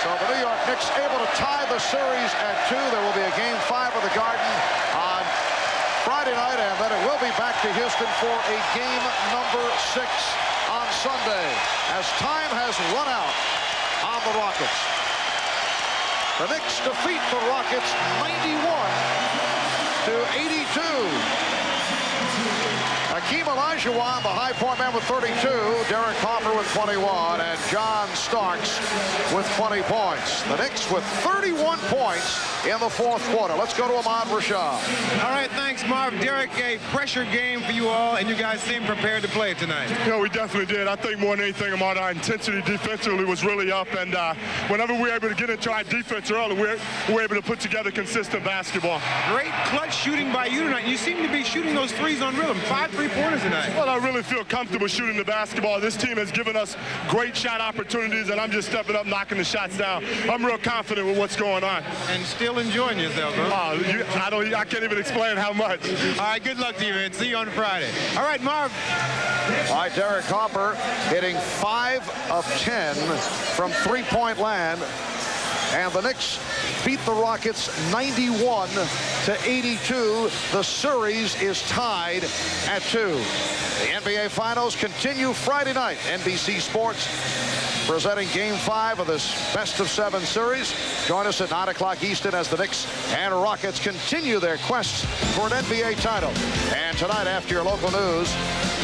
So the New York Knicks able to tie the series at 2. There will be a game 5 of the Garden on Friday night, and then it will be back to Houston for a game number 6 on Sunday, as time has run out on the Rockets. The Knicks defeat the Rockets 91-82. Hakeem Olajuwon, the high point man, with 32. Derek Harper with 21. And John Starks with 20 points. The Knicks with 31 points in the fourth quarter. Let's go to Ahmad Rashad. All right, thanks, Marv. Derek, a pressure game for you all, and you guys seem prepared to play tonight. Yeah, we definitely did. I think more than anything, Ahmad, our intensity defensively was really up. And whenever we were able to get into our defense early, we were able to put together consistent basketball. Great clutch shooting by you tonight. You seem to be shooting those threes on rhythm. 5 3 three-pointers tonight. Well, I really feel comfortable shooting the basketball. This team has given us great shot opportunities, and I'm just stepping up, knocking the shots down. I'm real confident with what's going on. And still enjoying yourself, huh? I can't even explain how much. All right, good luck to you, man. See you on Friday. All right, Marv. All right, Derek Harper hitting 5 of 10 from three-point land. And the Knicks beat the Rockets 91-82. The series is tied at 2. The NBA Finals continue Friday night. NBC Sports presenting Game 5 of this best-of-7 series. Join us at 9 o'clock Eastern as the Knicks and Rockets continue their quest for an NBA title. And tonight, after your local news,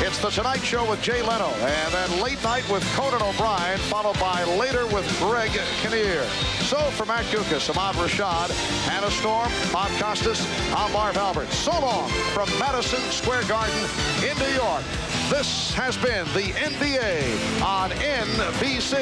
it's The Tonight Show with Jay Leno, and then Late Night with Conan O'Brien, followed by Later with Greg Kinnear. So for Matt Dukas, Ahmad Rashad, Hannah Storm, Bob Costas, I'm Marv Albert. So long from Madison Square Garden in New York. This has been the NBA on NBC.